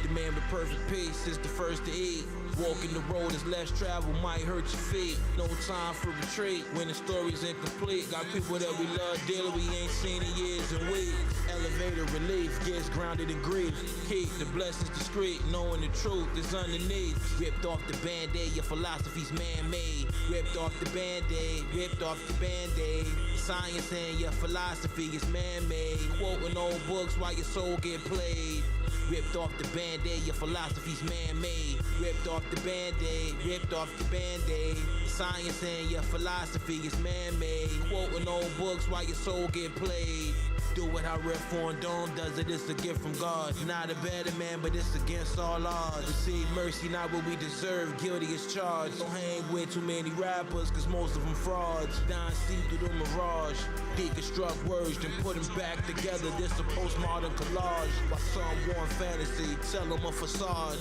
Speaker 7: The man with perfect peace is the first to eat. Walking the road is less travel, might hurt your feet. No time for retreat when the story's incomplete. Got people that we love dearly, we ain't seen in years and weeks. Elevator relief gets grounded in grief. Keep the blessings discreet, knowing the truth is underneath. Ripped off the band-aid, your philosophy's man-made. Ripped off the band-aid, ripped off the band-aid. Science and your philosophy is man-made. Quoting old books while your soul get played. Ripped off the band-aid, your philosophy's man-made. Ripped off the band-aid, ripped off the band-aid. Science and your philosophy is man-made. Quoting old books while your soul get played. Do it how Red Foreign Dome does it, it's a gift from God. Not a better man, but it's against all odds. Receive mercy, not what we deserve, guilty as charged. Don't hang with too many rappers, cause most of them frauds. Down see through the mirage, deconstruct words, then put them back together. This a postmodern collage. By some warm fantasy, tell them a facade.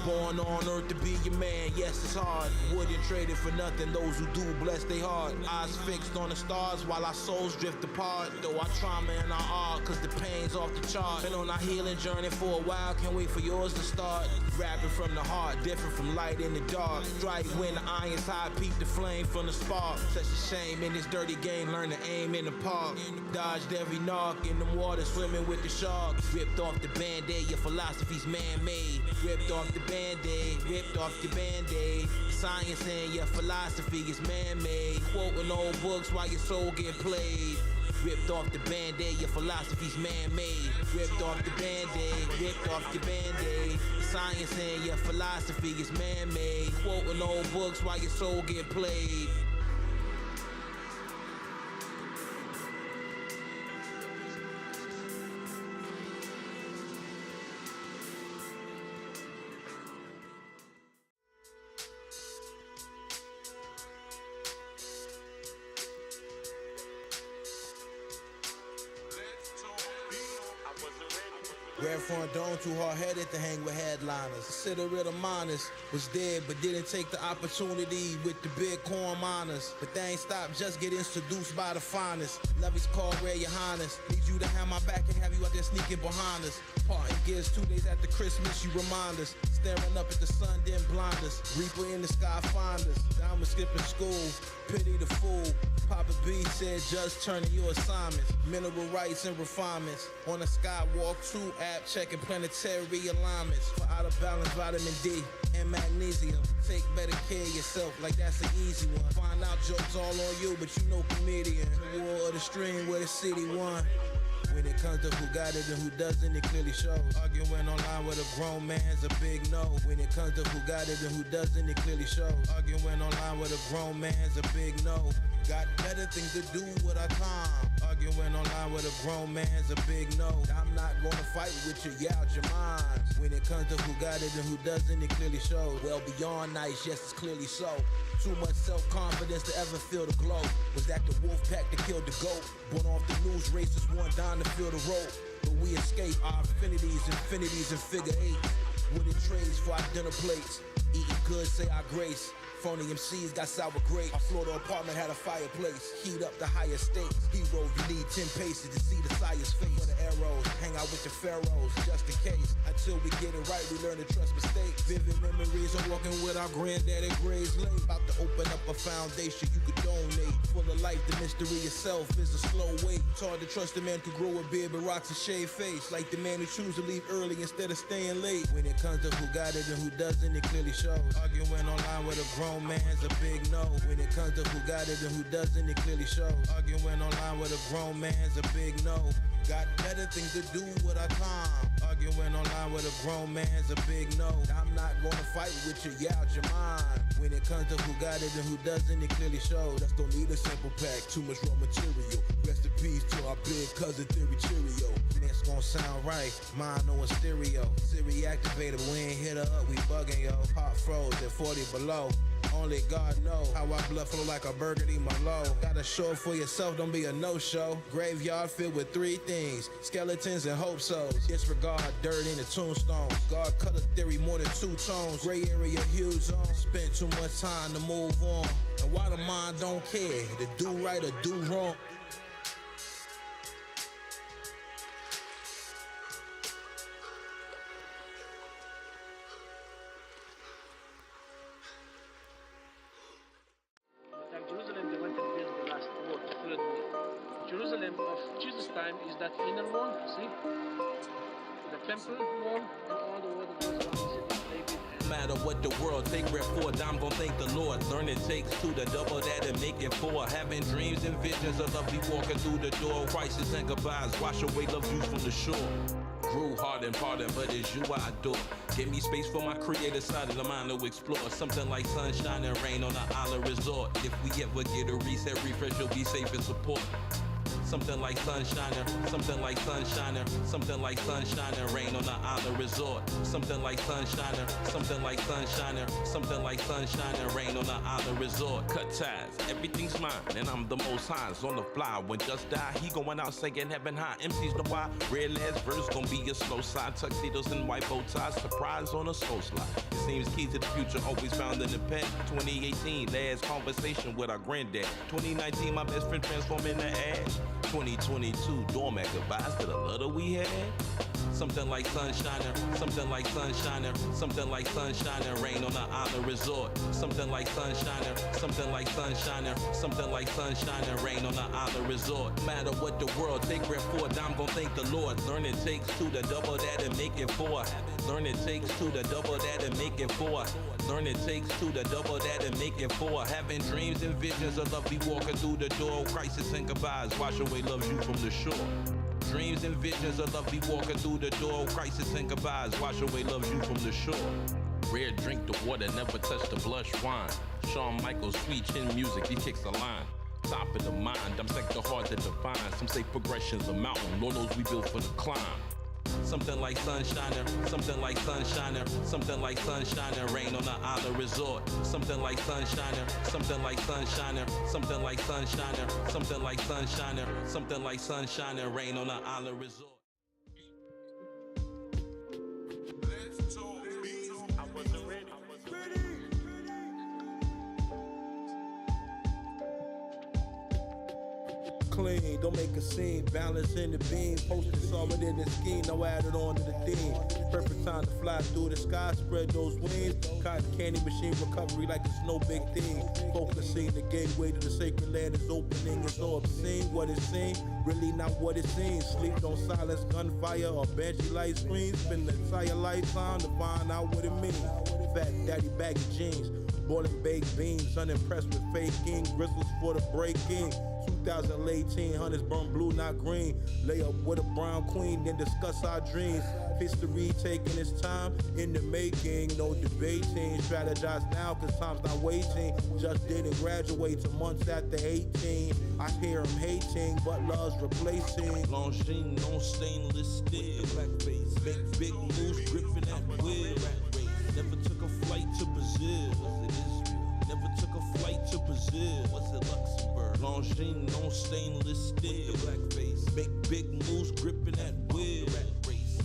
Speaker 7: Born on earth to be your man, yes it's hard. Wouldn't trade it for nothing, those who do bless their heart. Eyes fixed on the stars while our souls drift apart. Though our trauma and our art, cause the pain's off the chart. Been on our healing journey for a while, can't wait for yours to start. Rapping from the heart, different from light in the dark. Strike when the iron's high, peep the flame from the spark. Such a shame in this dirty game, learn to aim in the park. Dodged every knock in the water, swimming with the sharks. Ripped off the band-aid, your philosophy's man-made. Ripped off the band-aid, ripped off the band-aid. Science and your philosophy is man-made. Quoting old books while your soul get played. Ripped off the band-aid, your philosophy's man-made. Ripped off the band-aid, ripped off the band-aid. Science and your philosophy is man-made. Quoting old books while your soul get played. Red Foreign Dome too hard-headed to hang with headliners. Consider it a minus, was dead but didn't take the opportunity with the big corn miners. But they ain't stopped, just getting seduced by the finest. Levy's called Rare Your Highness. Need you to have my back and have you out there sneaking behind us. Parting gears 2 days after Christmas, you remind us. Staring up at the sun, then blind us. Reaper in the sky, find us. Down with skipping school, pity the fool. Papa B said just turning your assignments. Mineral rights and refinements. On the Skywalk 2 app, checking planetary alignments. For out of balance vitamin D and magnesium. Take better care of yourself, like that's an easy one. Find out jokes all on you, but you know comedian. The war of the stream where the city won. When it comes to who got it and who doesn't, it clearly shows. Arguing online with a grown man's a big no. When it comes to who got it and who doesn't, it clearly shows. Arguing online with a grown man's a big no. Got better things to do with our time. Arguing online with a grown man's a big no. I'm not gonna fight with you, you out your mind. When it comes to who got it and who doesn't, it clearly shows. Well beyond nice, yes, it's clearly so. Too much self-confidence to ever feel the glow. Was that the wolf pack that killed the goat? Born off the news races, one down to feel the rope. But we escape our infinities and figure eights. Winning trades for our dinner plates. Eating good, say our grace. Phony MCs got sour grapes. Our Florida apartment had a fireplace. Heat up the higher stakes. Hero, you need 10 paces to see the sire's face. For the arrows, hang out with the pharaohs, just in case. Until we get it right, we learn to trust mistakes. Vivid memories of walking with our granddad at Gray's Lake. About to open up a foundation you could donate. Full of life, the mystery itself is a slow wait. It's hard to trust a man who grow a beard but rocks a shaved face. Like the man who chooses to leave early instead of staying late. When it comes to who got it and who doesn't, it clearly shows. Arguing online with a grown man's a big no. When it comes to who got it and who doesn't, it clearly shows. Arguing online with a grown man's a big no. Got better things to do with our time. Arguing online with a grown man's a big no. I'm not gonna fight with you, you out your mind. When it comes to who got it and who doesn't, it clearly shows. Just don't need a simple pack, too much raw material. Rest in peace to our big cousin Theory Cheerio. That's gonna sound right, mono and stereo. Siri activated, we ain't hit her up, we bugging yo. Heart froze at 40 below. Only God knows how our blood flow like a burgundy Merlot. Gotta show it for yourself, don't be a no-show. Graveyard filled with three things: skeletons and hope souls. Disregard dirt in the tombstones. God cut a theory more than two tones. Gray area huge zone. Spent too much time to move on. And why the mind don't care to do right or do wrong?
Speaker 11: Jerusalem of Jesus' time is that inner one, see? The temple one and all the world that goes around the city.
Speaker 2: No matter what the world take, wherefore I'm gon' thank the Lord. Learn it takes two to double that and make it four. Having dreams and visions of love, be walking through the door. Crisis and goodbyes, wash away love views from the shore. Grew hard and pardon, but it's you I adore. Give me space for my creative side of the mind to explore. Something like sunshine and rain on an island resort. If we ever get a reset, refresh, you'll be safe and support. Something like sunshine, something like sunshine, something like sunshine and rain on an island resort. Something like sunshine, something like sunshine, something like sunshine and rain on an island resort. Cut ties, everything's mine, and I'm the most high. On the fly, when just die, he going out singing heaven high. MCs know why, red last verse gon' be a slow side. Tuxedos and white bow ties, surprise on a slow slide. It seems key to the future, always found in the pen. 2018, last conversation with our granddad. 2019, my best friend transformed into ash. 2022, doormat goodbyes to the love we had. Something like sunshine, something like sunshine, something like sunshine and rain on an island resort. Something like sunshine, something like sunshine, something like sunshine and rain on an island resort. No matter what the world take, wherefore I'm gon' thank the Lord. Learn it takes two to double that and make it four. Learn it takes two to double that and make it four. Learn it takes two to double that and make it four. Having dreams and visions of love, be walking through the door. Crisis and goodbyes, wash away loves you from the shore. Dreams and visions of love, be walking through the door. Crisis and goodbyes, wash away loves you from the shore. Rare drink the water, never touch the blush wine. Shawn Michaels, sweet chin music, he kicks a line. Top of the mind, I'm like the hard to define. Some say progression's a mountain, Lord knows we built for the climb. Something like sunshine, something like sunshine, something like sunshine and rain on an island resort. Something like sunshine, something like sunshine, something like sunshine, something like sunshine, something like sunshine and rain on an island resort.
Speaker 7: Clean, don't make a scene, balance in the beam, posted saw it in the scheme, no added on to the theme. Perfect time to fly through the sky, spread those wings. Cotton candy machine recovery like it's no big thing. Focusing, the gateway to the sacred land is opening. It's so obscene, what it seems, really not what it seems. Sleep, don't silence, gunfire, or banshee light screens. Spend the entire lifetime to find out what it means. Fat daddy baggy jeans.
Speaker 6: Boiling baked beans, unimpressed with faking. Bristles for the breaking. 2018, hunters burn blue, not green. Lay up with a brown queen, then discuss our dreams. History taking its time in the making. No debating, strategize now cause time's not waiting. Just didn't graduate till months after 18. I hear him hating, but love's replacing.
Speaker 4: Longines on stainless steel. Blackface, make big moves, gripping that wheel. Never took a flight to Brazil. Was it Israel? Never took a flight to Brazil. Was it Luxembourg? Longines on stainless steel. Blackface, make big moves, gripping that wheel.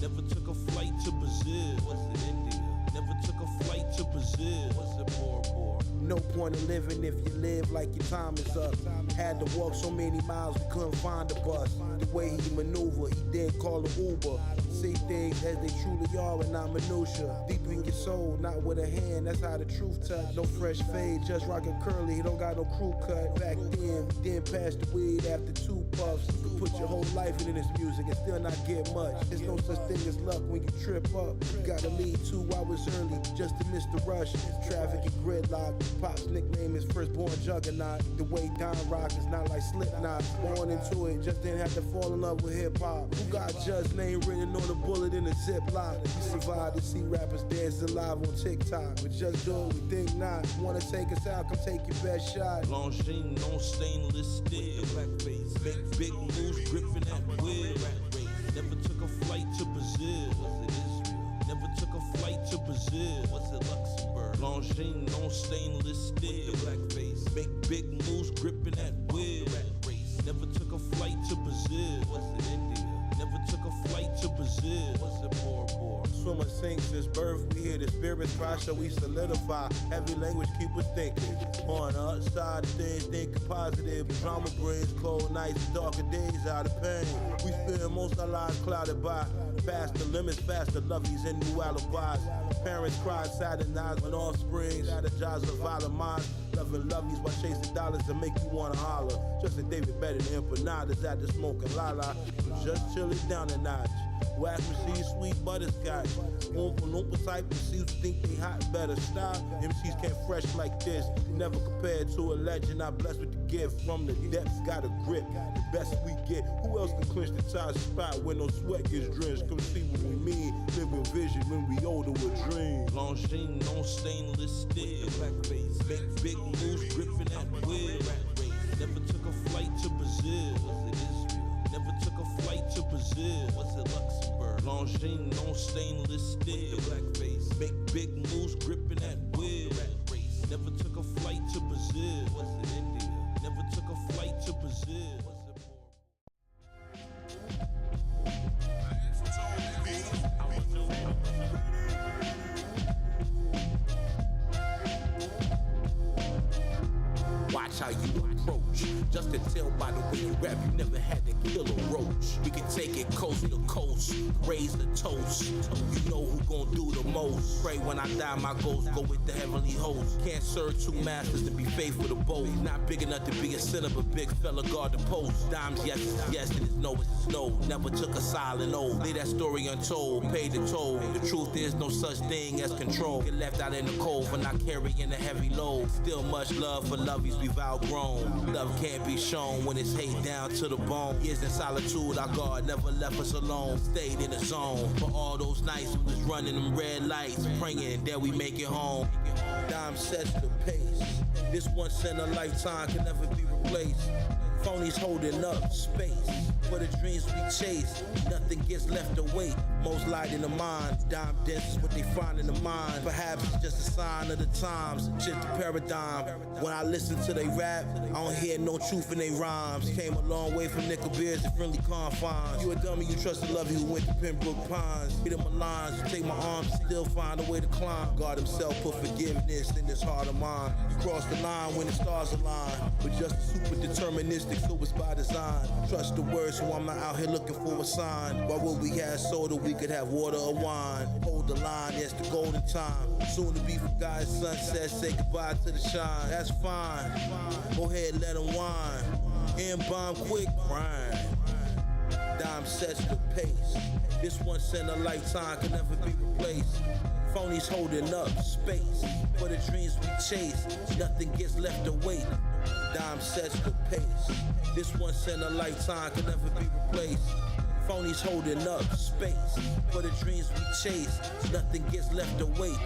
Speaker 4: Never took a flight to Brazil. Was it India? Never took a flight to Brazil. Was it Bora Bora?
Speaker 6: No point in living if you live like your time is up. Had to walk so many miles we couldn't find a bus. The way he maneuver, he did call an Uber. See things as they truly are and not minutia. Deep in your soul, not with a hand, that's how the truth touch. No fresh fade, just rockin' curly, he don't got no crew cut. Back then, we didn't pass the weed after 2 puffs. You could put your whole life into this music and still not get much. There's no such thing as luck when you trip up. You gotta leave 2 hours early just to miss the rush. Traffic and gridlock. Pop's nickname is Firstborn Juggernaut. The way Don rock is not like Slipknot. Born into it, just didn't have to fall in love with hip-hop. Who got Judge's name written on a bullet in a Ziploc? We survived to see rappers dance live on TikTok. But just do it, we think not. Wanna take us out, come take your best shot.
Speaker 4: Longines on stainless steel. Blackface, make big moves, gripping that wheel. Never took a flight to Brazil. Was it Israel? Never took a flight to Brazil. Was it Luxembourg? Longines on stainless steel. Blackface, make big moves, gripping that wheel. Never took a flight to Brazil. Was it India? Never took a flight to Brazil. Was it Bora Bora?
Speaker 6: Swimmer sinks his birth, we hear the spirits cry, so we solidify. Heavy language keep us thinking. On the outside of things, thinking positive. Drama brings cold nights, darker days out of pain. We spend most our lives clouded by faster limits, faster loveys and new alibis. Parents cried, saddened when offspring strategize with violent minds. Loving loveys while chasing dollars to make you wanna holler. Just a David better than empanadas at the smoking lala. Just chill it down a notch. Whack receive sweet butterscotch. Oompa Loompa type MCs who think they hot better stop. MCs can't fresh like this. Never compared to a legend. I'm blessed with the gift from the depths. Got a grip. The best we get. Who else can clinch the top spot when no sweat gets drenched? Come see what we mean. Live with vision when we older with dreams.
Speaker 4: Longines on stainless steel. Blackface, make big moves, gripping that wheel. Never took a flight to Brazil. Was it Israel? Never took a flight to Brazil. Was it Luxembourg? Longines on stainless steel. Blackface, make big moves, gripping that wheel. Never took a flight to Brazil. Was it India? Never took a flight to Brazil.
Speaker 7: Watch how you approach. Just to tell by the way you rap, you never had to kill a roach. We can take it coast to coast, raise the toast. You know who gon' do the most. Pray when I die, my ghost go with the heavenly host. Can't serve 2 masters to be faithful to both. Not big enough to be a sinner, but big fella guard the post. Dimes yes is yes, and it's no it's no. Never took a silent oath. Leave that story untold, paid the toll. The truth is no such thing as control. Get left out in the cold for not carrying a heavy load. Still much love for loveys we've outgrown. Love can't be shown when it's hate down to the bone. Years in solitude, our God never left us alone. Stayed in the zone for all those nights we was running them red lights, praying that we make it home.
Speaker 6: Dime sets the pace. This once in a lifetime can never be replaced. Phonies holding up space for the dreams we chase. Nothing gets left to wait. Most light in the mind. Dime dense is what they find in the mind. Perhaps it's just a sign of the times. Shift the paradigm. When I listen to they rap, I don't hear no truth in they rhymes. Came a long way from nickel beers and friendly confines. You a dummy, you trust the love who went to Pembroke Pines. Hit my lines, you take my arms, still find a way to climb. God himself put forgiveness in this heart of mine. You cross the line when the stars align. But just super deterministic, so it's by design. Trust the word, so I'm not out here looking for a sign. Why would we have soda? We could have water or wine. Hold the line, it's the golden time. Soon to be forgotten sunset, say goodbye to the shine. That's fine. Go ahead, let them whine. N-bomb quick, grind. Dime sets the pace. This once in a lifetime can never be replaced.
Speaker 7: Phonies holding up space for the dreams we chase. Nothing gets left to wait. Dime sets the pace. This once in a lifetime can never be replaced. Phonies holding up space for the dreams we chase. Nothing gets left to wait.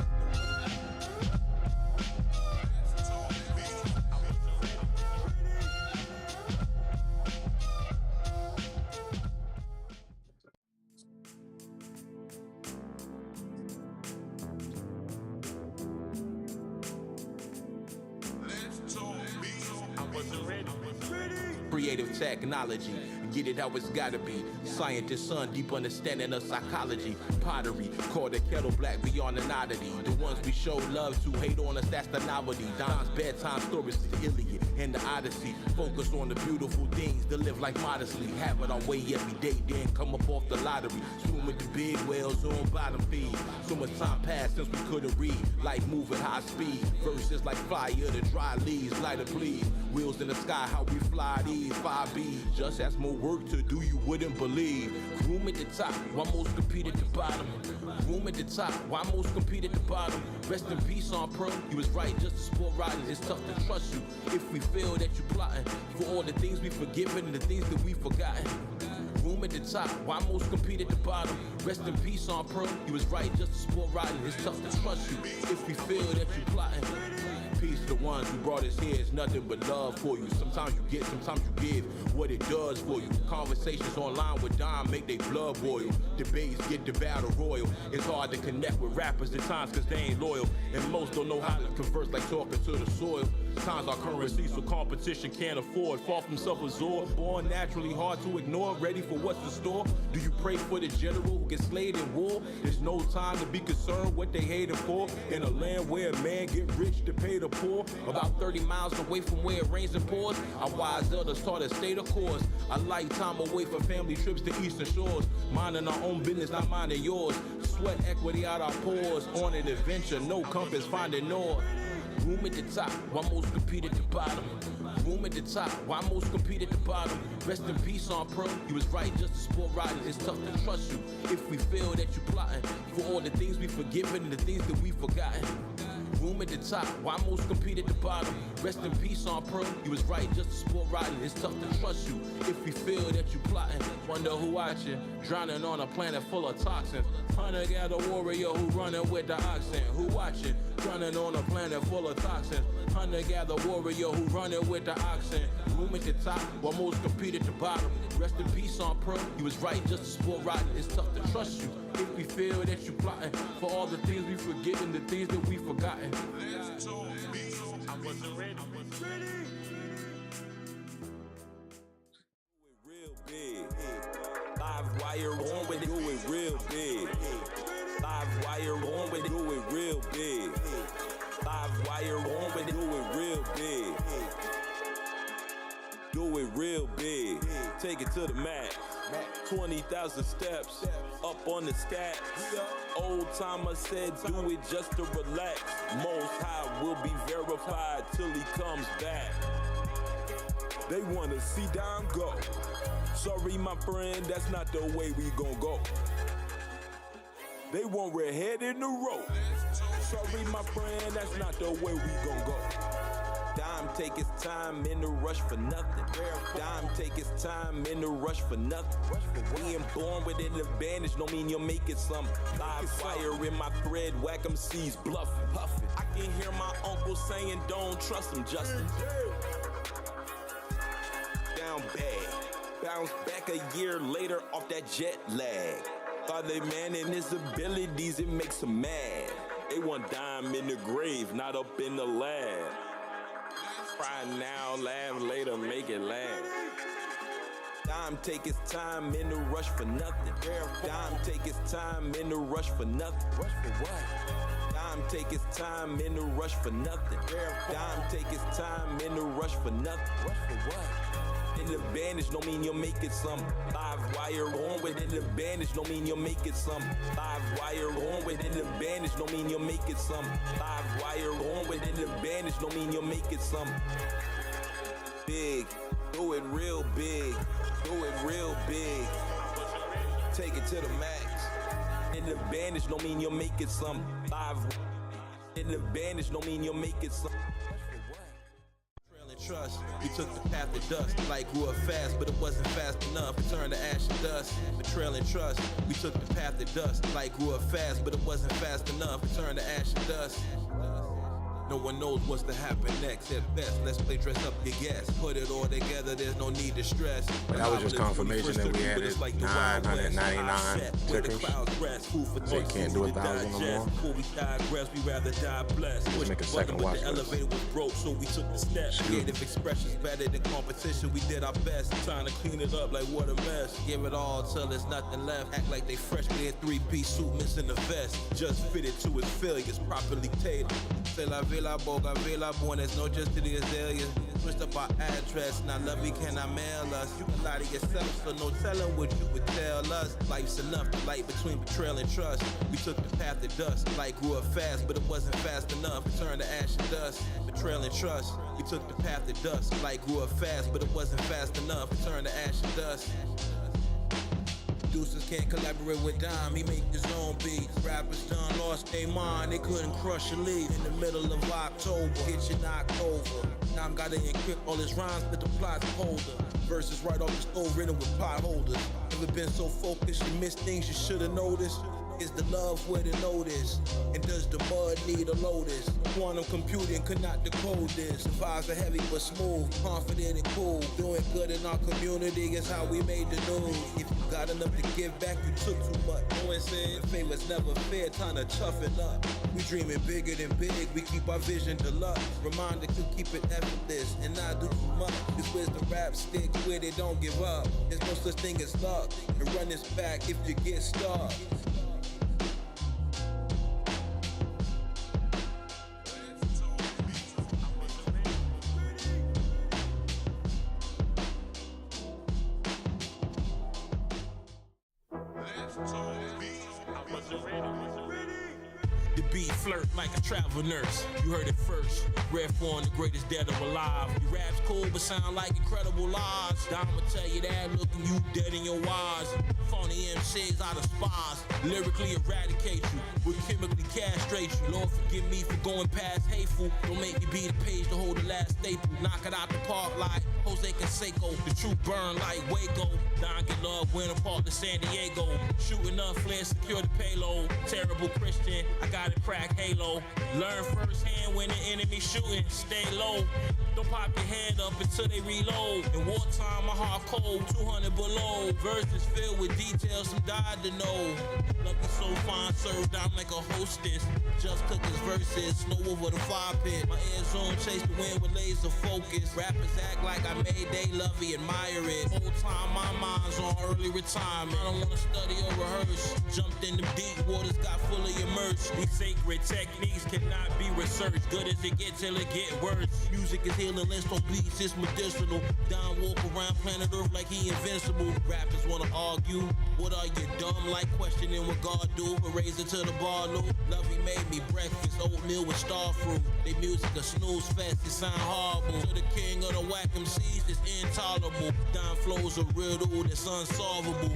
Speaker 4: Creative technology, get it how it's gotta be. Scientist son, deep understanding of psychology. Pottery, call the kettle black beyond an oddity. The ones we show love to, hate on us, that's the novelty. Don's bedtime stories, the Iliad and the Odyssey. Focus on the beautiful things, to live like modestly. Have it our way every day, then come up off the lottery. Swim with the big whales on bottom feed. So much time passed since we couldn't read. Life moving high speed, verses like fire, the dry leaves, lighter please. Wheels in the sky, how we fly these 5Bs. Just as more work to do, you wouldn't believe. Room at the top, why most compete at the bottom. Room at the top, why most compete at the bottom. Rest in peace on pro, you was right, just a sport riding. It's tough to trust you if we feel that you plotting. For all the things we forgiven and the things that we forgotten. Room at the top, why most compete at the bottom. Rest in peace on pro, you was right, just a sport riding. It's tough to trust you if we feel that you plotting. Peace to the ones who brought us here, it's nothing but love for you. Sometimes you get, sometimes you give what it does for you. Conversations online with Dom make they blood boil. Debates get the battle royal. It's hard to connect with rappers at times cause they ain't loyal. And most don't know how to converse like talking to the soil. Times our currency so competition can't afford. Far from self-absorbed, born naturally hard to ignore. Ready for what's in store? Do you pray for the general who gets slayed in war? There's no time to be concerned what they hating for. In a land where a man get rich to pay the poor. About 30 miles away from where it rains and pours, our wise elders taught us stay the course. A lifetime away from family trips to eastern shores. Minding our own business, not minding yours. Sweat equity out our pores. On an adventure, no compass, finding north. Room at the top, why most compete at the bottom. Room at the top, why most compete at the bottom. Rest in peace on pro, you was right, just a sport riding. It's tough to trust you if we feel that you plotting. For all the things we forgiven and the things that we forgotten. Room at the top, why most compete at the bottom. Rest in peace on pro, you was right, just a sport riding. It's tough to trust you if we feel that you plotting. Wonder who watching, drowning on a planet full of toxins. Hunter-gatherer warrior who running with the oxen. Who watching, drowning on a planet full of toxins. Hunter-gatherer warrior who running with the oxen. Room at the top, while most compete at the bottom. Rest in peace on pro, you was right, just a sport riding. It's tough to trust you if we feel that you plotting. For all the things we forget and the things that we forgotten.
Speaker 1: I wasn't ready. Real big. Live wire on with it, do it real big. Live wire on with it, do it real big. Live wire on with it, do it real big. Do it real big. Take it to the max. 20,000 steps up on the stats. Old timer said do it just to relax. Most High will be verified till he comes back. They wanna see Dom go. Sorry my friend, that's not the way we gon' go. They want red head in the road. Sorry my friend, that's not the way we gon' go. Dime take his time in the rush for nothing. Dime take his time in the rush for nothing. Being born with an advantage don't mean you'll make it something. Live fire in my thread, whack 'em C's bluffing, puffing. I can hear my uncle saying don't trust him, Justin. Down bad, bounce back a year later off that jet lag. Thought they man in his abilities, it makes him mad. They want Dime in the grave, not up in the lab. Cry now, laugh later, make it laugh. Dime take his time in the rush for nothing. Dime take his time in the rush for nothing. Rush for what? Dime take his time in the rush for nothing. Dime take his time in the rush for nothing. Rush for what? An advantage don't mean you'll make it some. Live wire on with an advantage don't mean you'll make it some. Live wire on with an advantage don't mean you'll make it some. Live wire on with an advantage don't mean you'll make it some. Big, do it real big, do it real big. Take it to the max.
Speaker 4: An advantage don't mean you'll make it some live. An advantage don't mean you'll make it some. Trust, we took the path of dust. Light grew up fast, but it wasn't fast enough. It turned to ash and dust. Betrayal and trust, we took the path of dust. Light grew up fast, but it wasn't fast enough. It turned to ash and dust. No one knows what's to happen next. At best, let's play dress up your guess. Put it all together, there's no need to stress.
Speaker 3: But that was just confirmation that we had it 999 tickers. So you can't do 1,000 no more.
Speaker 1: Before we digress, we rather die blessed.
Speaker 3: Let's make a second watch
Speaker 1: the elevator was broke, so we took the steps. Creative expressions better than competition. We did our best, trying to clean it up like what a mess. Give it all till there's nothing left. Act like they fresh, but in 3-piece suit missing the vest. Just fitted to its failures, properly tailored. Say la Villa Boga, Villa Born, there's no just to the azaleas. Switched up our address, now love you cannot mail us. You can lie to yourself, so no telling what you would tell us. Life's enough, the light between betrayal and trust. We took the path of dust. Light grew up fast, but it wasn't fast enough. It turned to ash and dust. Betrayal and trust. We took the path of dust. Light grew up fast, but it wasn't fast enough. It turned to ash and dust. Producers can't collaborate with Dime, he make his own beats. Rappers done lost their mind, they couldn't crush a lead. In the middle of October, get you knocked over. Now I'm gotta encrypt all his rhymes with the plot holder. Verses right off the stove written with pot holders. Never been so focused, you miss things you should've noticed. Is the love where to notice? And does the mud need a lotus? Quantum computing could not decode this. The vibes are heavy but smooth, confident and cool. Doing good in our community is how we made the news. If you got enough to give back, you took too much. No one said favor's never fair, time to toughen up. We dreaming bigger than big, we keep our vision deluxe. Reminder to keep it effortless and not do too much. This wisdom rap, stick with it, don't give up. There's no such thing as luck, and run this back if you get stuck. The beat flirt like a travel nurse. You heard it first. Red Fawn, the greatest dead of alive. Your rap's cool but sound like incredible lies. I'ma tell you that, looking you dead in your eyes. Phony MCs out of spies. Lyrically eradicate you. Will chemically castrate you. Lord forgive me for going past hateful. Don't make me be the page to hold the last staple. Knock it out the park like Jose Canseco. The truth burn like Waco. Don get love, win apart to San Diego. Shooting up, flare, secure the payload. Terrible Christian, I got it crack halo. Learn firsthand when the enemy shooting. Stay low. Don't pop your head up until they reload. In wartime, my heart cold, 200 below. Verses filled with details, some died to know. Love you so fine, served down like a hostess. Just cook his verses, snow over the fire pit. My ear zone chase the wind with laser focus. Rappers act like I made they love it, admire it. Whole time my mind's on early retirement. I don't wanna study or rehearse. Jumped in the deep waters, got fully immersed. These sacred techniques cannot be researched. Good as it gets till it get worse. Music is healing, let's don't beats, it's medicinal. Don walk around planet Earth like he invincible. Rappers wanna argue, what are you dumb? Like questioning what God do, but raise it to the bar, Lou. Lovey made me breakfast, oatmeal with star fruit. They music a snooze fest, it sound horrible. To the king of the whack MCs, it's intolerable. Don flows a riddle that's unsolvable.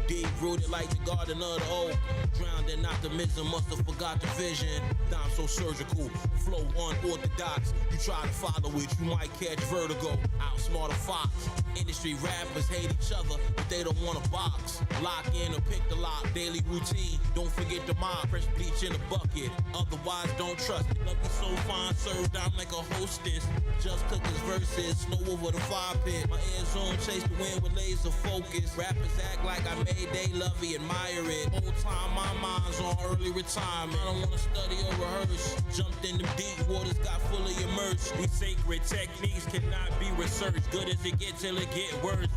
Speaker 1: Deep rooted like the garden of the oak. Drowned in optimism, must have forgot the vision. Dime so surgical, flow unorthodox. You try to follow it, you might catch vertigo. Outsmart a fox. Industry rappers hate each other, but they don't want to box. Lock in or pick the lock, daily routine. Don't forget the mob, fresh bleach in a bucket. Otherwise, don't trust it. Love you so fine, served down like a hostess. Just cook his verses, snow over the fire pit. My ear zone chase the wind with laser focus. Rappers act like I made they love it, admire it. Whole time my mind's on early retirement. I don't wanna study or rehearse. Jumped in the deep waters, got fully immersed. These sacred techniques cannot be researched. Good as it gets till it get worse.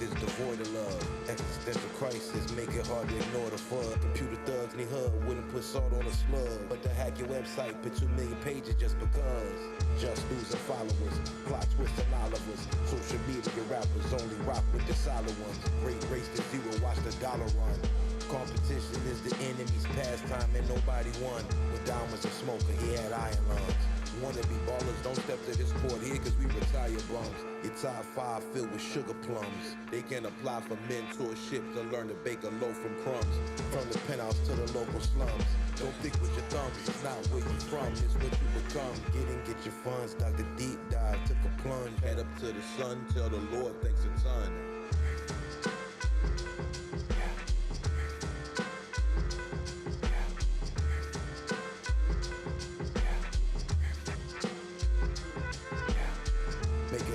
Speaker 6: Is devoid of love. Existential crisis make it hard to ignore the fun. Computer thugs need hug, wouldn't put salt on a slug. But to hack your website, put 2 million pages just because. Just losing followers, plot twisting all of us. Social media rappers only rock with the solid ones. Great race to zero, watch the dollar run. Competition is the enemy's pastime and nobody won. When Dom was a smoker, he had iron lungs. Wannabe ballers, don't step to this court here cause we retire bums. Your top 5 filled with sugar plums. They can apply for mentorship to learn to bake a loaf from crumbs. From the penthouse to the local slums. Don't think with your thumbs, it's not where you from, it's what you become. Get your funds, Dr. Deep Dive, took a plunge. Head up to the sun, tell the Lord thanks a ton.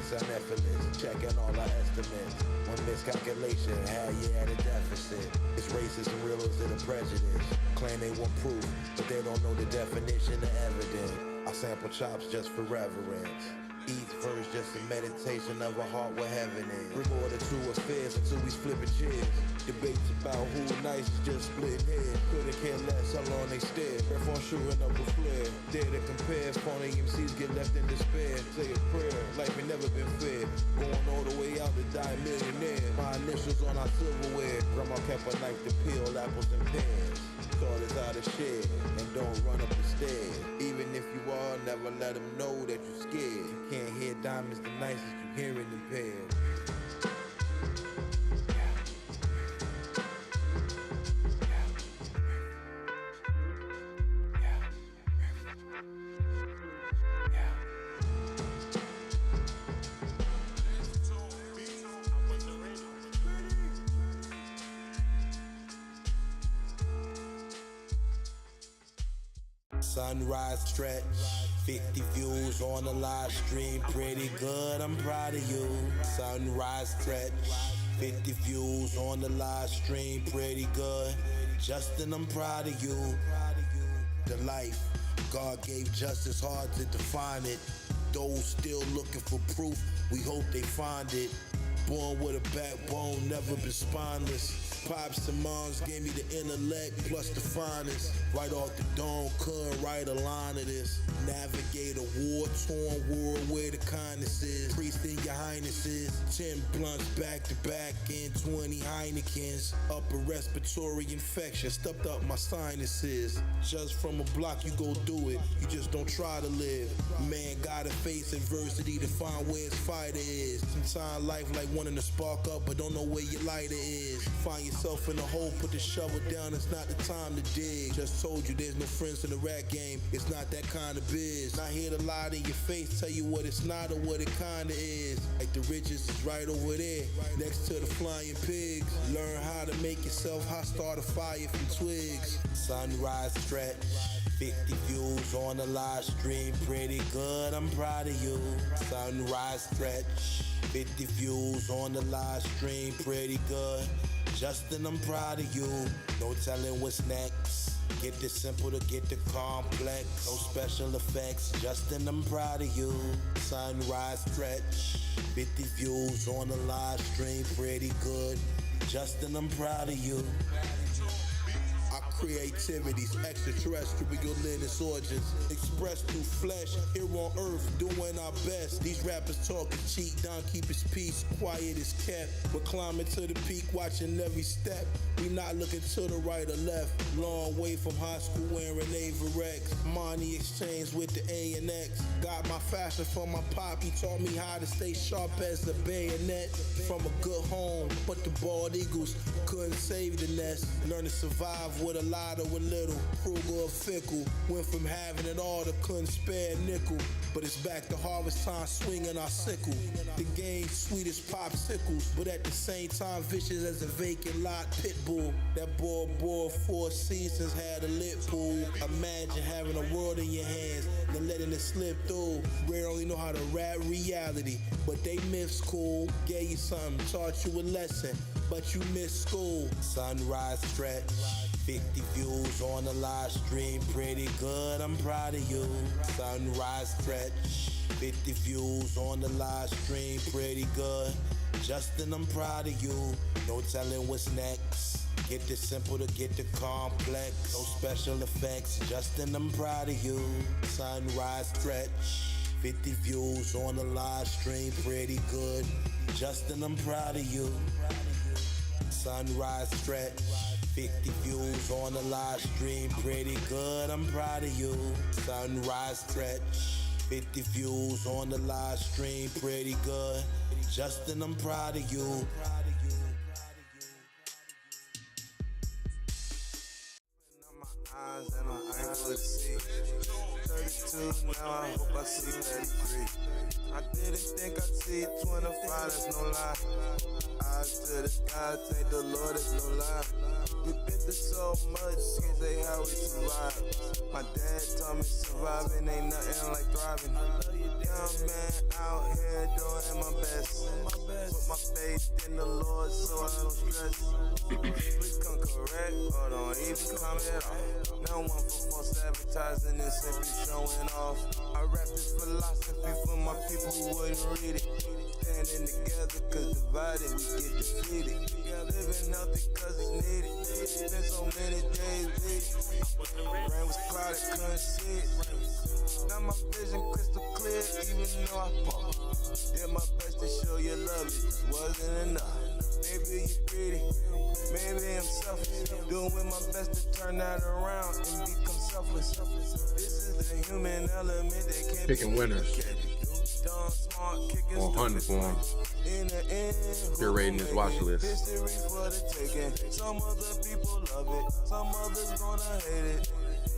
Speaker 6: Sound effortless, checking all our estimates. One miscalculation, had you at a deficit. It's racism, real is it a prejudice? Claim they want proof, but they don't know the definition of evidence. I sample chops just for reverence. Each verse just a meditation of a heart where heaven is. Bring order to affairs until we flipping chairs. Debates about who nice is just splitting heads. Couldn't care less how long they stare. Ref on shooting up a flare. Dare to compare, phony MCs get left in despair. Say a prayer, life ain't never been fair. Going all the way out to die a millionaire. My initials on our silverware. Grandma kept a knife to peel apples and pears. Thought it's out of share, and don't run up the stairs. Even if you are, never let them know that you're scared. You can't hear diamonds the nicest, you hearing impaired. Sunrise stretch, 50 views on the live stream, pretty good, I'm proud of you. Sunrise stretch, 50 views on the live stream, pretty good. Justin, I'm proud of you. The life God gave justice, hard to define it. Those still looking for proof, we hope they find it. Born with a backbone, never been spineless. Pops and moms gave me the intellect plus the finest. Right off the dome, couldn't write a line of this. Navigate a war-torn world where the kindness is. Priest in your highnesses, 10 blunts back to back and 20 Heinekens. Upper respiratory infection, stuffed up my sinuses. Just from a block you go do it, you just don't try to live. Man gotta face adversity to find where his fighter is. Sometimes life like wanting to spark up but don't know where your lighter is. Find yourself in a hole, put the shovel down, it's not the time to dig. Just told you there's no friends in the rap game, it's not that kind of biz. Not here to lie to your face, tell you what it's not or what it kinda is. Like the riches is right over there, next to the flying pigs. Learn how to make yourself hot, start a fire from twigs. Sunrise stretch, 50 views on the live stream, pretty good, I'm proud of you. Sunrise stretch, 50 views on the live stream, pretty good. Justin, I'm proud of you. No telling what's next. Get the simple to get the complex. No special effects. Justin, I'm proud of you. Sunrise stretch. 50 views on the live stream, pretty good. Justin, I'm proud of you. Our creativity's extraterrestrial in its origins. Expressed through flesh, here on earth, doing our best. These rappers talking cheat, Don keep his peace, quiet is kept. We're climbing to the peak, watching every step. We not looking to the right or left. Long way from high school wearing Avirex. Money exchange with the A&X. Got my fashion from my pop, he taught me how to stay sharp as a bayonet. From a good home, but the bald eagles couldn't save the nest. Learn to survive with a lot or a little. Frugal or fickle. Went from having it all to couldn't spare a nickel. But it's back to harvest time, swinging our sickle. The game's sweet as popsicles, but at the same time vicious as a vacant lot pit bull. That boy 4 seasons had a lit pool. Imagine having a world in your hands, then letting it slip through. Rare only know how to rap reality, but they myths cool. Gave you something, taught you a lesson, but you missed school. Sunrise stretch, 50 views on the live stream, pretty good, I'm proud of you. Sunrise stretch, 50 views on the live stream, pretty good. Justin, I'm proud of you. No telling what's next. Get the simple to get the complex. No special effects. Justin, I'm proud of you. Sunrise stretch, 50 views on the live stream, pretty good. Justin, I'm proud of you. Sunrise stretch,
Speaker 7: 50 views on the live stream, pretty good, I'm proud of you. Sunrise stretch, 50 views on the live stream, pretty good. Justin, I'm proud of you.
Speaker 12: And I'm aiming for the seat. 32, now I hope I see 33. I didn't think I'd see 25, that's no lie. Eyes to the sky, thank the Lord, that's no lie. We've been through so much, can't say how we survive. My dad told me surviving ain't nothing like thriving. Young man out here doing my best. Put my faith in the Lord so I don't stress. Please come correct or don't even come at all. Now one for false advertising and simply showing off. I rap this philosophy for my people who wouldn't read it. Standing together cause divided we get defeated. Living healthy cause it's needed. Spent so many days with it. Rain was clouded, couldn't see it. Now my vision crystal clear even though I fall. Did my best to show you love, it just wasn't enough. Maybe you greedy, maybe I'm selfish. Doing my best to turn that around and become selfless. This is the human element that can't
Speaker 3: picking winners. On hunting for him. Curating his watch list.
Speaker 12: Some other people love it, some others gonna hate it.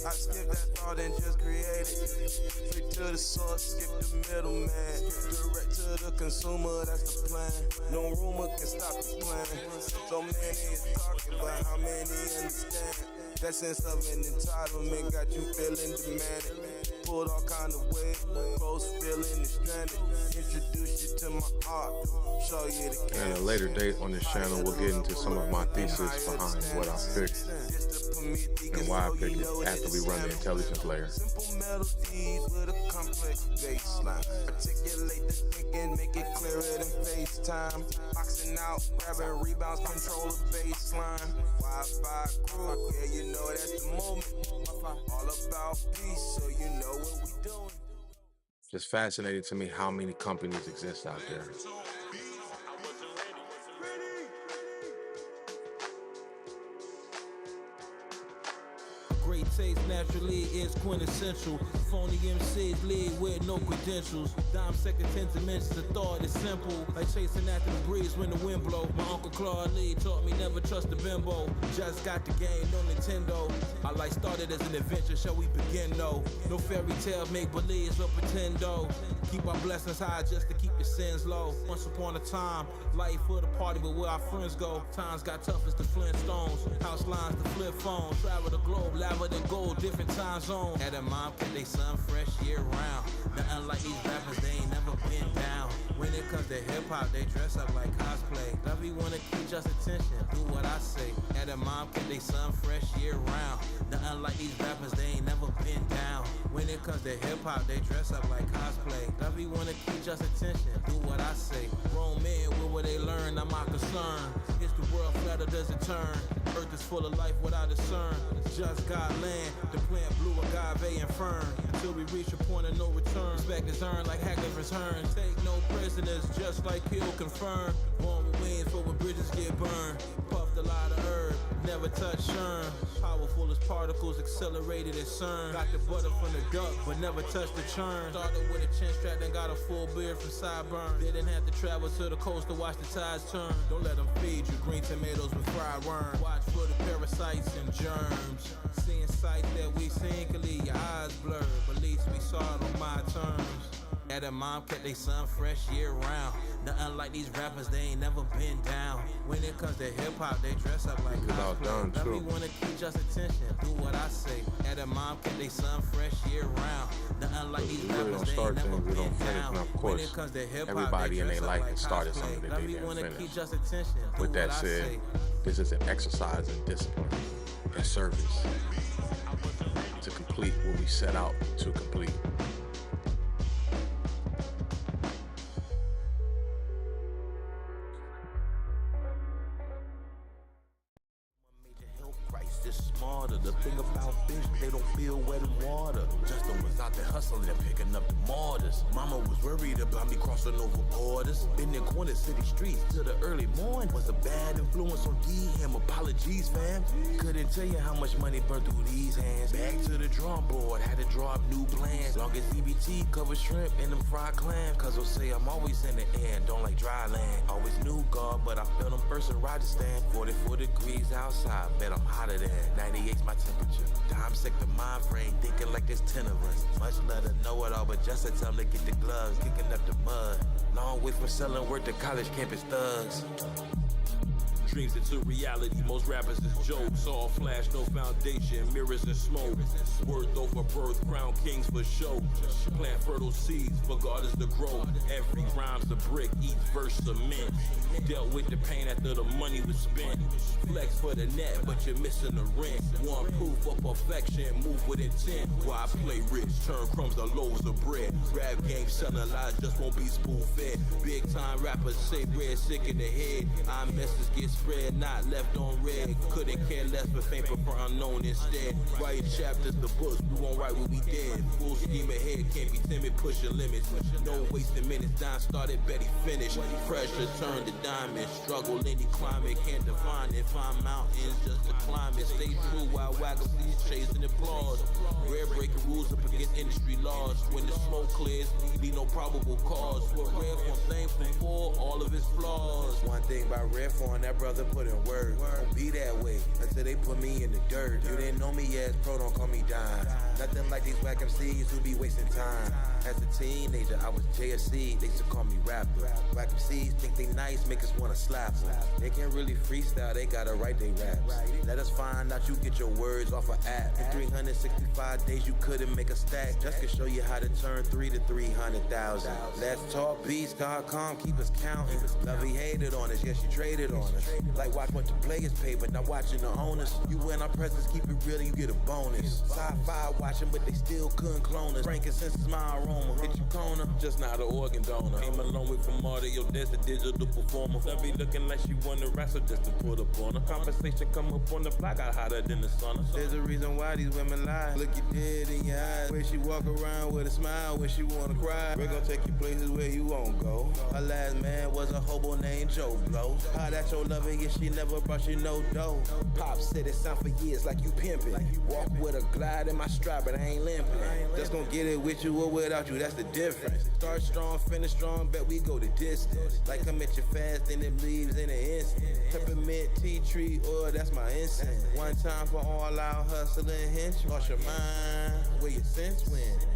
Speaker 12: I skip that thought and just create it. Straight to the source, skip the middleman. Direct to the consumer, that's the plan. No rumor can stop the plan. So many is talking, but how many understand? That sense of an entitlement got you feeling demanded. Pulled all kind of weight, close feeling stranded. Introduce you to my art, show you the
Speaker 3: can. At a later date on this channel, we'll get into some of my thesis behind what I picked and why I picked it after we run the intelligence layer.
Speaker 12: Simple melodies with a complex baseline. Articulate the thinking, make it clearer than FaceTime. Boxing out, grabbing rebounds, control the baseline. Wi-Fi crew, yeah, you know that's the moment. All about peace, so you know what we doing.
Speaker 3: Just fascinating to me how many companies exist out there.
Speaker 2: Great taste naturally is quintessential. Phony MCs lead with no credentials. Dime second 10 dimensions of thought is simple. Like chasing after the breeze when the wind blow. My Uncle Claude Lee taught me never trust the bimbo. Just got the game, no Nintendo. Our life started as an adventure, shall we begin though? No fairy tale, make believes or pretend though. Keep our blessings high just to keep your sins low. Once upon a time, life for the party, but where our friends go. Times got tough as the Flintstones. House lines to flip phones. Travel the globe, lava than gold, different time zone. Had a mom, kept they sun fresh year round. Nothing like these rappers, they ain't never been down. When it comes to hip hop, they dress up like cosplay. Love you wanna keep just attention, do what I say. Had a mom, kept they sun fresh year round. Nothing like these rappers, they ain't never been down. When it comes to hip hop, they dress up like cosplay. Love you wanna keep just attention, do what I say. Grown men, where they learn, I'm not concerned. Is the world flat or does it turn? Earth is full of life without a discern. Just God land, the plant blue agave and fern. Until we reach a point of no return. Respect is earned like Hacklever's Hearn. Take no prisoners, just like Hill confirmed. Born with wings for when bridges get burned. Puffed a lot of herb, never touch churn. Powerful as particles, accelerated as CERN. Got the butter from the duck, but never touched the churn. Started with a chin strap, then got a full beard from sideburn. Didn't have to travel to the coast to watch the tides turn. Don't let them feed you green tomatoes with fried worms. Watch for the parasites and germs. Seeing sights that we seen can leave your eyes blurred, but at least we saw it on my terms. Had a mom, kept they sun fresh year round. Nothing like these rappers, they ain't never been down. When it comes to hip hop, they dress up like cosplay. Love me wanna keep just attention, do what I say. Had a mom, kept they sun fresh year round. Nothing like these rappers, they ain't never been down. When it comes to hip hop,
Speaker 3: everybody in their life has started something that they didn't finish. With that said, this is an exercise in discipline and service to complete what we set out to complete.
Speaker 7: The thing about fish, they don't feel wet in water. Justin was out there hustling and picking up the mortars. Mama was worried about me crossing over borders. Been there
Speaker 6: on the city streets till the early morning. Was a bad influence on D-Ham, apologies fam. Couldn't tell you how much money burned through these hands. Back to the drawing board, had to draw up new plans. Long as EBT covered shrimp and them fried clams. Cause they'll say I'm always in the air, don't like dry land. Always knew God, but I felt them first in Rajasthan. 44 degrees outside, bet I'm hotter than 98's my temperature. Time sick the mind frame, thinking like there's 10 of us. Much love to know it all, but just a time to get the gloves, kicking up the mud. Long way from selling work to college campus thugs.
Speaker 1: Dreams into reality, most rappers is jokes. All flash, no foundation, mirrors and smoke. Worth over birth, crown kings for show. Plant fertile seeds for goddess to grow. Every rhyme's a brick, each verse cement. Dealt with the pain after the money was spent. Flex for the net, but you're missing the rent. One proof of perfection, move with intent. Why play rich, turn crumbs to loaves of bread. Rap game selling lies, just won't be spoon fed. Big time rappers say bread sick in the head. Our message gets spread, not left on red. Couldn't care less for fame, prefer unknown instead. Write chapters, the books, we won't write when we dead. Full scheme ahead, can't be timid, pushing limits. No wasting minutes, Don started, Betty finished. Pressure turned to diamonds, struggle any climate, can't define it. Find mountains just to climb it. Stay true while waggles chasing applause. Rare breaking rules up against industry laws. When the smoke clears, be no probable cause. What Redphone thankful for, all of his flaws.
Speaker 6: One thing about Redphone, that brother put in work. Won't be that way until they put me in the dirt. You didn't know me as pro, don't call me Don. Nothing like these whack MCs who be wasting time. As a teenager, I was JSC, they used to call me rapper. Whack MCs think they nice, make us wanna slap them. They can't really freestyle, they gotta write they raps. Let us find out you get your words off an app. In 365 days you couldn't make a stack. Just to show you how to turn 3 to 300,000. Let's talk beats, God calm, keep us counting. Lovey hated on us, yeah she traded on us. Like watch what the players pay, but not watching the owners. You win our presence, keep it real, you get a bonus. Sci-fi watching, but they still couldn't clone us. Frankincense is my aroma, hit you corner, just not an organ donor. Came a long way from audio, that's a digital performer. I be looking like she wanna wrestle just to put up on her. Conversation come up on the block, got hotter than the sun. There's a reason why these women lie. Look you dead in your eyes. Where she walk around with a smile, when she wanna cry. We're gonna take you places where you won't go. Her last man was a hobo named Joe Blow. How that your loving if she never brought you no dough? Pop said it sound for years like you pimping. Walk with a glide in my stride, but I ain't limping. Just gonna get it with you or without you, that's the difference. Start strong, finish strong, bet we go the distance. Like I'm at your fast and them leaves in an instant. Peppermint, tea tree oil, that's my incense. One time for all out hustling hinge. Lost your mind, where your sense went.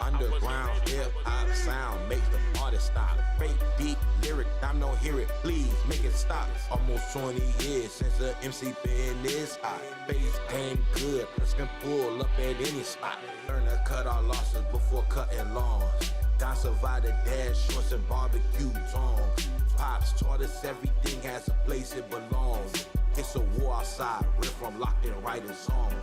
Speaker 6: Underground hip-hop sound makes the artist stop. Fake deep lyric, I'm no hear it, please make it stop. Almost 20 years since the MC been this hot. Face game good, us can pull up at any spot. Learn to cut our losses before cutting lawns. Don survived the dash, shorts and barbecue tongs. Pops taught us everything has a place it belongs. It's a war outside, we're from locked in writing songs.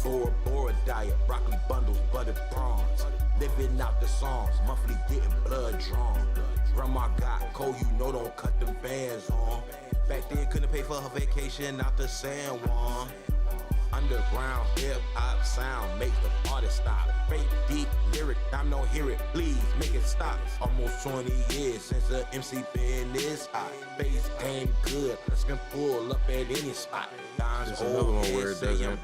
Speaker 6: Bora diet, broccoli bundles, buttered prawns. Living out the songs, monthly getting blood drawn. Grandma got cold, you know don't cut them bands on. Back then couldn't pay for her vacation out to San Juan. Underground hip-hop sound make the artist stop. Fake deep lyric, I'm no hear it, please make it stop. Almost 20 years since the MC been this hot. Face game good, us can pull up at any spot.
Speaker 3: There's another one where it doesn't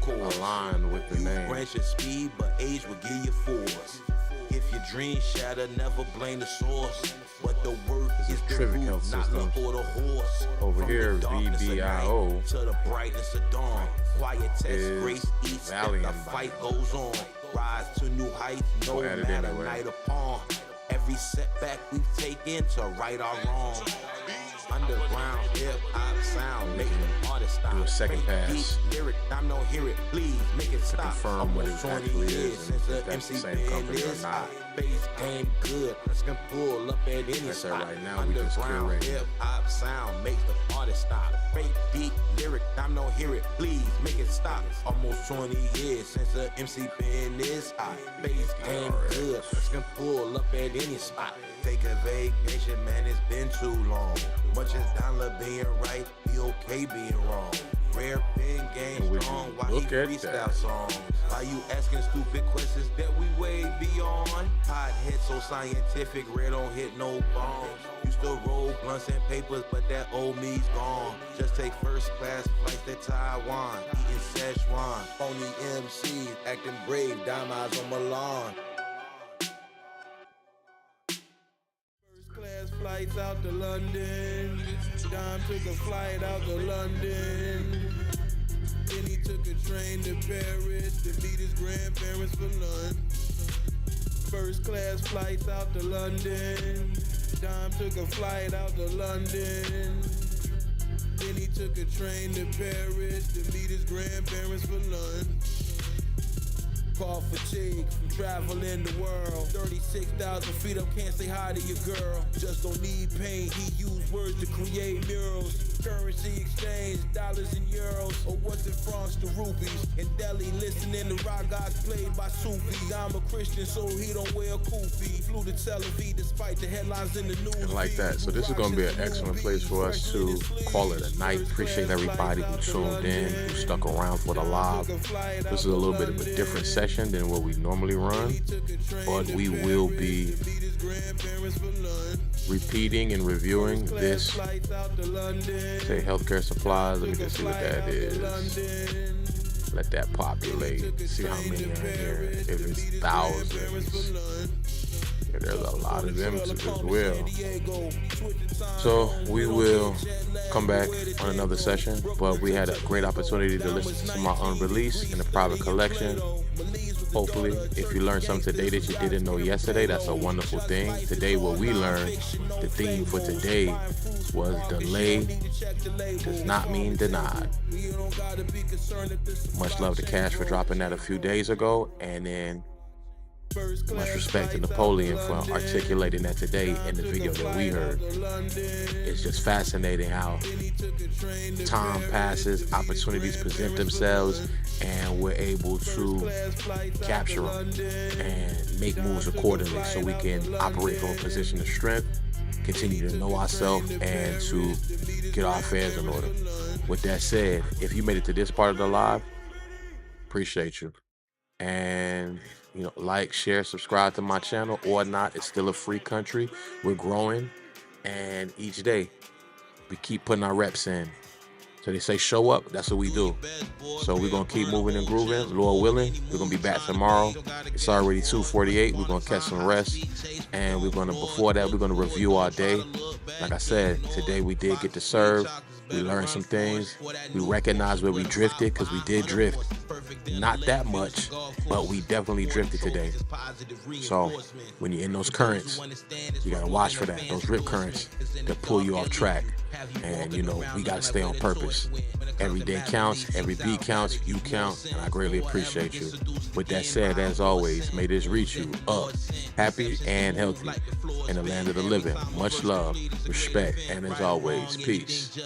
Speaker 3: align with the name.
Speaker 6: Branch your speed, but age will give you force. If your dreams shatter, never blame the source. But the work is the root, not luck or the horse.
Speaker 3: Over here, VBIO
Speaker 6: to the brightness of dawn. Quiet test, grace each step, the fight goes on. Rise to new heights, no matter night upon. Every setback we've taken to right our wrong.
Speaker 7: Underground hip-hop sound, make the artist stop.
Speaker 3: Do a second pass.
Speaker 7: Lyric, I'm no hear it, please make it stop.
Speaker 3: Confirm what it actually is, and if that's the same company or not.
Speaker 7: Bass game good, let's can pull up at any
Speaker 3: spot.
Speaker 7: Right
Speaker 3: now we just
Speaker 7: Underground hip-hop sound, make the artist stop. Fake beat, lyric, I'm no hear it, please make it stop. Almost 20 years since the MC been this hot. Bass game good, let's can pull up at any spot. Take a vacation, man, it's been too long. Much as dollar being right, be okay being wrong. Rare pen game strong, why he freestyle songs? Why you asking stupid questions that we way beyond? Pothead so scientific, rare don't hit no bombs. Used to roll blunts and papers, but that old me's gone. Just take first class flights to Taiwan, eating Szechuan. Phony MCs acting brave, dime eyes on Milan. Class flights out to London. Dime took a flight out to London. Then he took a train to Paris to meet his grandparents for lunch. First class flights out to London. Dime took a flight out to London. Then he took a train to Paris to meet his grandparents for lunch. Call fatigue from traveling the world. 36,000 feet up, can't say hi to your girl. Just don't need pain, he used words to create murals. Currency exchange, dollars and euros. Or what's it, francs to rupees? In Delhi, listening to ragas played by Sufis. I'm a Christian, so he don't wear a kufi. Flew to Tel Aviv despite the headlines in the news.
Speaker 3: And like that. So this is going to be an excellent place for us to call it a night. Appreciate everybody who tuned in, who stuck around for the live. This is a little bit of a different session than what we normally run, but we will be repeating and reviewing this. Say healthcare supplies. Let me just see what that is. Let that populate. See how many are in here. If it's thousands. Yeah, there's a lot of them as well. So we will come back on another session, but we had a great opportunity to listen to some of my unreleased in a private collection. Hopefully, if you learned something today that you didn't know yesterday, that's a wonderful thing. Today, what we learned, the theme for today was delay does not mean denied. Much love to Cash for dropping that a few days ago, and then much respect to Napoleon for articulating that today in the video that we heard. It's just fascinating how time passes, opportunities present themselves, and we're able to capture them and make moves accordingly so we can operate from a position of strength, continue to know ourselves, and to get our affairs in order. With that said, if you made it to this part of the live, appreciate you. And like, share, subscribe to my channel or not. It's still a free country. We're growing, and each day we keep putting our reps in. So they say show up, that's what we do. So we're gonna keep moving and grooving, Lord willing. We're gonna be back tomorrow. It's already 2:48. We're gonna catch some rest, and before that we're gonna review our day. Like I said, today we did get to serve. We learned some things. We recognized where we drifted, because we did drift. Not that much, but we definitely drifted today. So when you're in those currents, you gotta watch for that. Those rip currents that pull you off track. And we gotta stay on purpose. Every day counts, every beat counts, you count, and I greatly appreciate you. With that said, as always, may this reach you up, happy and healthy, in the land of the living. Much love, respect, and as always, peace.